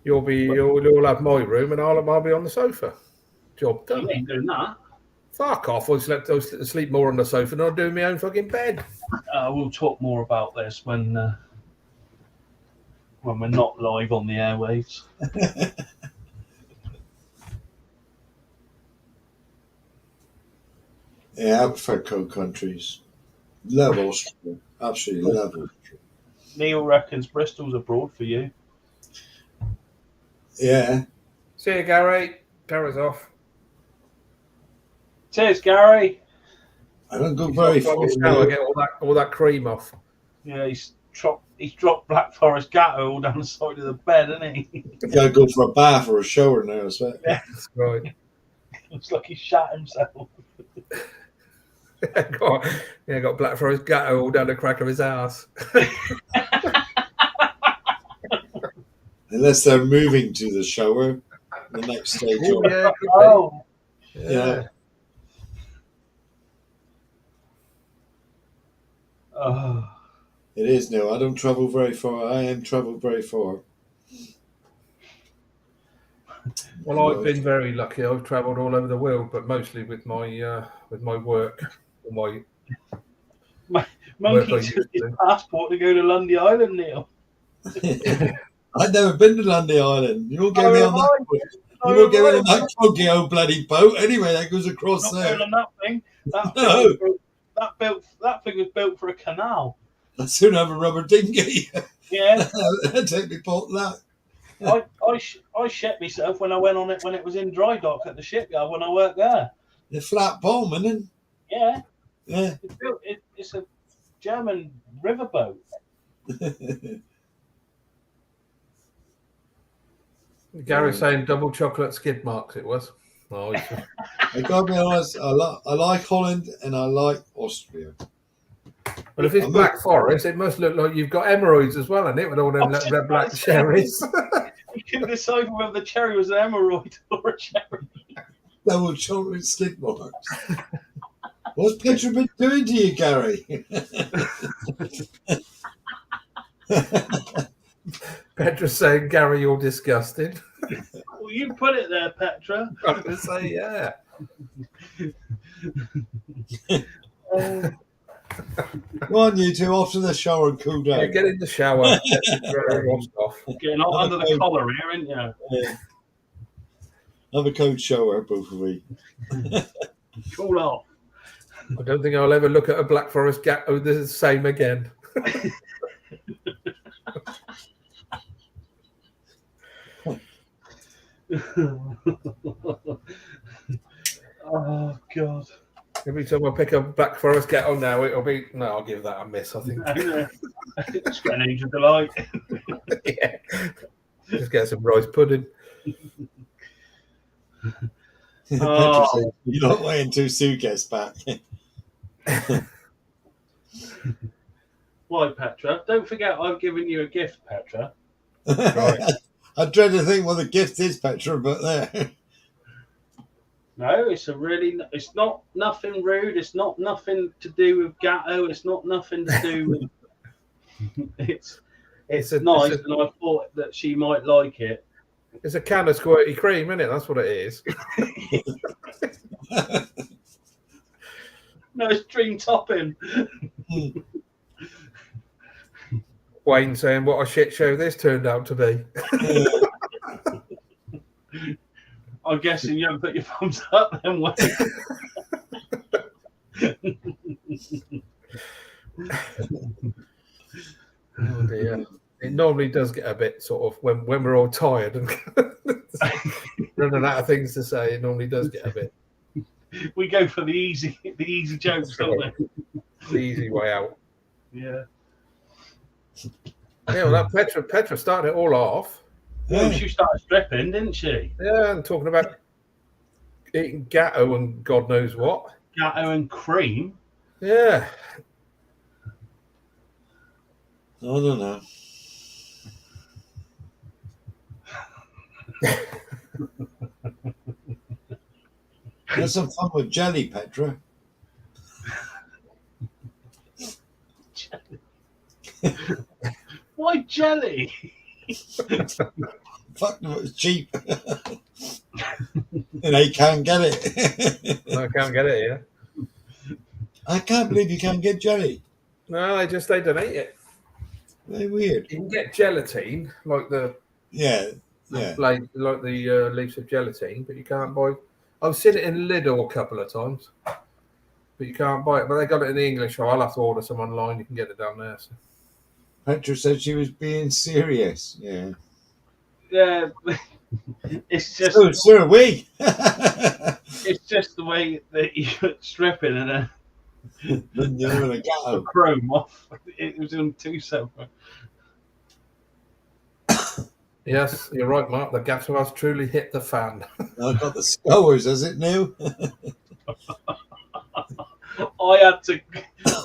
You'll have my room, and I'll be on the sofa. Job done. You ain't doing that. Fuck off! I sleep more on the sofa than I do in my own fucking bed. We'll talk more about this when we're not live on the airwaves. Yeah, I prefer cold countries. Love Austria. Absolutely love Austria. Neil reckons Bristol's abroad for you. Yeah. See you, Gary. Gary's off. Cheers, Gary. I don't go very far. Get all that cream off. Yeah, he's dropped Black Forest Gatto all down the side of the bed, isn't he? You gotta go for a bath or a shower now, I suppose. Yeah. That's right. Looks like he shat himself. got Black Forest Gatto all down the crack of his ass. Unless they're moving to the shower, the next stage. Yeah. Oh. It is now. I don't travel very far. I am traveled very far. Well, I've been very lucky. I've travelled all over the world, but mostly with my work. Monkey took his passport to go to Lundy Island, Neil. I've never been to Lundy Island. You won't get me on that. You won't get me on that funky old bloody boat. Anyway, that goes across there. On that thing. That thing was built for a canal. I'd soon have a rubber dinghy. Yeah. I'd take me pot that. I shit myself when I went on it when it was in dry dock at the shipyard when I worked there. The flat bottom, isn't it? Yeah. Yeah. It's a German riverboat. Gary's saying double chocolate skid marks. It was. Oh, I gotta be honest. I like Holland and I like Austria. But if it's Black Forest, it must look like you've got hemorrhoids as well, and it with all them red black cherries. You couldn't decide whether the cherry was an hemorrhoid or a cherry. Double chocolate skid marks. What's Petra been doing to you, Gary? Petra's saying, Gary, you're disgusting. Well, you put it there, Petra. I was going to say, yeah. Go on, you two, off to the shower and cool down. Yeah, get in the shower. Off. Getting all under the collar here, aren't you? Yeah. Have a cold shower, both of you. Cool off. I don't think I'll ever look at a Black Forest Gatto the same again. Oh, God. Every time I pick up Black Forest Gatto now, it'll be... No, I'll give that a miss, I think. It's got an age of delight. Yeah. Just get some rice pudding. Petra said, you're not waiting till Sue gets back. Why, Petra? Don't forget I've given you a gift, Petra. Right. I dread to think what the gift is, Petra, but there. No, it's not nothing rude. It's not nothing to do with Gatto. It's not nothing to do with. It's nice, and I thought that she might like it. It's a can of squirty cream, isn't it? That's what it is. No, it's dream topping. Wayne saying, "What a shit show this turned out to be." I'm guessing you haven't put your thumbs up then, Wayne. Oh dear. It normally does get a bit sort of when we're all tired and running out of things to say. It normally does get a bit. We go for the easy jokes, don't we? The easy way out. Yeah. Yeah, well, that Petra started it all off. Well, she started stripping, didn't she? Yeah, and talking about eating gatto and God knows what. Gatto and cream. Yeah. I don't know. Have some fun with jelly, Petra. Why jelly? Fuck them, it's cheap. And they can't get it. I can't get it, yeah. I can't believe you can't get jelly. No, they don't eat it. Very weird. You can get gelatine, like the like the leaves of gelatine, but you can't buy. I've seen it in Lidl a couple of times, but you can't buy it. But they got it in the English, so I'll have to order some online. You can get it down there. So. Petra said she was being serious. Yeah. Yeah. It's just. So are we. It's just the way that you're stripping and Then you're gonna the chrome off. It was on two separate. Yes, you're right, Mark. The gatto has truly hit the fan. I got the scours, has it now? I had to,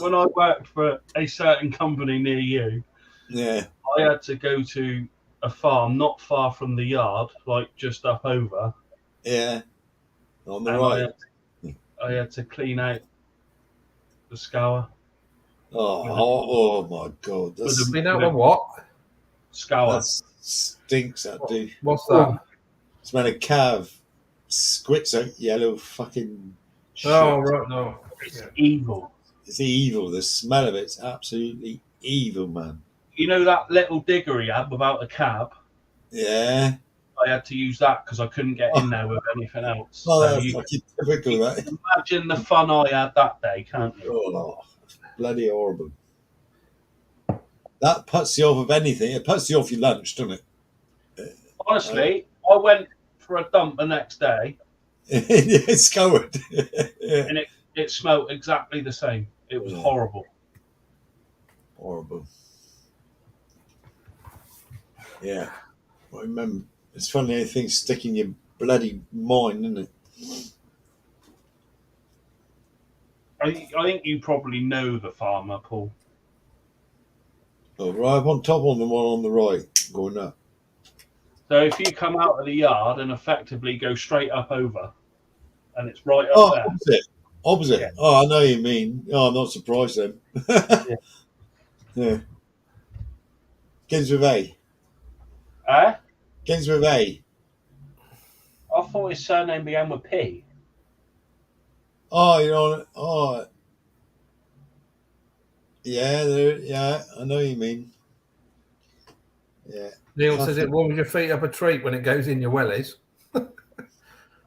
when I worked for a certain company near you, Yeah. I had to go to a farm not far from the yard, like just up over. Yeah. On the And right. I had to clean out the scour. Oh my God. That's, Been out on what? Scour. that stinks, that do. What's that? It's when a calf squirts out yellow fucking shit. Oh, right, no. It's evil. It's evil. The smell of it's absolutely evil, man. You know that little digger he had without a cab? Yeah. I had to use that because I couldn't get in there with anything else. Oh, So that's you fucking typical, that. can imagine the fun I had that day, can't you? Oh, bloody horrible. That puts you off of anything. It puts you off your lunch, doesn't it? Honestly, I went for a dump the next day It's scoured. Yeah. and it smelled exactly the same. It was horrible. Horrible. Yeah. I remember. It's funny how things stick in your bloody mind, isn't it? I think you probably know the farmer, Paul. Oh, right up on top on the one on the right, going up. So if you come out of the yard and effectively go straight up over, and it's right up there. Opposite. Yeah. Oh, I know what you mean. Oh, I'm not surprised then. Yeah. Begins with A. Begins with A. I thought his surname began with P. Oh, you know. Oh. Yeah, yeah, I know what you mean. Yeah. Neil says it warms your feet up a treat when it goes in your wellies.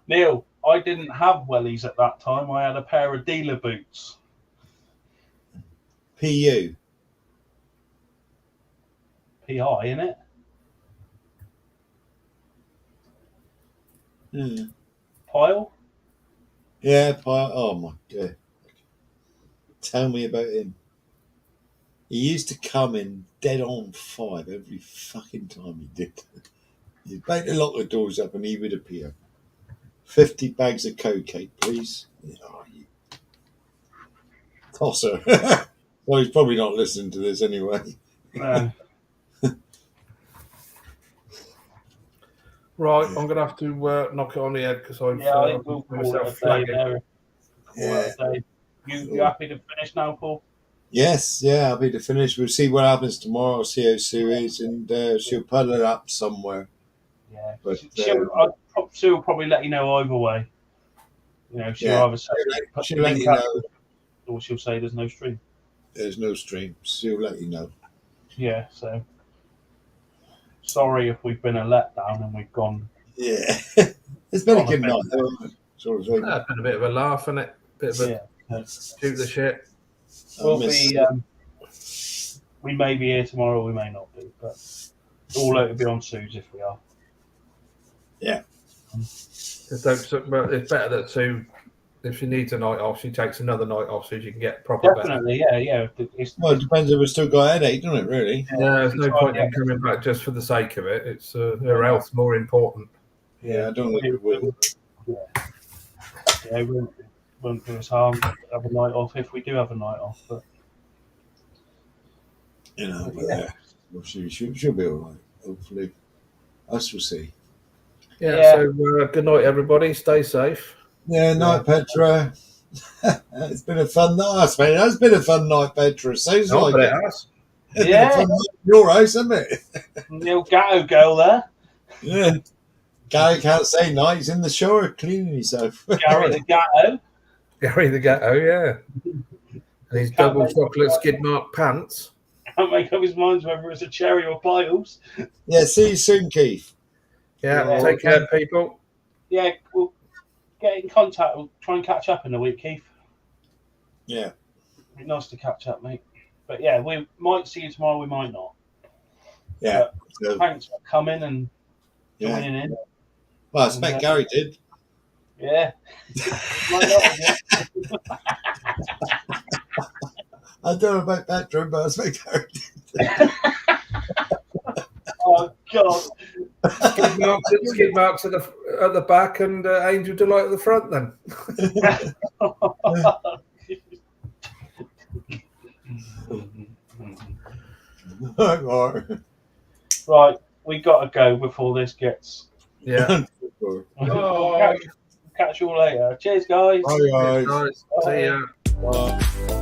Neil, I didn't have wellies at that time. I had a pair of dealer boots. PU. PI, innit? Yeah. Pile? Yeah, oh my God. Tell me about him. He used to come in dead on 5 every fucking time he did. You'd make the lock the doors up and he would appear. 50 bags of cocaine, please. Oh, you tosser. Well, he's probably not listening to this anyway. No. Right, I'm going to have to knock it on the head because I've I think we'll call it a day flagging. there. Yeah. You happy to finish now, Paul? Yes, yeah, happy to finish. We'll see what happens tomorrow, see how Sue is, and she'll put it up somewhere. Yeah. But Sue will probably let you know either way. You know, she'll either say, she'll let you know. or she'll say there's no stream. There's no stream. She'll let you know. Yeah, so sorry if we've been a letdown and we've gone. Yeah. It's been a good night, though, sort of thing. It's been a bit of a laugh, isn't it? Bit of a shoot the shit. We'll be. We may be here tomorrow, we may not be, but all out to be on Sue's if we are. Yeah. It's better that Sue, if she needs a night off, she takes another night off so she can get proper Definitely, better. yeah. Well, it depends if we've still got a headache, doesn't it, really? Yeah, there's no point in coming back just for the sake of it. It's her health's more important. Yeah, I don't think it will. Yeah, it won't do us harm to have a night off if we do have a night off. But Well, she'll be all right, hopefully. Us will see. Yeah. So good night, everybody. Stay safe. Yeah, night, Petra. It's been a fun night. It has been a fun night, Petra. Sounds like it has. It's been a fun night in your house, hasn't it? The old Gatto girl there. Yeah. Gary can't say night. He's in the shower cleaning himself. Gary the Gatto. Gary the Gatto, yeah. And his double chocolate skid mark pants. Can't make up his mind whether it's a cherry or piles. Yeah, see you soon, Keith. Yeah, take care, people. Yeah, we'll get in contact. We'll try and catch up in a week, Keith. Yeah. It'd be nice to catch up, mate. But yeah, we might see you tomorrow, we might not. Yeah. So, thanks for coming and joining in. Well, I expect Gary did. Yeah. I don't know about Petra, but I expect Gary did. Oh, God. Skid marks at the back and Angel Delight at the front, then. Right, we got to go before this gets. Yeah. Catch you all later. Cheers, guys. Bye, guys. See ya. Bye.